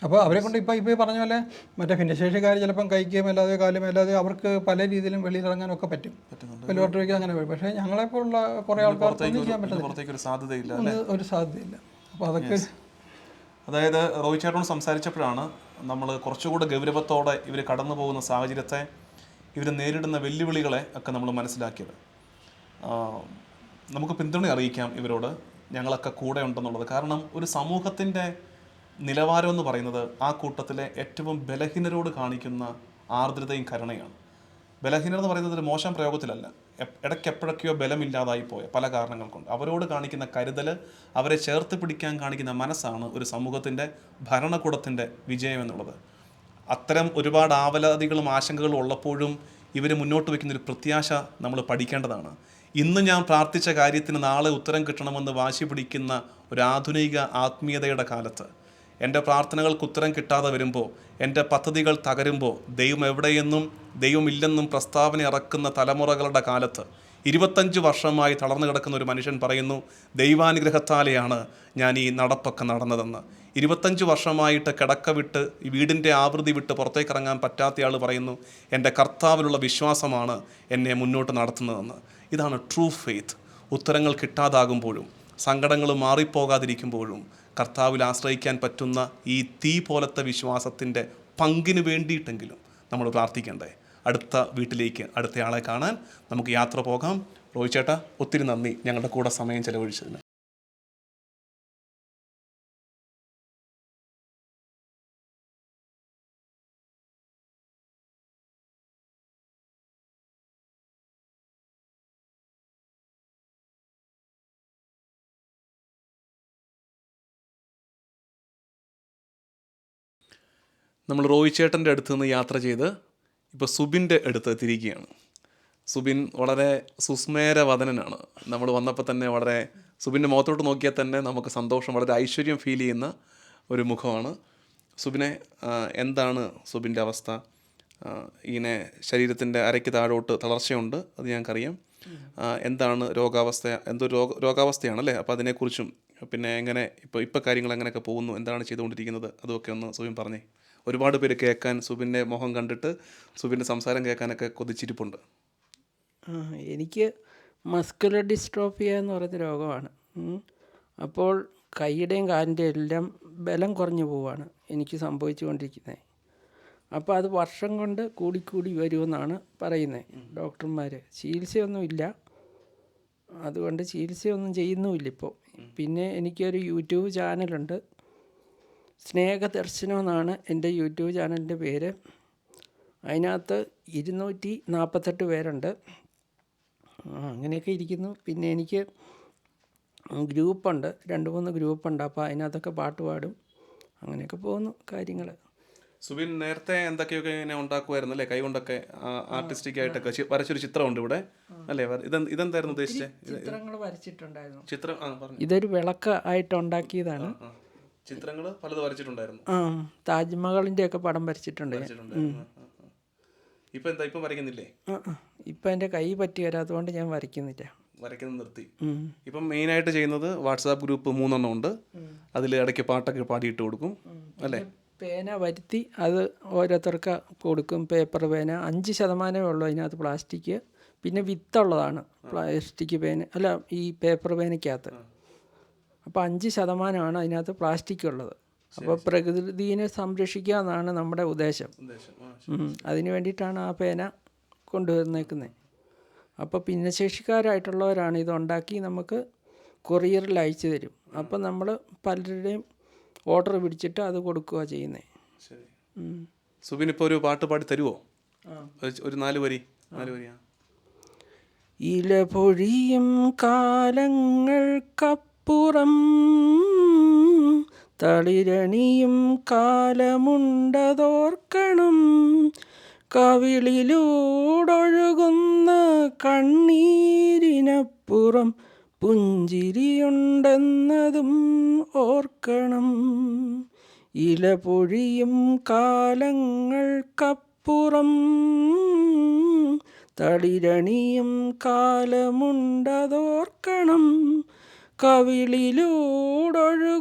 അപ്പോൾ അവരെ കൊണ്ട് ഇപ്പോൾ പറഞ്ഞ പോലെ മറ്റേ ഭിന്നശേഷിക്കാർ ചിലപ്പം കൈക്കും അല്ലാതെ കാലും അല്ലാതെ അവർക്ക് പല രീതിയിലും വെളിയിലിറങ്ങാനൊക്കെ പറ്റും, ലോട്ടറി വയ്ക്കുക അങ്ങനെ വരും. പക്ഷേ ഞങ്ങളെപ്പോലുള്ള കുറേ ആൾക്കാർക്ക് ഒന്നും ചെയ്യാൻ പറ്റില്ല, ഒരു സാധ്യതയില്ല. അപ്പോൾ അതൊക്കെ അതായത് റോയ് ചേട്ടനോട് സംസാരിച്ചപ്പോഴാണ് നമ്മൾ കുറച്ചുകൂടെ ഗൗരവത്തോടെ ഇവർ കടന്നു പോകുന്ന സാഹചര്യത്തെ, ഇവർ നേരിടുന്ന വെല്ലുവിളികളെ ഒക്കെ നമ്മൾ മനസ്സിലാക്കിയത്. നമുക്ക് പിന്തുണ അറിയിക്കാം ഇവരോട്, ഞങ്ങളൊക്കെ കൂടെ ഉണ്ടെന്നുള്ളത്. കാരണം ഒരു സമൂഹത്തിൻ്റെ നിലവാരം എന്ന് പറയുന്നത് ആ കൂട്ടത്തിലെ ഏറ്റവും ബലഹീനരോട് കാണിക്കുന്ന ആർദ്രതയും കരുണയാണ്. ബലഹീനർ എന്ന് പറയുന്നത് ഒരു മോശം പ്രയോഗത്തിലല്ല, ഇടയ്ക്ക് എപ്പോഴൊക്കെയോ ബലമില്ലാതായി പോയ പല കാരണങ്ങൾ കൊണ്ട് അവരോട് കാണിക്കുന്ന കരുതൽ, അവരെ ചേർത്ത് പിടിക്കാൻ കാണിക്കുന്ന മനസ്സാണ് ഒരു സമൂഹത്തിൻ്റെ ഭരണകൂടത്തിൻ്റെ വിജയം എന്നുള്ളത്. അത്തരം ഒരുപാട് ആവലാതികളും ആശങ്കകളും ഉള്ളപ്പോഴും ഇവർ മുന്നോട്ട് വയ്ക്കുന്നൊരു പ്രത്യാശ നമ്മൾ പഠിക്കേണ്ടതാണ്. ഇന്ന് ഞാൻ പ്രാർത്ഥിച്ച കാര്യത്തിന് നാളെ ഉത്തരം കിട്ടണമെന്ന് വാശി പിടിക്കുന്ന ഒരു ആധുനിക ആത്മീയതയുടെ കാലത്ത്, എൻ്റെ പ്രാർത്ഥനകൾക്ക് ഉത്തരം കിട്ടാതെ വരുമ്പോൾ, എൻ്റെ പദ്ധതികൾ തകരുമ്പോൾ, ദൈവം എവിടെയെന്നും ദൈവമില്ലെന്നും പ്രസ്താവന ഇറക്കുന്ന തലമുറകളുടെ കാലത്ത് 25 വർഷമായി തളർന്നു കിടക്കുന്ന ഒരു മനുഷ്യൻ പറയുന്നു, ദൈവാനുഗ്രഹത്താലെയാണ് ഞാൻ ഈ നടപ്പൊക്കെ നടന്നതെന്ന്. 25 വർഷമായിട്ട് കിടക്ക വിട്ട് ഈ വീടിൻ്റെ ആവൃത്തി വിട്ട് പുറത്തേക്ക് ഇറങ്ങാൻ പറ്റാത്തയാൾ പറയുന്നു, എൻ്റെ കർത്താവിലുള്ള വിശ്വാസമാണ് എന്നെ മുന്നോട്ട് നടത്തുന്നതെന്ന്. ഇതാണ് ട്രൂ ഫെയ്ത്ത്. ഉത്തരങ്ങൾ കിട്ടാതാകുമ്പോഴും സങ്കടങ്ങൾ മാറിപ്പോകാതിരിക്കുമ്പോഴും കർത്താവിൽ ആശ്രയിക്കാൻ പറ്റുന്ന ഈ തീ പോലത്തെ വിശ്വാസത്തിൻ്റെ പങ്കിന് വേണ്ടിയിട്ടെങ്കിലും നമ്മൾ പ്രാർത്ഥിക്കണ്ടേ? അടുത്ത വീട്ടിലേക്ക് അടുത്തയാളെ കാണാൻ നമുക്ക് യാത്ര പോകാം. റോയ് ചേട്ടാ, ഒത്തിരി നന്ദി ഞങ്ങളുടെ കൂടെ സമയം ചെലവഴിച്ചതിന്. നമ്മൾ റോയ് ചേട്ടൻ്റെ അടുത്ത് നിന്ന് യാത്ര ചെയ്ത് ഇപ്പോൾ സുബിൻ്റെ അടുത്ത് എത്തിയിരിക്കുകയാണ്. സുബിൻ വളരെ സുസ്മേരവദനാണ്. നമ്മൾ വന്നപ്പോൾ തന്നെ വളരെ സുബിൻ്റെ മുഖത്തോട്ട് നോക്കിയാൽ തന്നെ നമുക്ക് സന്തോഷം, വളരെ ഐശ്വര്യം ഫീൽ ചെയ്യുന്ന ഒരു മുഖമാണ്. സുബിനെ, എന്താണ് സുബിൻ്റെ അവസ്ഥ? ഇങ്ങനെ ശരീരത്തിൻ്റെ അരയ്ക്ക് താഴോട്ട് തളർച്ചയുണ്ട്, അത് ഞങ്ങൾക്കറിയാം. എന്താണ് രോഗാവസ്ഥ? രോഗാവസ്ഥയാണല്ലേ? അപ്പോൾ അതിനെക്കുറിച്ചും പിന്നെ എങ്ങനെ ഇപ്പോൾ കാര്യങ്ങൾ എങ്ങനെയൊക്കെ പോകുന്നു, എന്താണ് ചെയ്തുകൊണ്ടിരിക്കുന്നത്, അതൊക്കെ ഒന്ന് സുബിൻ പറഞ്ഞേ. ഒരുപാട് പേര് കേൾക്കാൻ, സുബിൻ്റെ മുഖം കണ്ടിട്ട് സുബിൻ്റെ സംസാരം കേൾക്കാനൊക്കെ കൊതിച്ചിരിപ്പുണ്ട്. എനിക്ക് മസ്കുലർ ഡിസ്ട്രോഫിയ എന്ന് പറയുന്ന രോഗമാണ്. അപ്പോൾ കൈയുടെയും കാലിൻ്റെയും എല്ലാം ബലം കുറഞ്ഞു പോവുകയാണ് എനിക്ക് സംഭവിച്ചുകൊണ്ടിരിക്കുന്നത്. അപ്പോൾ അത് വർഷം കൊണ്ട് കൂടിക്കൂടി വരുമെന്നാണ് പറയുന്നത് ഡോക്ടർമാർ. ചികിത്സയൊന്നുമില്ല, അതുകൊണ്ട് ചികിത്സയൊന്നും ചെയ്യുന്നുമില്ല ഇപ്പോൾ. പിന്നെ എനിക്കൊരു യൂട്യൂബ് ചാനലുണ്ട്, സ്നേഹദർശനം എന്നാണ് എൻ്റെ യൂട്യൂബ് ചാനലിൻ്റെ പേര്. അതിനകത്ത് 248 പേരുണ്ട്. അങ്ങനെയൊക്കെ ഇരിക്കുന്നു. പിന്നെ എനിക്ക് ഗ്രൂപ്പുണ്ട്, 2-3 ഗ്രൂപ്പുണ്ട്. അപ്പോൾ അതിനകത്തൊക്കെ പാട്ട് പാടും. അങ്ങനെയൊക്കെ പോകുന്നു കാര്യങ്ങൾ. സുബിൻ നേരത്തെ എന്തൊക്കെയൊക്കെ ഇങ്ങനെ ഉണ്ടാക്കുമായിരുന്നു അല്ലേ? കൈകൊണ്ടൊക്കെ ആർട്ടിസ്റ്റിക് ആയിട്ടൊക്കെ വരച്ചൊരു ചിത്രമുണ്ട് ഇവിടെ അല്ലേ? ഇതെന്തായിരുന്നു ഉദ്ദേശിച്ചത്? ചിത്രങ്ങൾ വരച്ചിട്ടുണ്ടായിരുന്നു. ചിത്രം ഇതൊരു വിളക്ക് ആയിട്ട് ഉണ്ടാക്കിയതാണ്. ചിത്രങ്ങൾ പലത് വരച്ചിട്ടുണ്ടായിരുന്നു. താജ്മഹലിൻ്റെ ഒക്കെ പടം വരച്ചിട്ടുണ്ട്. ഇപ്പം വരയ്ക്കുന്നില്ലേ? ഇപ്പം എൻ്റെ കൈ പറ്റി വരാത്തതുകൊണ്ട് ഞാൻ വരയ്ക്കുന്നില്ല, വരയ്ക്കുന്നത് നിർത്തി. ഇപ്പം മെയിനായിട്ട് ചെയ്യുന്നത് വാട്സാപ്പ് ഗ്രൂപ്പ് 3 ഉണ്ട്, അതിൽ ഇടയ്ക്ക് പാട്ടൊക്കെ പാടിയിട്ട് കൊടുക്കും അല്ലേ? പേന വരുത്തി അത് ഓരോരുത്തർക്ക് കൊടുക്കും. പേപ്പർ പേന 5% ഉള്ളൂ അതിനകത്ത്, പ്ലാസ്റ്റിക്. പിന്നെ വിത്തുള്ളതാണ് പ്ലാസ്റ്റിക് പേന, അല്ല ഈ പേപ്പർ പേനയ്ക്കകത്ത്. അപ്പോൾ 5% അതിനകത്ത് പ്ലാസ്റ്റിക് ഉള്ളത്. അപ്പോൾ പ്രകൃതിയെ സംരക്ഷിക്കുക എന്നാണ് നമ്മുടെ ഉദ്ദേശം. അതിന് വേണ്ടിയിട്ടാണ് ആ പേന കൊണ്ടുവന്നേക്കുന്നത്. അപ്പോൾ ഭിന്നശേഷിക്കാരായിട്ടുള്ളവരാണ് ഇതുണ്ടാക്കി നമുക്ക് കൊറിയറിൽ അയച്ചു തരും. അപ്പോൾ നമ്മൾ പലരുടെയും ഓർഡർ പിടിച്ചിട്ട് അത് കൊടുക്കുക ചെയ്യുന്നത്. ശരി. സുബിൻ ഇപ്പോൾ ഒരു പാട്ട് പാടി തരുമോ? ഒരു 4 വരി. ഇല പൊഴിയും കാലങ്ങൾക്കപ്പുറം തളിരണിയും കാലമുണ്ടതോർക്കണം, കവിളിലൂടൊഴുകുന്ന കണ്ണീരിനപ്പുറം പുഞ്ചിരിയുണ്ടെന്നതും ഓർക്കണം. ഇല പൊഴിയും കാലങ്ങൾക്കപ്പുറം തളിരണിയും കാലമുണ്ടതോർക്കണം, കവിളിലൂടൊഴുകുന്ന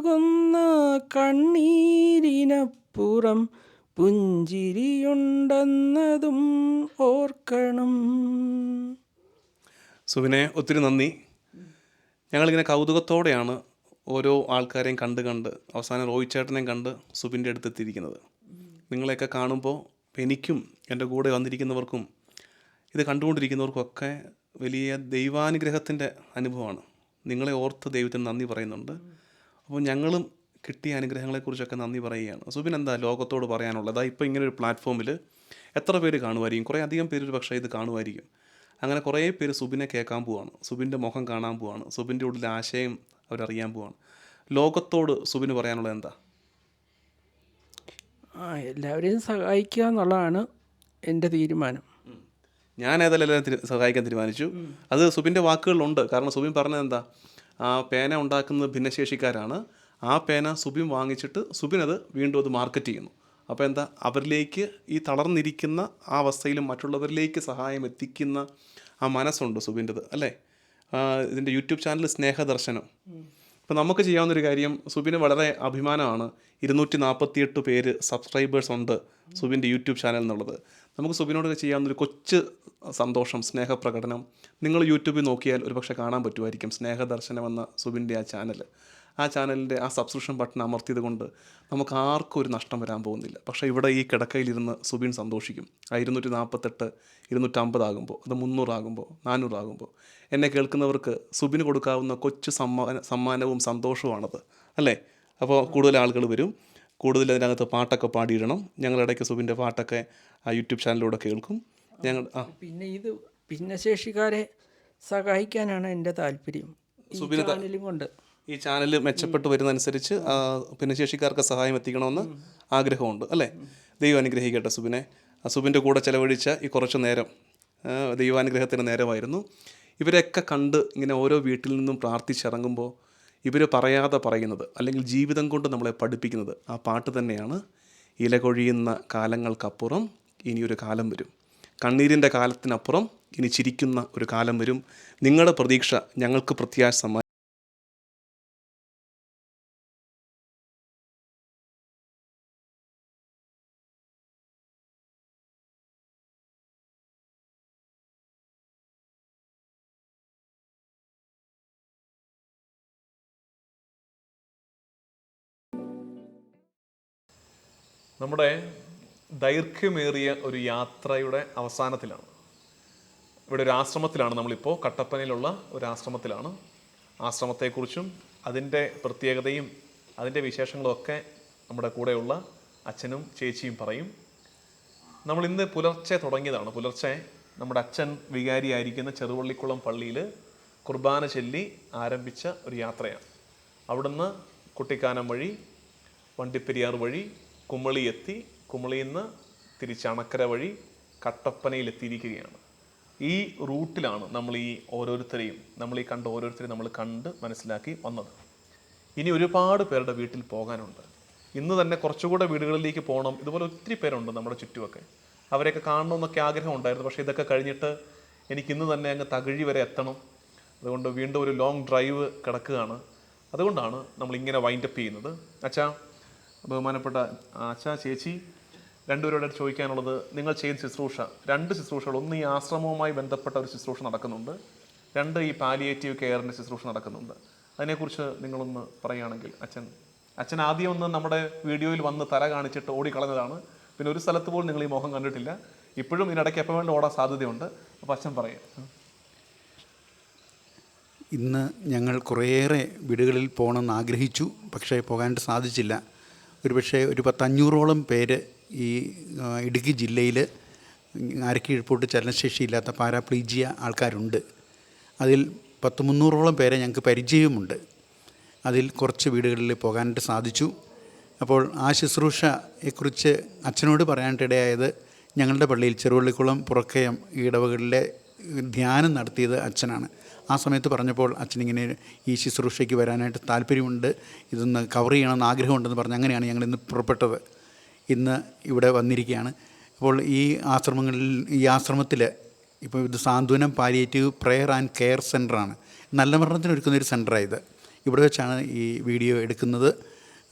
കണ്ണീരിനപ്പുറം പുഞ്ചിരിയുണ്ടെന്നതും ഓർക്കണം. സുബിനെ, ഒത്തിരി നന്ദി. ഞങ്ങളിങ്ങനെ കൗതുകത്തോടെയാണ് ഓരോ ആൾക്കാരെയും കണ്ട് അവസാനം റോയ് ചേട്ടനെയും കണ്ട് സുബിൻ്റെ അടുത്തെത്തിയിരിക്കുന്നത്. നിങ്ങളെയൊക്കെ കാണുമ്പോൾ എനിക്കും എൻ്റെ കൂടെ വന്നിരിക്കുന്നവർക്കും ഇത് കണ്ടുകൊണ്ടിരിക്കുന്നവർക്കൊക്കെ വലിയ ദൈവാനുഗ്രഹത്തിൻ്റെ അനുഭവമാണ്. നിങ്ങളെ ഓർത്ത് ദൈവത്തിന് നന്ദി പറയുന്നുണ്ട്. അപ്പോൾ ഞങ്ങളും കിട്ടിയ അനുഗ്രഹങ്ങളെക്കുറിച്ചൊക്കെ നന്ദി പറയുകയാണ്. സുബിൻ എന്താ ലോകത്തോട് പറയാനുള്ളത്? ഇപ്പോൾ ഇങ്ങനെ ഒരു പ്ലാറ്റ്ഫോമിൽ എത്ര പേര് കാണുമായിരിക്കും? കുറേ അധികം പേര് ഒരു പക്ഷേ ഇത് കാണുമായിരിക്കും. അങ്ങനെ കുറേ പേര് സുബിനെ കേൾക്കാൻ പോവാണ്, സുബിൻ്റെ മുഖം കാണാൻ പോവാണ്, സുബിൻ്റെ ഉള്ളിലെ ആശയം അവരറിയാൻ പോവാണ്. ലോകത്തോട് സുബിന് പറയാനുള്ളത് എന്താ? എല്ലാവരെയും സഹായിക്കുക എന്നുള്ളതാണ് എൻ്റെ തീരുമാനം. ഞാൻ ഏതായാലും സഹായിക്കാൻ തീരുമാനിച്ചു. അത് സുബിൻ്റെ വാക്കുകളിലുണ്ട്. കാരണം സുബിൻ പറഞ്ഞത് എന്താ, ആ പേന ഉണ്ടാക്കുന്നത് ഭിന്നശേഷിക്കാരാണ്. ആ പേന സുബിൻ വാങ്ങിച്ചിട്ട് സുബിൻ അത് വീണ്ടും അത് മാർക്കറ്റ് ചെയ്യുന്നു. അപ്പോൾ എന്താ, അവരിലേക്ക് ഈ തളർന്നിരിക്കുന്ന ആ അവസ്ഥയിലും മറ്റുള്ളവരിലേക്ക് സഹായം എത്തിക്കുന്ന ആ മനസ്സുണ്ട് സുബിൻ്റെത് അല്ലേ? ഇതിൻ്റെ യൂട്യൂബ് ചാനൽ സ്നേഹദർശനം. അപ്പോൾ നമുക്ക് ചെയ്യാവുന്നൊരു കാര്യം, സുബിന് വളരെ അഭിമാനമാണ് 248 പേര് സബ്സ്ക്രൈബേഴ്സ് ഉണ്ട് സുബിൻ്റെ യൂട്യൂബ് ചാനൽ എന്നുള്ളത്. നമുക്ക് സുബിനോട് ചെയ്യാവുന്നൊരു കൊച്ചു സന്തോഷം, സ്നേഹപ്രകടനം. നിങ്ങൾ യൂട്യൂബിൽ നോക്കിയാൽ ഒരുപക്ഷെ കാണാൻ പറ്റുമായിരിക്കും സ്നേഹദർശനം എന്ന സുബിൻ്റെ ആ ചാനൽ. ആ ചാനലിൻ്റെ ആ സബ്സ്ക്രിപ്ഷൻ ബട്ടൺ അമർത്തിയത് കൊണ്ട് നമുക്ക് ആർക്കും ഒരു നഷ്ടം വരാൻ പോകുന്നില്ല. പക്ഷേ ഇവിടെ ഈ കിടക്കയിലിരുന്ന് സുബിൻ സന്തോഷിക്കും. ആ 248 250 ആകുമ്പോൾ, അത് 300 ആകുമ്പോൾ, 400 ആകുമ്പോൾ എന്നെ കേൾക്കുന്നവർക്ക് സുബിന് കൊടുക്കാവുന്ന കൊച്ചു സമ്മാനവും സന്തോഷവുമാണത് അല്ലേ? അപ്പോൾ കൂടുതൽ ആളുകൾ വരും, കൂടുതൽ അതിനകത്ത് പാട്ടൊക്കെ പാടിയിടണം. ഞങ്ങളിടയ്ക്ക് സുബിൻ്റെ പാട്ടൊക്കെ ആ യൂട്യൂബ് ചാനലിലൂടെ കേൾക്കും ഞങ്ങൾ. പിന്നെ ഇത് ഭിന്നശേഷിക്കാരെ സഹായിക്കാനാണ് എൻ്റെ താല്പര്യം. സുബിന് ചാനലും കൊണ്ട് ഈ ചാനൽ മെച്ചപ്പെട്ട് വരുന്നതനുസരിച്ച് ഭിന്നശേഷിക്കാർക്ക് സഹായം എത്തിക്കണമെന്ന് ആഗ്രഹമുണ്ട് അല്ലേ? ദൈവം അനുഗ്രഹിക്കട്ടെ സുബിനെ. സുബിൻ്റെ കൂടെ ചിലവഴിച്ച ഈ കുറച്ച് നേരം ദൈവാനുഗ്രഹത്തിൻ്റെ നേരമായിരുന്നു. ഇവരെയൊക്കെ കണ്ട് ഇങ്ങനെ ഓരോ വീട്ടിൽ നിന്നും പ്രാർത്ഥിച്ചിറങ്ങുമ്പോൾ ഇവർ പറയാതെ പറയുന്നത്, അല്ലെങ്കിൽ ജീവിതം കൊണ്ട് നമ്മളെ പഠിപ്പിക്കുന്നത് ആ പാട്ട് തന്നെയാണ്. ഇല കൊഴിയുന്ന കാലങ്ങൾക്കപ്പുറം ഇനിയൊരു കാലം വരും, കണ്ണീരിൻ്റെ കാലത്തിനപ്പുറം ഇനി ചിരിക്കുന്ന ഒരു കാലം വരും. നിങ്ങളുടെ പ്രതീക്ഷ ഞങ്ങൾക്ക് പ്രത്യാശ സമ്മാനിക്കും. നമ്മുടെ ദൈർഘ്യമേറിയ ഒരു യാത്രയുടെ അവസാനത്തിലാണ്. ഇവിടെ ഒരു ആശ്രമത്തിലാണ് നമ്മളിപ്പോൾ, കട്ടപ്പനയിലുള്ള ഒരു ആശ്രമത്തിലാണ്. ആശ്രമത്തെക്കുറിച്ചും അതിൻ്റെ പ്രത്യേകതയും അതിൻ്റെ വിശേഷങ്ങളുമൊക്കെ നമ്മുടെ കൂടെയുള്ള അച്ഛനും ചേച്ചിയും പറയും. നമ്മൾ ഇന്ന് പുലർച്ചെ തുടങ്ങിയതാണ്. പുലർച്ചെ നമ്മുടെ അച്ഛൻ വികാരിയായിരിക്കുന്ന ചെറുവള്ളിക്കുളം പള്ളിയിൽ കുർബാന ചൊല്ലി ആരംഭിച്ച ഒരു യാത്രയാണ്. അവിടുന്ന് കുട്ടിക്കാനം വഴി, വണ്ടിപ്പെരിയാർ വഴി കുമളി എത്തി, കുമളിയിൽ നിന്ന് തിരിച്ച് അണക്കര വഴി കട്ടപ്പനയിലെത്തിയിരിക്കുകയാണ്. ഈ റൂട്ടിലാണ് നമ്മൾ ഈ ഓരോരുത്തരെയും നമ്മൾ കണ്ട് മനസ്സിലാക്കി വന്നത്. ഇനി ഒരുപാട് പേരുടെ വീട്ടിൽ പോകാനുണ്ട്. ഇന്ന് തന്നെ കുറച്ചുകൂടെ വീടുകളിലേക്ക് പോകണം. ഇതുപോലെ ഒത്തിരി പേരുണ്ട് നമ്മുടെ ചുറ്റുമൊക്കെ. അവരെയൊക്കെ കാണണമെന്നൊക്കെ ആഗ്രഹം ഉണ്ടായിരുന്നു. പക്ഷേ ഇതൊക്കെ കഴിഞ്ഞിട്ട് എനിക്കിന്ന് തന്നെ അങ്ങ് തകഴി വരെ എത്തണം. അതുകൊണ്ട് വീണ്ടും ഒരു ലോങ് ഡ്രൈവ് കിടക്കുകയാണ്. അതുകൊണ്ടാണ് നമ്മളിങ്ങനെ വൈൻഡപ്പ് ചെയ്യുന്നത്. അച്ഛാ, ബഹുമാനപ്പെട്ട അച്ഛാ, ചേച്ചി, രണ്ടുപേരോട് ചോദിക്കാനുള്ളത്, നിങ്ങൾ ചെയ്യുന്ന ശുശ്രൂഷ, 2 ശുശ്രൂഷകൾ. ഒന്ന് ഈ ആശ്രമവുമായി ബന്ധപ്പെട്ട ഒരു ശുശ്രൂഷ നടക്കുന്നുണ്ട്, 2 ഈ പാലിയേറ്റീവ് കെയറിൻ്റെ ശുശ്രൂഷ നടക്കുന്നുണ്ട്. അതിനെക്കുറിച്ച് നിങ്ങളൊന്ന് പറയുകയാണെങ്കിൽ. അച്ഛൻ ആദ്യം ഒന്ന് നമ്മുടെ വീഡിയോയിൽ വന്ന് തല കാണിച്ചിട്ട് ഓടിക്കളഞ്ഞതാണ്. പിന്നെ ഒരു സ്ഥലത്ത് പോലും നിങ്ങൾ ഈ മുഖം കണ്ടിട്ടില്ല. ഇപ്പോഴും ഇതിനിടയ്ക്ക് എപ്പോൾ വേണ്ടി ഓടാൻ സാധ്യതയുണ്ട്. അപ്പോൾ അച്ഛൻ പറയാം. ഇന്ന് ഞങ്ങൾ കുറേയേറെ വീടുകളിൽ പോകണമെന്ന് ആഗ്രഹിച്ചു, പക്ഷേ പോകാനായിട്ട് സാധിച്ചില്ല. ഒരുപക്ഷെ ഒരു 500-ഓളം പേര് ഈ ഇടുക്കി ജില്ലയിൽ അരക്കീഴ്പോട്ട് ചലനശേഷിയില്ലാത്ത പാരാപ്ലീജിയ ആൾക്കാരുണ്ട്. അതിൽ 300-ഓളം പേരെ ഞങ്ങൾക്ക് പരിചയവുമുണ്ട്. അതിൽ കുറച്ച് വീടുകളിൽ പോകാനായിട്ട് സാധിച്ചു. അപ്പോൾ ആ ശുശ്രൂഷയെക്കുറിച്ച് അച്ഛനോട് പറയാനായിട്ടിടയായത്, ഞങ്ങളുടെ പള്ളിയിൽ ചെറുവള്ളിക്കുളം പുറക്കയം ഇടവകളിലെ ധ്യാനം നടത്തിയത് അച്ഛനാണ്. ആ സമയത്ത് പറഞ്ഞപ്പോൾ അച്ഛനിങ്ങനെ ഈ ശുശ്രൂഷയ്ക്ക് വരാനായിട്ട് താല്പര്യമുണ്ട്, ഇതൊന്ന് കവർ ചെയ്യണമെന്ന് ആഗ്രഹമുണ്ടെന്ന് പറഞ്ഞ് അങ്ങനെയാണ് ഞങ്ങളിന്ന് പുറപ്പെട്ടത്. ഇന്ന് ഇവിടെ വന്നിരിക്കുകയാണ്. അപ്പോൾ ഈ ആശ്രമത്തിൽ ഇപ്പോൾ ഇത് സാന്ത്വനം പാലിയേറ്റീവ് പ്രെയർ ആൻഡ് കെയർ സെൻ്ററാണ്. നല്ല മരണത്തിന് ഒരുക്കുന്നൊരു സെൻ്ററായത്. ഇവിടെ വെച്ചാണ് ഈ വീഡിയോ എടുക്കുന്നത്.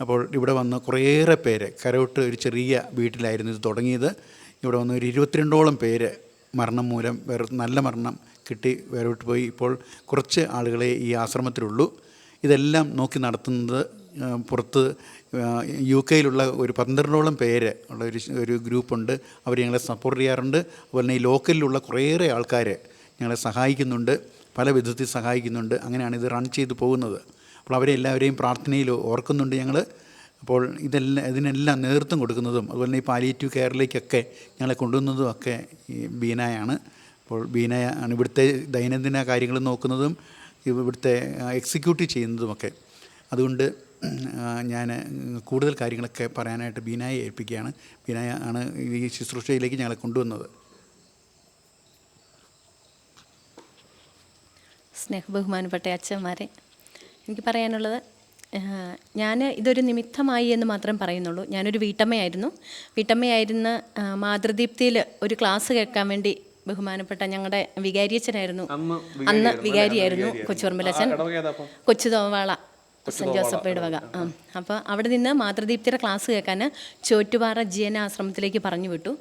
അപ്പോൾ ഇവിടെ വന്ന് കുറേയേറെ പേര്, കരോട്ട് ഒരു ചെറിയ വീട്ടിലായിരുന്നു ഇത് തുടങ്ങിയത്. ഇവിടെ വന്ന് ഒരു 22-ഓളം പേര് മരണം മൂലം നല്ല മരണം കിട്ടി വേറോട്ട് പോയി. ഇപ്പോൾ കുറച്ച് ആളുകളെ ഈ ആശ്രമത്തിലുള്ളൂ. ഇതെല്ലാം നോക്കി നടത്തുന്നത് പുറത്ത് UK ഒരു 12-ഓളം പേര് ഉള്ള ഒരു ഗ്രൂപ്പുണ്ട്. അവർ ഞങ്ങളെ സപ്പോർട്ട് ചെയ്യാറുണ്ട്. അതുപോലെ തന്നെ ഈ ലോക്കലിലുള്ള കുറേയേറെ ആൾക്കാർ ഞങ്ങളെ സഹായിക്കുന്നുണ്ട്, പല വിധത്തിൽ സഹായിക്കുന്നുണ്ട്. അങ്ങനെയാണ് ഇത് റൺ ചെയ്ത് പോകുന്നത്. അപ്പോൾ അവരെ എല്ലാവരെയും പ്രാർത്ഥനയിൽ ഓർക്കുന്നുണ്ട് ഞങ്ങൾ. അപ്പോൾ ഇതിനെല്ലാം നേതൃത്വം കൊടുക്കുന്നതും അതുപോലെ തന്നെ ഈ പാലിയേറ്റീവ് കെയറിലേക്കൊക്കെ ഞങ്ങളെ കൊണ്ടുവന്നതും ഒക്കെ ഈ ബീനായാണ്. അപ്പോൾ ബീന ആണ് ഇവിടുത്തെ ദൈനംദിന കാര്യങ്ങൾ നോക്കുന്നതും ഇവിടുത്തെ എക്സിക്യൂട്ടീവ് ചെയ്യുന്നതുമൊക്കെ. അതുകൊണ്ട് ഞാൻ കൂടുതൽ കാര്യങ്ങളൊക്കെ പറയാനായിട്ട് ബീനായെ ഏൽപ്പിക്കുകയാണ്. ബീനായ ആണ് ഈ ശുശ്രൂഷയിലേക്ക് ഞങ്ങളെ കൊണ്ടുവന്നത്. സ്നേഹബഹുമാനപ്പെട്ട അച്ഛന്മാരെ, എനിക്ക് പറയാനുള്ളത്, ഞാൻ ഇതൊരു നിമിത്തമായി എന്ന് മാത്രം പറയുന്നുള്ളൂ. ഞാനൊരു വീട്ടമ്മയായിരുന്നു. മാതൃദീപ്തിയിൽ ഒരു ക്ലാസ് കേൾക്കാൻ വേണ്ടി ബഹുമാനപ്പെട്ട ഞങ്ങളുടെ വികാരിയച്ഛനായിരുന്നു, അന്ന് അന്ന് വികാരിയായിരുന്നു കൊച്ചുപറമ്പിലച്ഛൻ, കൊച്ചുതോവാള സെൻറ്റ് ജോസഫ് ഇടവക. അപ്പോൾ അവിടെ നിന്ന് മാതൃദീപ്തിയുടെ ക്ലാസ് കേൾക്കാൻ ചോറ്റുപാറ ജിയന ആശ്രമത്തിലേക്ക് പറഞ്ഞു വിട്ടു.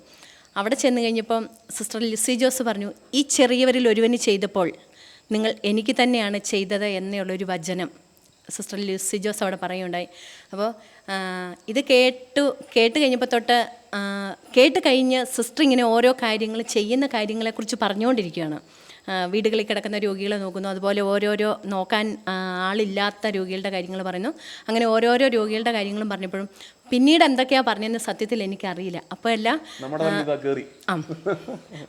അവിടെ ചെന്ന് കഴിഞ്ഞപ്പം സിസ്റ്റർ ലിസി ജോസ് പറഞ്ഞു, ഈ ചെറിയവരിൽ ഒരുവന് ചെയ്തപ്പോൾ നിങ്ങൾ എനിക്ക് തന്നെയാണ് ചെയ്തത് എന്നുള്ളൊരു വചനം സിസ്റ്റർ ലിസി ജോസ് അവിടെ പറയുകയുണ്ടായി. അപ്പോൾ ഇത് കേട്ട് കഴിഞ്ഞപ്പോൾ തൊട്ട് കേട്ട് കഴിഞ്ഞ് സിസ്റ്റർ ഇങ്ങനെ ഓരോ കാര്യങ്ങൾ ചെയ്യുന്ന കാര്യങ്ങളെക്കുറിച്ച് പറഞ്ഞുകൊണ്ടിരിക്കുകയാണ്. വീടുകളിൽ കിടക്കുന്ന രോഗികളെ നോക്കുന്നു, അതുപോലെ ഓരോരോ നോക്കാൻ ആളില്ലാത്ത രോഗികളുടെ കാര്യങ്ങൾ പറയുന്നു. അങ്ങനെ ഓരോരോ രോഗികളുടെ കാര്യങ്ങളും പറഞ്ഞപ്പോഴും പിന്നീട് എന്തൊക്കെയാണ് പറഞ്ഞതെന്ന് സത്യത്തിൽ എനിക്കറിയില്ല. അപ്പോൾ എല്ലാം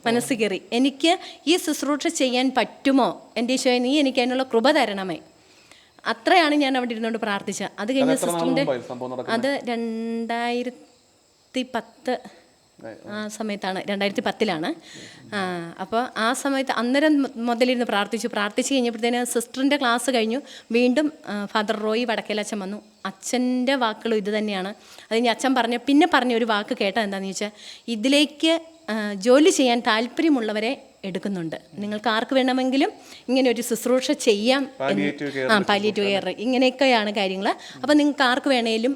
മനസ്സിൽ കയറി, എനിക്ക് ഈ ശുശ്രൂഷ ചെയ്യാൻ പറ്റുമോ എൻ്റെ ഈശോയെ, നീ എനിക്ക് അതിനുള്ള കൃപ തരണമേ. അത്രയാണ് ഞാൻ അവിടെ ഇരുന്നുകൊണ്ട് പ്രാർത്ഥിച്ചത്. അത് കഴിഞ്ഞ് സിസ്റ്ററിൻ്റെ അത് 2010 ആ സമയത്താണ്, 2010 അപ്പോൾ ആ സമയത്ത് അന്നേരം മുതലിരുന്ന് പ്രാർത്ഥിച്ച് കഴിഞ്ഞപ്പോഴത്തേന് സിസ്റ്ററിൻ്റെ ക്ലാസ് കഴിഞ്ഞു. വീണ്ടും ഫാദർ റോയി വടക്കേലച്ഛൻ വന്നു. അച്ഛൻ്റെ വാക്കുകളും ഇത് തന്നെയാണ്. അത് കഴിഞ്ഞ് അച്ഛൻ പിന്നെ പറഞ്ഞ ഒരു വാക്ക് കേട്ടത് എന്താണെന്ന് ചോദിച്ചാൽ, ഇതിലേക്ക് ജോലി ചെയ്യാൻ താല്പര്യമുള്ളവരെ എടുക്കുന്നുണ്ട്, നിങ്ങൾക്ക് ആർക്ക് വേണമെങ്കിലും ഇങ്ങനെ ഒരു ശുശ്രൂഷ ചെയ്യാം, പാലിയേറ്റീവ് കെയർ ഇങ്ങനെയൊക്കെയാണ് കാര്യങ്ങൾ, അപ്പോൾ നിങ്ങൾക്ക് ആർക്ക് വേണേലും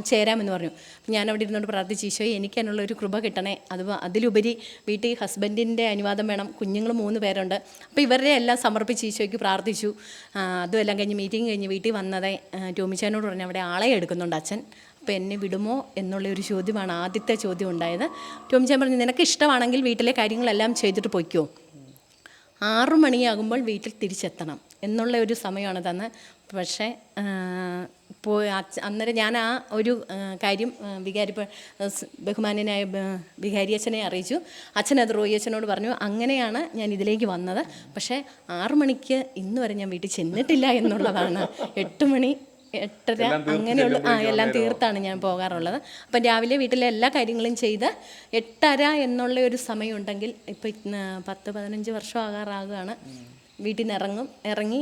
ചേരാമെന്ന് പറഞ്ഞു. ഞാൻ അവിടെ ഇരുന്നുകൊണ്ട് പ്രാർത്ഥിച്ചു, ഈശോയെ എനിക്ക് അതിനുള്ള ഒരു കൃപ കിട്ടണേ, അതിലുപരി വീട്ടിൽ ഹസ്ബൻഡിൻ്റെ അനുവാദം വേണം, കുഞ്ഞുങ്ങൾ 3 പേരുണ്ട്. അപ്പോൾ ഇവരുടെ എല്ലാം സമർപ്പിച്ച് ഈശോയ്ക്ക് പ്രാർത്ഥിച്ചു. അതുമെല്ലാം കഴിഞ്ഞ് മീറ്റിംഗ് കഴിഞ്ഞ് വീട്ടിൽ വന്നതേ ടോമിച്ചാനോട് പറഞ്ഞു, അവിടെ ആളെ എടുക്കുന്നുണ്ട് അച്ഛൻ, അപ്പോൾ എന്നെ വിടുമോ എന്നുള്ളൊരു ചോദ്യമാണ് ആദ്യത്തെ ചോദ്യം ഉണ്ടായത്. ടോമിച്ചാൻ പറഞ്ഞു, നിനക്ക് ഇഷ്ടമാണെങ്കിൽ വീട്ടിലെ കാര്യങ്ങളെല്ലാം ചെയ്തിട്ട് പൊയ്ക്കോ, 6 മണിയാകുമ്പോൾ വീട്ടിൽ തിരിച്ചെത്തണം എന്നുള്ള ഒരു സമയമാണ് തന്ന്. പക്ഷേ അന്നേരം ഞാൻ ആ ഒരു കാര്യം ബഹുമാന്യനായ വികാരിയച്ഛനെ അറിയിച്ചു. അച്ഛനത് റോയി അച്ഛനോട് പറഞ്ഞു, അങ്ങനെയാണ് ഞാൻ ഇതിലേക്ക് വന്നത്. പക്ഷേ 6 മണിക്ക് ഇന്ന് വരെ ഞാൻ വീട്ടിൽ ചെന്നിട്ടില്ല എന്നുള്ളതാണ്. 8 മണി 8:30 അങ്ങനെയുള്ള എല്ലാം തീർത്താണ് ഞാൻ പോകാറുള്ളത്. അപ്പം രാവിലെ വീട്ടിലെ എല്ലാ കാര്യങ്ങളും ചെയ്ത് 8:30 എന്നുള്ള ഒരു സമയമുണ്ടെങ്കിൽ ഇപ്പം 10-15 വർഷം ആകാറാകുകയാണ്. വീട്ടിൽ നിന്ന് ഇറങ്ങി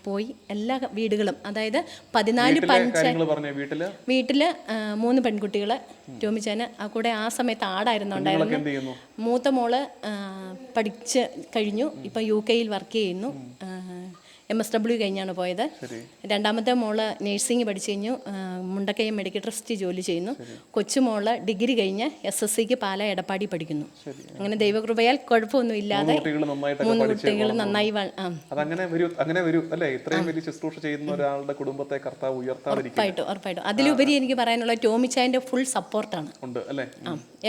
പോയി എല്ലാ വീടുകളും, അതായത് 14 പഞ്ചായത്ത് വീട്ടിൽ 3 പെൺകുട്ടികൾ, ടോമിച്ചാന് കൂടെ ആ സമയത്ത് ആടായിരുന്നുണ്ടായിരുന്നു. മൂത്ത മോള് പഠിച്ച് കഴിഞ്ഞു, ഇപ്പം UK വർക്ക് ചെയ്യുന്നു, MSW കഴിഞ്ഞാണ് പോയത്. രണ്ടാമത്തെ മോള് നേഴ്സിംഗ് പഠിച്ചു കഴിഞ്ഞു, മുണ്ടക്കയം മെഡിക്കൽ ട്രസ്റ്റ് ജോലി ചെയ്യുന്നു. കൊച്ചുമോള് ഡിഗ്രി കഴിഞ്ഞ് SSCക്ക് പാല എടപ്പാടി പഠിക്കുന്നു. അങ്ങനെ ദൈവകൃപയാൽ കുഴപ്പമൊന്നും ഇല്ലാതെ 3 കുട്ടികൾ നന്നായി ഉറപ്പായിട്ടും. അതിലുപരി എനിക്ക് പറയാനുള്ള ടോമിച്ചായൻ്റെ ഫുൾ സപ്പോർട്ടാണ്.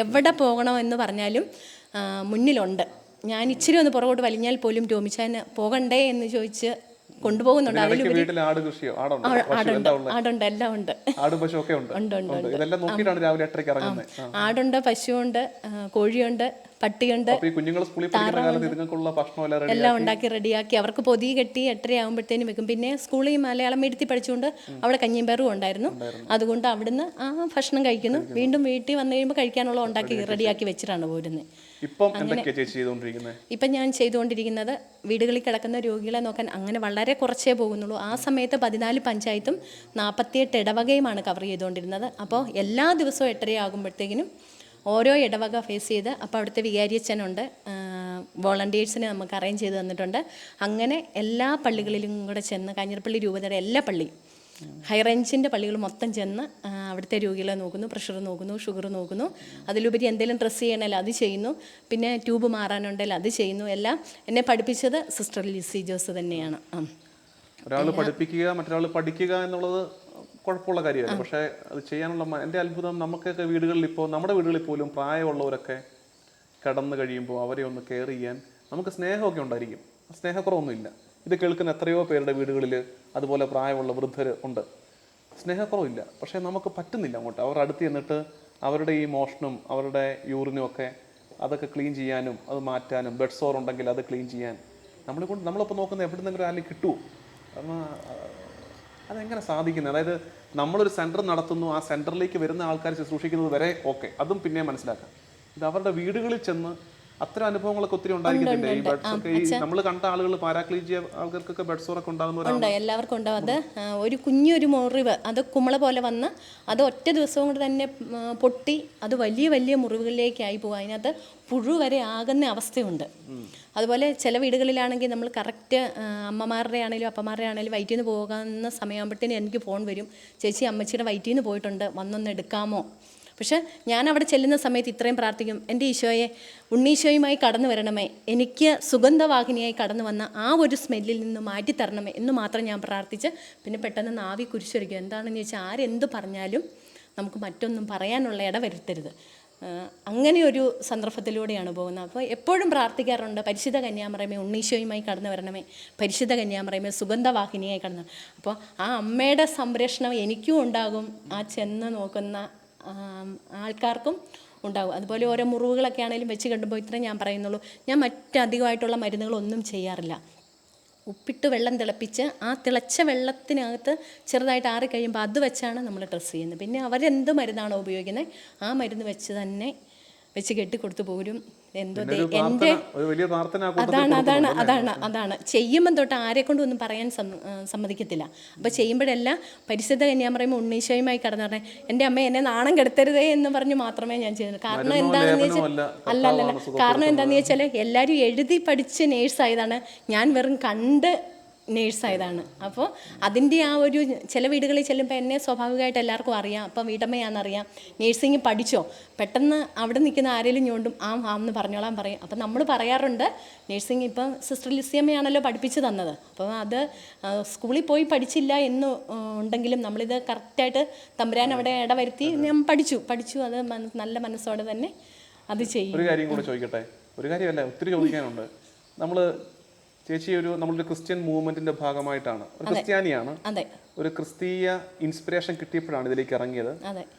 എവിടെ പോകണോ എന്ന് പറഞ്ഞാലും മുന്നിലുണ്ട്. ഞാൻ ഇച്ചിരി ഒന്ന് പുറകോട്ട് വലിഞ്ഞാൽ പോലും ടോമിച്ചാന് പോകണ്ടേ എന്ന് ചോദിച്ച് കൊണ്ടുപോകുന്നുണ്ട്. ആടുണ്ട്, എല്ലാം ഉണ്ട്. ആടുണ്ട്, പശുവുണ്ട്, കോഴിയുണ്ട്, പട്ടിയുണ്ട്, എല്ലാം ഉണ്ടാക്കി റെഡിയാക്കി അവർക്ക് പൊതി കെട്ടി 8:30 ആകുമ്പോഴത്തേനും വെക്കും. പിന്നെ സ്കൂളിൽ മലയാളം മീഡിയത്തിൽ പഠിച്ചുകൊണ്ട് അവിടെ കഞ്ഞിമ്പയറും ഉണ്ടായിരുന്നു. അതുകൊണ്ട് അവിടുന്ന് ആ ഭക്ഷണം കഴിക്കുന്നു. വീണ്ടും വീട്ടിൽ വന്നു കഴിയുമ്പോൾ കഴിക്കാനുള്ള ഉണ്ടാക്കി റെഡിയാക്കി വെച്ചിട്ടാണ് പോരുന്നത്. ഇപ്പം ഞാൻ ചെയ്തുകൊണ്ടിരിക്കുന്നത് വീടുകളിൽ കിടക്കുന്ന രോഗികളെ നോക്കാൻ അങ്ങനെ വളരെ കുറച്ചേ പോകുന്നുള്ളൂ. ആ സമയത്ത് 14 പഞ്ചായത്തും 48 ഇടവകയുമാണ് കവർ ചെയ്തുകൊണ്ടിരുന്നത്. അപ്പോൾ എല്ലാ ദിവസവും 8:30 ആകുമ്പോഴത്തേക്കിനും ഓരോ ഇടവക ഫേസ് ചെയ്ത്, അപ്പോൾ അവിടുത്തെ വികാരിയച്ഛനുണ്ട്, വോളണ്ടിയേഴ്സിനെ നമുക്ക് അറേഞ്ച് ചെയ്ത് തന്നിട്ടുണ്ട്. അങ്ങനെ എല്ലാ പള്ളികളിലും കൂടെ ചെന്ന്, കാഞ്ഞിരപ്പള്ളി രൂപതയുടെ എല്ലാ പള്ളിയും, ഹൈറേഞ്ചിൻ്റെ പള്ളികൾ മൊത്തം ചെന്ന് അവിടുത്തെ രോഗികളെ നോക്കുന്നു, പ്രഷർ നോക്കുന്നു, ഷുഗർ നോക്കുന്നു. അതിലുപരി എന്തെങ്കിലും ഡ്രസ്സ് ചെയ്യണമെങ്കിൽ അത് ചെയ്യുന്നു, പിന്നെ ട്യൂബ് മാറാനുണ്ടെങ്കിൽ അത് ചെയ്യുന്നു. എല്ലാം എന്നെ പഠിപ്പിച്ചത് സിസ്റ്റർ ലിസി ജോസ് തന്നെയാണ്. ഒരാൾ പഠിപ്പിക്കുക, മറ്റൊരാൾ പഠിക്കുക എന്നുള്ളത് കുഴപ്പമുള്ള കാര്യമല്ല. പക്ഷേ അത് ചെയ്യാനുള്ള എൻ്റെ അത്ഭുതം, നമുക്കൊക്കെ വീടുകളിൽ ഇപ്പോൾ, നമ്മുടെ വീടുകളിൽ പോലും പ്രായമുള്ളവരൊക്കെ കടന്നു കഴിയുമ്പോൾ അവരെ ഒന്ന് കെയർ ചെയ്യാൻ നമുക്ക് സ്നേഹമൊക്കെ ഉണ്ടായിരിക്കും. സ്നേഹക്കുറവൊന്നുമില്ല. ഇത് കേൾക്കുന്ന എത്രയോ പേരുടെ വീടുകളിൽ അതുപോലെ പ്രായമുള്ള വൃദ്ധർ ഉണ്ട്. സ്നേഹക്കുറവില്ല, പക്ഷേ നമുക്ക് പറ്റുന്നില്ല അങ്ങോട്ട്. അവർ അടുത്ത് ചെന്നിട്ട് അവരുടെ ഈ മോഷനും അവരുടെ യൂറിനും ഒക്കെ അതൊക്കെ ക്ലീൻ ചെയ്യാനും അത് മാറ്റാനും, ബെഡ് സോർ ഉണ്ടെങ്കിൽ അത് ക്ലീൻ ചെയ്യാൻ നമ്മളിപ്പോൾ നോക്കുന്നത് എവിടെ നിന്നെങ്കിലും ആരെങ്കിലും കിട്ടുമോ? കാരണം അതെങ്ങനെ സാധിക്കുന്നത്? അതായത് നമ്മളൊരു സെൻറ്റർ നടത്തുന്നു, ആ സെൻറ്ററിലേക്ക് വരുന്ന ആൾക്കാർ ശുശ്രൂഷിക്കുന്നത് വരെ ഓക്കെ, അതും പിന്നെ മനസ്സിലാക്കാം. ഇത് അവരുടെ വീടുകളിൽ ചെന്ന് അത്തരം അനുഭവങ്ങളൊക്കെ ഒത്തിരി ഉണ്ടായിരിക്കത്തില്ലേ? ഈ ബെഡ്സ് ഒക്കെ ഈ നമ്മൾ കണ്ട ആളുകൾ പാരാക്ലീജിയ ആൾക്കാർക്കൊക്കെ ബെഡ്സോറൊക്കെ ഉണ്ടാകുന്നവരാണ്. ഉണ്ട്, എല്ലാവർക്കും ഉണ്ടാവും. അത് ഒരു കുഞ്ഞൊരു മുറിവ്, അത് കുമള പോലെ വന്ന് അത് ഒറ്റ ദിവസം കൊണ്ട് തന്നെ പൊട്ടി അത് വലിയ വലിയ മുറിവുകളിലേക്കായി പോകും. അതിനകത്ത് പുഴു വരെ ആകുന്ന അവസ്ഥയുണ്ട്. അതുപോലെ ചില വീടുകളിലാണെങ്കിൽ നമ്മൾ കറക്റ്റ് അമ്മമാരുടെ ആണെങ്കിലും അപ്പമാരുടെ ആണെങ്കിലും വയറ്റിൽ നിന്ന് പോകുന്ന സമയമാകുമ്പോഴത്തേനും എനിക്ക് ഫോൺ വരും, ചേച്ചി അമ്മച്ചിയുടെ വയറ്റിൽ നിന്ന് പോയിട്ടുണ്ട്, വന്നൊന്ന് എടുക്കാമോ. പക്ഷേ ഞാൻ അവിടെ ചെല്ലുന്ന സമയത്ത് ഇത്രയും പ്രാർത്ഥിക്കും, എൻ്റെ ഈശോയെ ഉണ്ണീശോയുമായി കടന്നു വരണമേ, എനിക്ക് സുഗന്ധവാഹിനിയായി കടന്നു വന്ന ആ ഒരു സ്മെല്ലിൽ നിന്ന് മാറ്റി തരണമേ എന്ന് മാത്രം ഞാൻ പ്രാർത്ഥിച്ച് പിന്നെ പെട്ടെന്ന് നാവി കുരിശൊരിക്കും. എന്താണെന്ന് ചോദിച്ചാൽ ആരെന്ത് പറഞ്ഞാലും നമുക്ക് മറ്റൊന്നും പറയാനുള്ള ഇട വരുത്തരുത്. അങ്ങനെ ഒരു സന്ദർഭത്തിലൂടെയാണ് പോകുന്നത്. അപ്പോൾ എപ്പോഴും പ്രാർത്ഥിക്കാറുണ്ട്, പരിശുദ്ധ കന്യാമറിയമേ ഉണ്ണീശോയുമായി കടന്നു വരണമേ, പരിശുദ്ധ കന്യാമറിയമേ സുഗന്ധവാഹിനിയായി കടന്നു. അപ്പോൾ ആ അമ്മയുടെ സംരക്ഷണം എനിക്കും ഉണ്ടാകും, ആ ചെന്ന് നോക്കുന്ന ആൾക്കാർക്കും ഉണ്ടാകും. അതുപോലെ ഓരോ മുറിവുകളൊക്കെ ആണെങ്കിലും വെച്ച് കണ്ടുമ്പോൾ ഇത്രയും ഞാൻ പറയുന്നുള്ളൂ. ഞാൻ മറ്റധികമായിട്ടുള്ള മരുന്നുകളൊന്നും ചെയ്യാറില്ല. ഉപ്പിട്ട് വെള്ളം തിളപ്പിച്ച് ആ തിളച്ച വെള്ളത്തിനകത്ത് ചെറുതായിട്ട് ആറിക്കഴിയുമ്പോൾ അത് വെച്ചാണ് നമ്മൾ ഡ്രസ്സ് ചെയ്യുന്നത്. പിന്നെ അവരെന്ത് മരുന്നാണോ ഉപയോഗിക്കുന്നത് ആ മരുന്ന് വെച്ച് തന്നെ വെച്ച് കെട്ടിക്കൊടുത്തു പോരും. എന്തോ എൻ്റെ അതാണ് ചെയ്യുമ്പം തൊട്ട് ആരെക്കൊണ്ടും ഒന്നും പറയാൻ സമ്മതിക്കത്തില്ല. അപ്പോൾ ചെയ്യുമ്പോഴെല്ലാം പരിശുദ്ധ കന്യാമറിയമേ ഉണ്ണീശോയുമായി കടന്നു പറഞ്ഞാൽ എൻ്റെ അമ്മ എന്നെ നാണം കെടുത്തരുതേ എന്ന് പറഞ്ഞ് മാത്രമേ ഞാൻ ചെയ്യുന്നത്. കാരണം എന്താണെന്ന് വെച്ചാൽ കാരണം എന്താണെന്ന് വെച്ചാൽ എല്ലാവരും എഴുതി പഠിച്ച് നേഴ്സായതാണ്, ഞാൻ വെറും കണ്ട് നേഴ്സായതാണ്. അപ്പോൾ അതിൻ്റെ ആ ഒരു ചില വീടുകളിൽ ചെല്ലുമ്പോൾ എന്നെ സ്വാഭാവികമായിട്ട് എല്ലാവർക്കും അറിയാം, അപ്പം വീട്ടമ്മയാണെന്നറിയാം, നേഴ്സിംഗ് പഠിച്ചോ, പെട്ടെന്ന് അവിടെ നിൽക്കുന്ന ആരെങ്കിലും ഞോണ്ടും എന്ന് പറഞ്ഞോളാൻ പറയും. അപ്പം നമ്മൾ പറയാറുണ്ട്, നേഴ്സിംഗ് ഇപ്പം സിസ്റ്റർ ലിസിയമ്മയാണല്ലോ പഠിപ്പിച്ച് തന്നത്, അപ്പോൾ അത് സ്കൂളിൽ പോയി പഠിച്ചില്ല എന്ന് ഉണ്ടെങ്കിലും നമ്മളിത് കറക്റ്റായിട്ട് തമ്പുരാൻ അവിടെ ഇടവരുത്തി ഞാൻ പഠിച്ചു അത് നല്ല മനസ്സോടെ തന്നെ അത് ചെയ്യും. ഒരു കാര്യം കൂടെ ചോദിക്കട്ടെ, ഒരു കാര്യമല്ല ഒത്തിരി ചോദിക്കാനുണ്ട്. ചേച്ചി നമ്മളൊരു ക്രിസ്ത്യൻ മൂവ്മെന്റിന്റെ ഭാഗമായിട്ടാണ്, ഒരു ക്രിസ്ത്യാനിയാണ്, ഒരു ക്രിസ്തീയ ഇൻസ്പിറേഷൻ കിട്ടിയപ്പോഴാണ് ഇതിലേക്ക് ഇറങ്ങിയത്.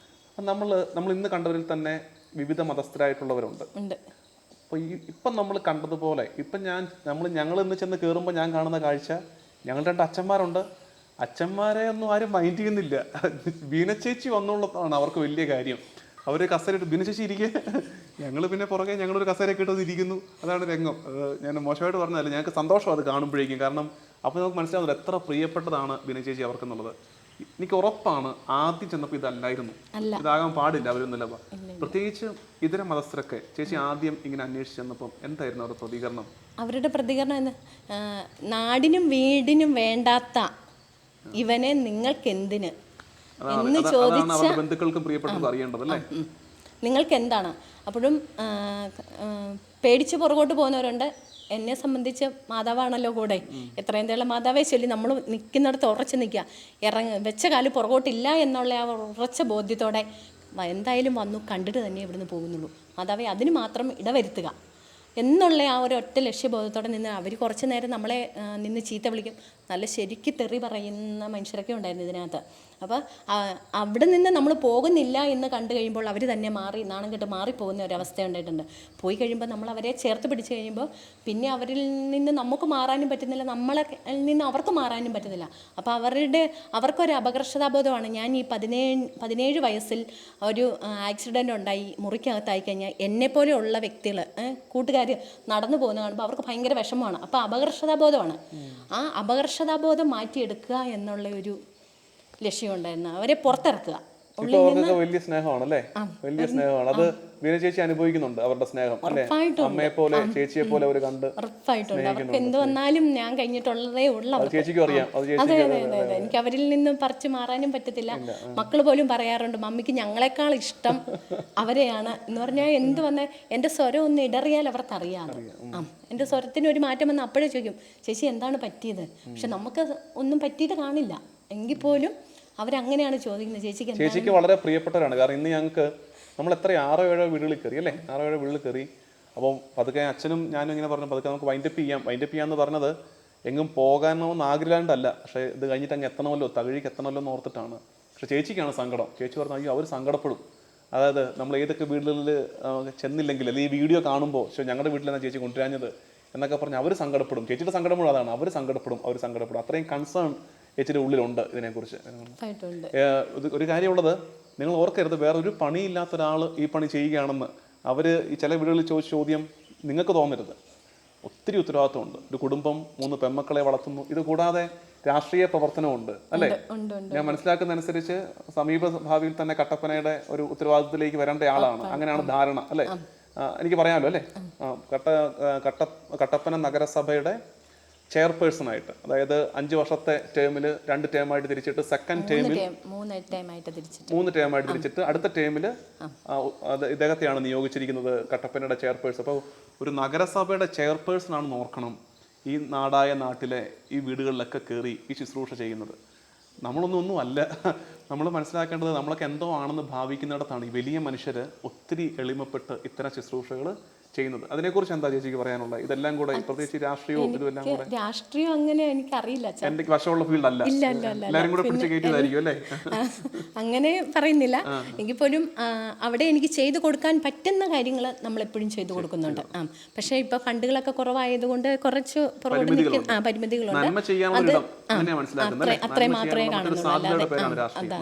നമ്മൾ ഇന്ന് കണ്ടവരിൽ തന്നെ വിവിധ മതസ്ഥരായിട്ടുള്ളവരുണ്ട്. അപ്പോൾ ഇപ്പം നമ്മൾ കണ്ടതുപോലെ ഇപ്പം ഞങ്ങൾ ഇന്ന് ചെന്ന് കയറുമ്പോൾ ഞാൻ കാണുന്ന കാഴ്ച, ഞങ്ങൾ 2 അച്ഛന്മാരുണ്ട്, അച്ഛന്മാരെ ഒന്നും ആരും മൈൻഡ് ചെയ്യുന്നില്ല. ബീനച്ചേച്ചി വന്നുള്ളതാണ് അവർക്ക് വലിയ കാര്യം. അവർ കസേരയിട്ട് ബീനച്ചേച്ചി ഇരിക്കുക, ഞങ്ങൾ പിന്നെ പുറകെ ഞങ്ങളൊരു കസേരയൊക്കെ ഇട്ടത് ഇരിക്കുന്നു. അതാണ് രംഗം. ഞാൻ മോശമായിട്ട് പറഞ്ഞതല്ല, ഞങ്ങൾക്ക് സന്തോഷം അത് കാണുമ്പോഴേക്കും. കാരണം അപ്പോൾ നമുക്ക് മനസ്സിലാവുന്നത് എത്ര പ്രിയപ്പെട്ടതാണ് ബീനച്ചേച്ചി അവർക്കെന്നുള്ളത്. എനിക്ക് ഉറപ്പാണ് ആദ്യം ചെന്നപ്പോൾ ഇതല്ലായിരുന്നു, ഇതാകാൻ പാടില്ല അവരൊന്നുമില്ല. പ്രത്യേകിച്ച് ഇതര മതസ്ഥരൊക്കെ ചേച്ചി ആദ്യം ഇങ്ങനെ അന്വേഷിച്ച് ചെന്നപ്പം എന്തായിരുന്നു അവരുടെ പ്രതികരണം? അവരുടെ പ്രതികരണം എന്ന് നാടിനും വീടിനും വേണ്ടാത്ത ഇവനെ നിങ്ങൾക്കെന്തിന് എന്ന് ചോദിച്ച ബന്ധുക്കൾക്കും പ്രിയപ്പെട്ടത് അറിയേണ്ടതല്ലേ, നിങ്ങൾക്ക് എന്താണ്. അപ്പോഴും പേടിച്ച് പുറകോട്ട് പോകുന്നവരുണ്ട്. എന്നെ സംബന്ധിച്ച് മാതാവാണല്ലോ കൂടെ, എത്രയും തേളം മാതാവേ ചൊല്ലി നമ്മൾ നിൽക്കുന്നിടത്ത് ഉറച്ച് നിൽക്കുക, വെച്ച കാല് പുറകോട്ടില്ല എന്നുള്ള ആ ഉറച്ച ബോധ്യത്തോടെ എന്തായാലും വന്നു കണ്ടിട്ട് തന്നെ ഇവിടുന്ന് പോകുന്നുള്ളൂ. മാതാവേ അതിന് മാത്രം ഇടവരുത്തുക എന്നുള്ള ആ ഒരു ഒറ്റ ലക്ഷ്യബോധത്തോടെ നിന്ന് അവർ കുറച്ച് നേരം നമ്മളെ നിന്ന് ചീത്ത വിളിക്കും. നല്ല ശരിക്ക് തെറി പറയുന്ന മനുഷ്യരൊക്കെ ഉണ്ടായിരുന്നു ഇതിനകത്ത്. അപ്പോൾ അവിടെ നിന്ന് നമ്മൾ പോകുന്നില്ല എന്ന് കണ്ടു കഴിയുമ്പോൾ അവർ തന്നെ നാണം കെട്ട് മാറിപ്പോകുന്ന ഒരവസ്ഥ ഉണ്ടായിട്ടുണ്ട്. പോയി കഴിയുമ്പോൾ നമ്മൾ അവരെ ചേർത്ത് പിടിച്ച് കഴിയുമ്പോൾ പിന്നെ അവരിൽ നിന്ന് നമുക്ക് മാറാനും പറ്റുന്നില്ല, നമ്മളെ നിന്ന് അവർക്ക് മാറാനും പറ്റുന്നില്ല. അപ്പോൾ അവർക്കൊരു അപകർഷതാബോധമാണ്. ഞാൻ ഈ 17 വയസ്സിൽ ഒരു ആക്സിഡൻ്റ് ഉണ്ടായി മുറിക്കകത്തായി കഴിഞ്ഞാൽ എന്നെപ്പോലെയുള്ള വ്യക്തികൾ കൂട്ടുകാർ നടന്നു പോകുന്ന കാണുമ്പോൾ അവർക്ക് ഭയങ്കര വിഷമമാണ്. അപ്പോൾ അപകർഷതാബോധമാണ്. ആ അപകർഷതാബോധം മാറ്റിയെടുക്കുക എന്നുള്ള ഒരു ലക്ഷ്യമുണ്ടായിരുന്നു. അവരെ പുറത്തിറക്കുക. വലിയ സ്നേഹമാണല്ലേ, വലിയ സ്നേഹമാണ് അത്. ബീന ചേച്ചി അനുഭവിക്കുന്നുണ്ട് അവരുടെ സ്നേഹം അല്ലേ, അമ്മയെ പോലെ ചേച്ചിയെ പോലെ അവർ കണ്ട്. ഉറപ്പായിട്ടുണ്ട്. അവർക്ക് എന്ത് വന്നാലും ഞാൻ കഴിഞ്ഞിട്ടുള്ളതേ ഉള്ളൂ. ചേച്ചിക്കും അറിയാം. അതെ, എനിക്ക് അവരിൽ നിന്നും പറിച്ചു മാറാനും പറ്റത്തില്ല. മക്കൾ പോലും പറയാറുണ്ട്, മമ്മിക്ക് ഞങ്ങളെക്കാൾ ഇഷ്ടം അവരെയാണ് എന്ന് പറഞ്ഞാൽ എന്ത് വന്നാൽ എൻ്റെ സ്വരം ഒന്ന് ഇടറിയാൽ അവർക്കറിയാം. എൻ്റെ സ്വരത്തിന് ഒരു മാറ്റം വന്നാൽ അപ്പോഴേ ചോദിക്കും, ചേച്ചി എന്താണ് പറ്റിയത്. പക്ഷെ നമുക്ക് ഒന്നും പറ്റിയിട്ട് കാണില്ല, എങ്കിൽ പോലും അവരങ്ങനെയാണ് ചോദിക്കുന്നത്. ചേച്ചിക്ക് വളരെ പ്രിയപ്പെട്ടവരാണ്. കാരണം ഇന്ന് ഞങ്ങൾക്ക് നമ്മൾ എത്ര 6-7 വീടുകളിൽ കയറി അല്ലേ, 6-7 വീടുകളിൽ കയറി. അപ്പം പതുക്കെ അച്ഛനും ഞാനും ഇങ്ങനെ പറഞ്ഞു, പതുക്കെ നമുക്ക് വൈൻഡപ്പ് ചെയ്യാമെന്ന് പറഞ്ഞത് എങ്ങും പോകാനൊന്നും ആഗ്രഹമുണ്ടല്ല, പക്ഷേ ഇത് കഴിഞ്ഞിട്ട് അങ്ങ് എത്തണമല്ലോ, തകഴിക്ക് എത്തണമല്ലോ എന്ന് ഓർത്തിട്ടാണ്. പക്ഷെ ചേച്ചിക്കാണ് സങ്കടം. ചേച്ചി പറഞ്ഞു, അയ്യോ അവർ സങ്കടപ്പെടും. അതായത് നമ്മൾ ഏതൊക്കെ വീടുകളിൽ ചെന്നില്ലെങ്കിൽ അല്ലെങ്കിൽ ഈ വീഡിയോ കാണുമ്പോൾ ഞങ്ങളുടെ വീട്ടിലാണ് ചേച്ചി കൊണ്ടുവരാഞ്ഞത് എന്നൊക്കെ പറഞ്ഞ് അവർ സങ്കടപ്പെടും. ചേച്ചിയുടെ സങ്കടം കൂടെ അതാണ്, അവർ സങ്കടപ്പെടും. അത്രയും കൺസേൺ ചേച്ചിയുടെ ഉള്ളിലുണ്ട് ഇതിനെക്കുറിച്ച്. ഒരു കാര്യമുള്ളത്, നിങ്ങൾ ഓർക്കരുത് വേറൊരു പണിയില്ലാത്ത ഒരാൾ ഈ പണി ചെയ്യുകയാണെന്ന്. അവർ ഈ ചില വീടുകളിൽ ചോദിച്ച ചോദ്യം, നിങ്ങൾക്ക് തോന്നരുത്, ഒത്തിരി ഉത്തരവാദിത്വമുണ്ട്. ഒരു കുടുംബം, 3 പെൺമക്കളെ വളർത്തുന്നു, ഇത് കൂടാതെ രാഷ്ട്രീയ പ്രവർത്തനമുണ്ട് അല്ലേ? ഞാൻ മനസ്സിലാക്കുന്ന അനുസരിച്ച് സമീപ ഭാവിയിൽ തന്നെ കട്ടപ്പനയുടെ ഒരു ഉത്തരവാദിത്തത്തിലേക്ക് വരേണ്ട ആളാണ്, അങ്ങനെയാണ് ധാരണ അല്ലേ? എനിക്ക് പറയാമല്ലോ അല്ലേ? കട്ടപ്പന നഗരസഭയുടെ ചെയർപേഴ്സണായിട്ട്, അതായത് 5 വർഷത്തെ ടേമിൽ 2 ടേമായിട്ട് തിരിച്ചിട്ട് സെക്കൻഡ് ടേമിൽ 3 ടേമായിട്ട് തിരിച്ചിട്ട് അടുത്ത ടേമിൽ ഇദ്ദേഹത്തെയാണ് നിയോഗിച്ചിരിക്കുന്നത് കട്ടപ്പനയുടെ ചെയർപേഴ്സൺ. അപ്പോൾ ഒരു നഗരസഭയുടെ ചെയർപേഴ്സൺ ആണെന്ന് ഓർക്കണം ഈ നാടായ നാട്ടിലെ ഈ വീടുകളിലൊക്കെ കയറി ഈ ശുശ്രൂഷ ചെയ്യുന്നത്. നമ്മളൊന്നും അല്ല. നമ്മൾ മനസ്സിലാക്കേണ്ടത് നമ്മളൊക്കെ എന്തോ ആണെന്ന് ഭാവിക്കുന്നിടത്താണ് ഈ വലിയ മനുഷ്യർ ഒത്തിരി എളിമപ്പെട്ട് ഇത്തരം ശുശ്രൂഷകൾ ചെയ്യുന്നത്. അതിനെക്കുറിച്ച് എന്താ ചേച്ചിക്ക് പറയാനുള്ളത്? ഇതെല്ലാം കൂടെ പ്രത്യേകിച്ച് രാഷ്ട്രീയവും ഇതെല്ലാം കൂടെ. രാഷ്ട്രീയം അങ്ങനെ എനിക്കറിയില്ല, എന്റെ വശമുള്ള ഫീൽഡ് അല്ല, എല്ലാവരും കൂടെ പിടിച്ച് കയറ്റിയതായിരിക്കും അല്ലേ? അങ്ങനെ പറയുന്നില്ല എങ്കിൽ പോലും അവിടെ എനിക്ക് ചെയ്തു കൊടുക്കാൻ പറ്റുന്ന കാര്യങ്ങൾ നമ്മളെപ്പോഴും ചെയ്തു കൊടുക്കുന്നുണ്ട്. പക്ഷേ ഇപ്പൊ ഫണ്ടുകളൊക്കെ കുറവായതുകൊണ്ട് കുറച്ച് പരിമിതികളുണ്ട്. അത്രേ മാത്രമേ കാണുന്നുള്ളൂ.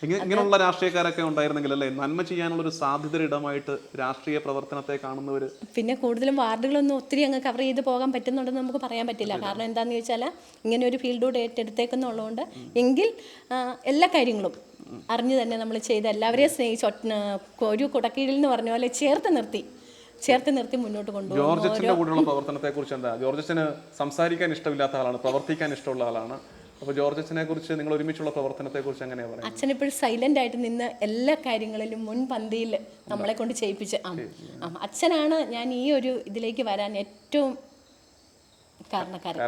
ഇങ്ങനെയുള്ള രാഷ്ട്രീയക്കാരൊക്കെ ഉണ്ടായിരുന്നെങ്കിൽ അല്ലേ നന്മ ചെയ്യാനുള്ള ഒരു സാധ്യത ഇടമായിട്ട് രാഷ്ട്രീയ പ്രവർത്തനത്തെ കാണുന്നവർ. പിന്നെ കൂടുതലും വാർഡുകളൊന്നും ഒത്തിരി അങ്ങ് കവർ ചെയ്ത് പോകാൻ പറ്റുന്നുണ്ടെന്ന് നമുക്ക് പറയാൻ പറ്റില്ല. കാരണം എന്താണെന്ന് ചോദിച്ചാൽ ഇങ്ങനെ ഒരു ഫീൽഡോട് ഏറ്റെടുത്തേക്കുന്നുള്ളതുകൊണ്ട് എങ്കിൽ എല്ലാ കാര്യങ്ങളും അറിഞ്ഞു തന്നെ നമ്മൾ ചെയ്ത് എല്ലാവരെയും സ്നേഹിച്ച് ഒരു കുടക്കീഴിൽ എന്ന് പറഞ്ഞ പോലെ ചേർത്ത് നിർത്തി മുന്നോട്ട് കൊണ്ടുപോകും. ജോർജച്ചന്റെ കൂടെയുള്ള പ്രവർത്തനത്തെ കുറിച്ച് എന്താ? ജോർജച്ചന് സംസാരിക്കാൻ ഇഷ്ടമില്ലാത്ത ആളാണ്, പ്രവർത്തിക്കാൻ ഇഷ്ടമുള്ള ആളാണ്. അപ്പോൾ ജോർജച്ചനെ കുറിച്ച് നിങ്ങൾ ഒരുമിച്ചുള്ള പ്രവർത്തനത്തെ കുറിച്ച് എങ്ങനെയാ പറയുന്നത്? അച്ഛൻ ഇപ്പോഴും സൈലന്റ് ആയിട്ട് നിന്ന് എല്ലാ കാര്യങ്ങളിലും മുൻപന്തിയിൽ നമ്മളെ കൊണ്ട് ചെയ്യിപ്പിച്ച് അച്ഛനാണ് ഞാൻ ഈ ഒരു ഇതിലേക്ക് വരാൻ ഏറ്റവും കാരണക്കാരൻ.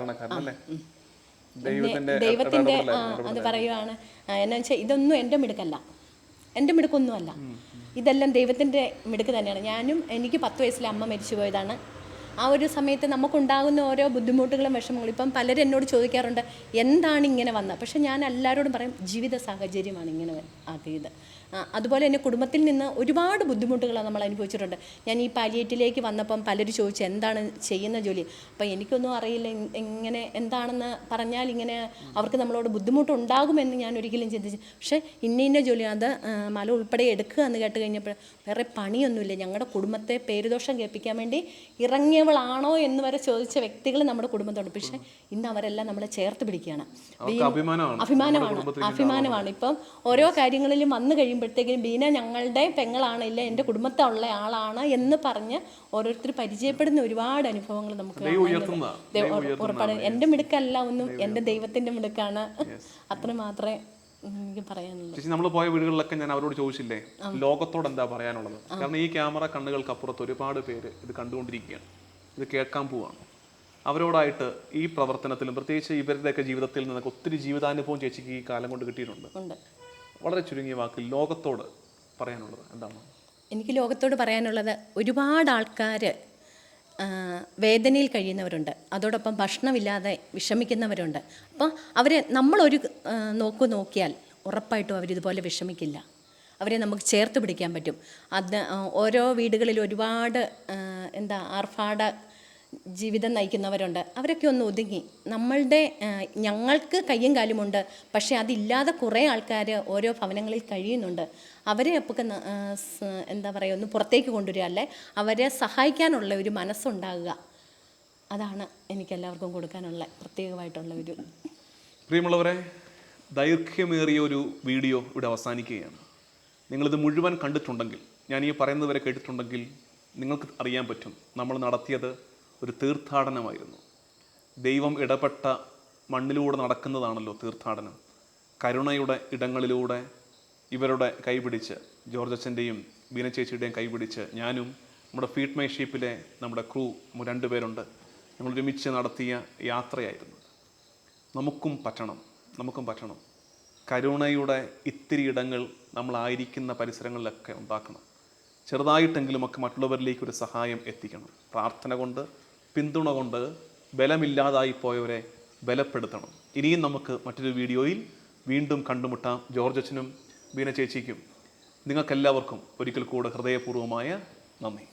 ദൈവത്തിന്റെ അത് പറയുവാണ്. എന്നാ വെച്ചാൽ ഇതൊന്നും എൻ്റെ മിടുക്കല്ല, എൻ്റെ മിടുക്കൊന്നുമല്ല, ഇതെല്ലാം ദൈവത്തിൻ്റെ മിടുക്ക് തന്നെയാണ്. എനിക്ക് 10 വയസ്സിൽ അമ്മ മരിച്ചു പോയതാണ്. ആ ഒരു സമയത്ത് നമുക്കുണ്ടാകുന്ന ഓരോ ബുദ്ധിമുട്ടുകളും വിഷമങ്ങളും ഇപ്പം പലരും എന്നോട് ചോദിക്കാറുണ്ട് എന്താണ് ഇങ്ങനെ വന്നത്. പക്ഷെ ഞാൻ എല്ലാവരോടും പറയും ജീവിത സാഹചര്യമാണ് ഇങ്ങനെ ആക്കിയത്. അതുപോലെ തന്നെ കുടുംബത്തിൽ നിന്ന് ഒരുപാട് ബുദ്ധിമുട്ടുകൾ നമ്മൾ അനുഭവിച്ചിട്ടുണ്ട്. ഞാൻ ഈ പാലിയേറ്റിലേക്ക് വന്നപ്പം പലരും ചോദിച്ചു എന്താണ് ചെയ്യുന്ന ജോലി. അപ്പോൾ എനിക്കൊന്നും അറിയില്ല, എങ്ങനെ എന്താണെന്ന് പറഞ്ഞാൽ ഇങ്ങനെ അവർക്ക് നമ്മളോട് ബുദ്ധിമുട്ടുണ്ടാകുമെന്ന് ഞാൻ ഒരിക്കലും ചിന്തിച്ചു. പക്ഷേ ഇന്ന ജോലി അത് മല ഉൾപ്പെടെ എടുക്കുക എന്ന് കേട്ട് കഴിഞ്ഞപ്പോൾ വേറെ പണിയൊന്നുമില്ല, ഞങ്ങളുടെ കുടുംബത്തെ പേരുദോഷം കേൾപ്പിക്കാൻ വേണ്ടി ഇറങ്ങിയവളാണോ എന്ന് വരെ ചോദിച്ച വ്യക്തികൾ നമ്മുടെ കുടുംബത്തുണ്ട്. പക്ഷേ ഇന്ന് അവരെല്ലാം നമ്മളെ ചേർത്ത് പിടിക്കുകയാണ്. അഭിമാനമാണ്. ഇപ്പം ഓരോ കാര്യങ്ങളിലും വന്നു കഴിയുമ്പോഴത്തേക്കും ബീന ഞങ്ങളുടെ പെങ്ങളാണില്ല, എൻ്റെ കുടുംബത്തുള്ള ആളാണ് എന്ന് പറഞ്ഞ് ഓരോരുത്തർ പരിചയപ്പെടുന്ന ഒരുപാട് അനുഭവങ്ങൾ നമുക്ക് ഉറപ്പാണ്. എൻ്റെ മിടുക്കല്ല ഒന്നും, എൻ്റെ ദൈവത്തിൻ്റെ മിടുക്കാണ്. അത്ര മാത്രമേ എനിക്ക് പറയാനുള്ളൂ. നമ്മൾ പോയ വീടുകളിലൊക്കെ ഞാൻ അവരോട് ചോദിച്ചില്ലേ ലോകത്തോട് എന്താ പറയാനുള്ളത്? കാരണം ഈ ക്യാമറ കണ്ണുകൾക്കപ്പുറത്ത് ഒരുപാട് പേര് ഇത് കണ്ടുകൊണ്ടിരിക്കുകയാണ്, ഇത് കേൾക്കാൻ പോവാണ്. അവരോടായിട്ട് ഈ പ്രവർത്തനത്തിലും പ്രത്യേകിച്ച് ഇവരുടെയൊക്കെ ജീവിതത്തിൽ നിന്നൊക്കെ ഒത്തിരി ജീവിതാനുഭവം ചേച്ചിക്ക് ഈ കാലം കൊണ്ട് കിട്ടിയിട്ടുണ്ട്. വളരെ ചുരുങ്ങിയ വാക്കിൽ ലോകത്തോട് പറയാനുള്ളത് എന്താണ്? എനിക്ക് ലോകത്തോട് പറയാനുള്ളത് ഒരുപാട് ആൾക്കാർ വേദനയിൽ കഴിയുന്നവരുണ്ട്, അതോടൊപ്പം ഭക്ഷണമില്ലാതെ വിഷമിക്കുന്നവരുണ്ട്. അപ്പോൾ അവരെ നമ്മളൊരു നോക്കിയാൽ ഉറപ്പായിട്ടും അവരിതുപോലെ വിഷമിക്കില്ല. അവരെ നമുക്ക് ചേർത്ത് പിടിക്കാൻ പറ്റും. അത് ഓരോ വീടുകളിൽ ഒരുപാട് ആർഭാട ജീവിതം നയിക്കുന്നവരുണ്ട്. അവരൊക്കെ ഒന്ന് ഒതുങ്ങി ഞങ്ങൾക്ക് കയ്യും കാലുമുണ്ട്, പക്ഷേ അതില്ലാതെ കുറേ ആൾക്കാർ ഓരോ ഭവനങ്ങളിൽ കഴിയുന്നുണ്ട്. അവരെ അപ്പോൾ ഒന്ന് പുറത്തേക്ക് കൊണ്ടുവരിക, അല്ലേ അവരെ സഹായിക്കാനുള്ള ഒരു മനസ്സുണ്ടാകുക. അതാണ് എനിക്കെല്ലാവർക്കും കൊടുക്കാനുള്ള പ്രത്യേകമായിട്ടുള്ള ഒരു. പ്രിയമുള്ളവരെ, ദൈർഘ്യമേറിയ ഒരു വീഡിയോ ഇവിടെ അവസാനിക്കുകയാണ്. നിങ്ങളിത് മുഴുവൻ കണ്ടിട്ടുണ്ടെങ്കിൽ, ഞാൻ ഈ പറയുന്നവരെ കേട്ടിട്ടുണ്ടെങ്കിൽ നിങ്ങൾക്ക് അറിയാൻ പറ്റും നമ്മൾ നടത്തിയത് ഒരു തീർത്ഥാടനമായിരുന്നു. ദൈവം ഇടപെട്ട മണ്ണിലൂടെ നടക്കുന്നതാണല്ലോ തീർത്ഥാടനം. കരുണയുടെ ഇടങ്ങളിലൂടെ ഇവരുടെ കൈപിടിച്ച്, ജോർജച്ചൻ്റെയും ബീന ചേച്ചിയുടെയും കൈപിടിച്ച് ഞാനും നമ്മുടെ ഫീഡ് മൈ ഷീപ്പിലെ നമ്മുടെ ക്രൂ 2 പേരുണ്ട്, ഞങ്ങൾ ഒരുമിച്ച് നടത്തിയ യാത്രയായിരുന്നു. നമുക്കും പറ്റണം. കരുണയുടെ ഇത്തിരി ഇടങ്ങൾ നമ്മളായിരിക്കുന്ന പരിസരങ്ങളിലൊക്കെ ഉണ്ടാക്കണം. ചെറുതായിട്ടെങ്കിലുമൊക്കെ മറ്റുള്ളവരിലേക്ക് ഒരു സഹായം എത്തിക്കണം. പ്രാർത്ഥന കൊണ്ട്, പിന്തുണ കൊണ്ട് ബലമില്ലാതായി പോയവരെ ബലപ്പെടുത്തണം. ഇനിയും നമുക്ക് മറ്റൊരു വീഡിയോയിൽ വീണ്ടും കണ്ടുമുട്ടാം. ജോർജച്ചനും ബീന ചേച്ചിക്കും നിങ്ങൾക്കെല്ലാവർക്കും ഒരിക്കൽ കൂടെ ഹൃദയപൂർവ്വമായ നന്ദി.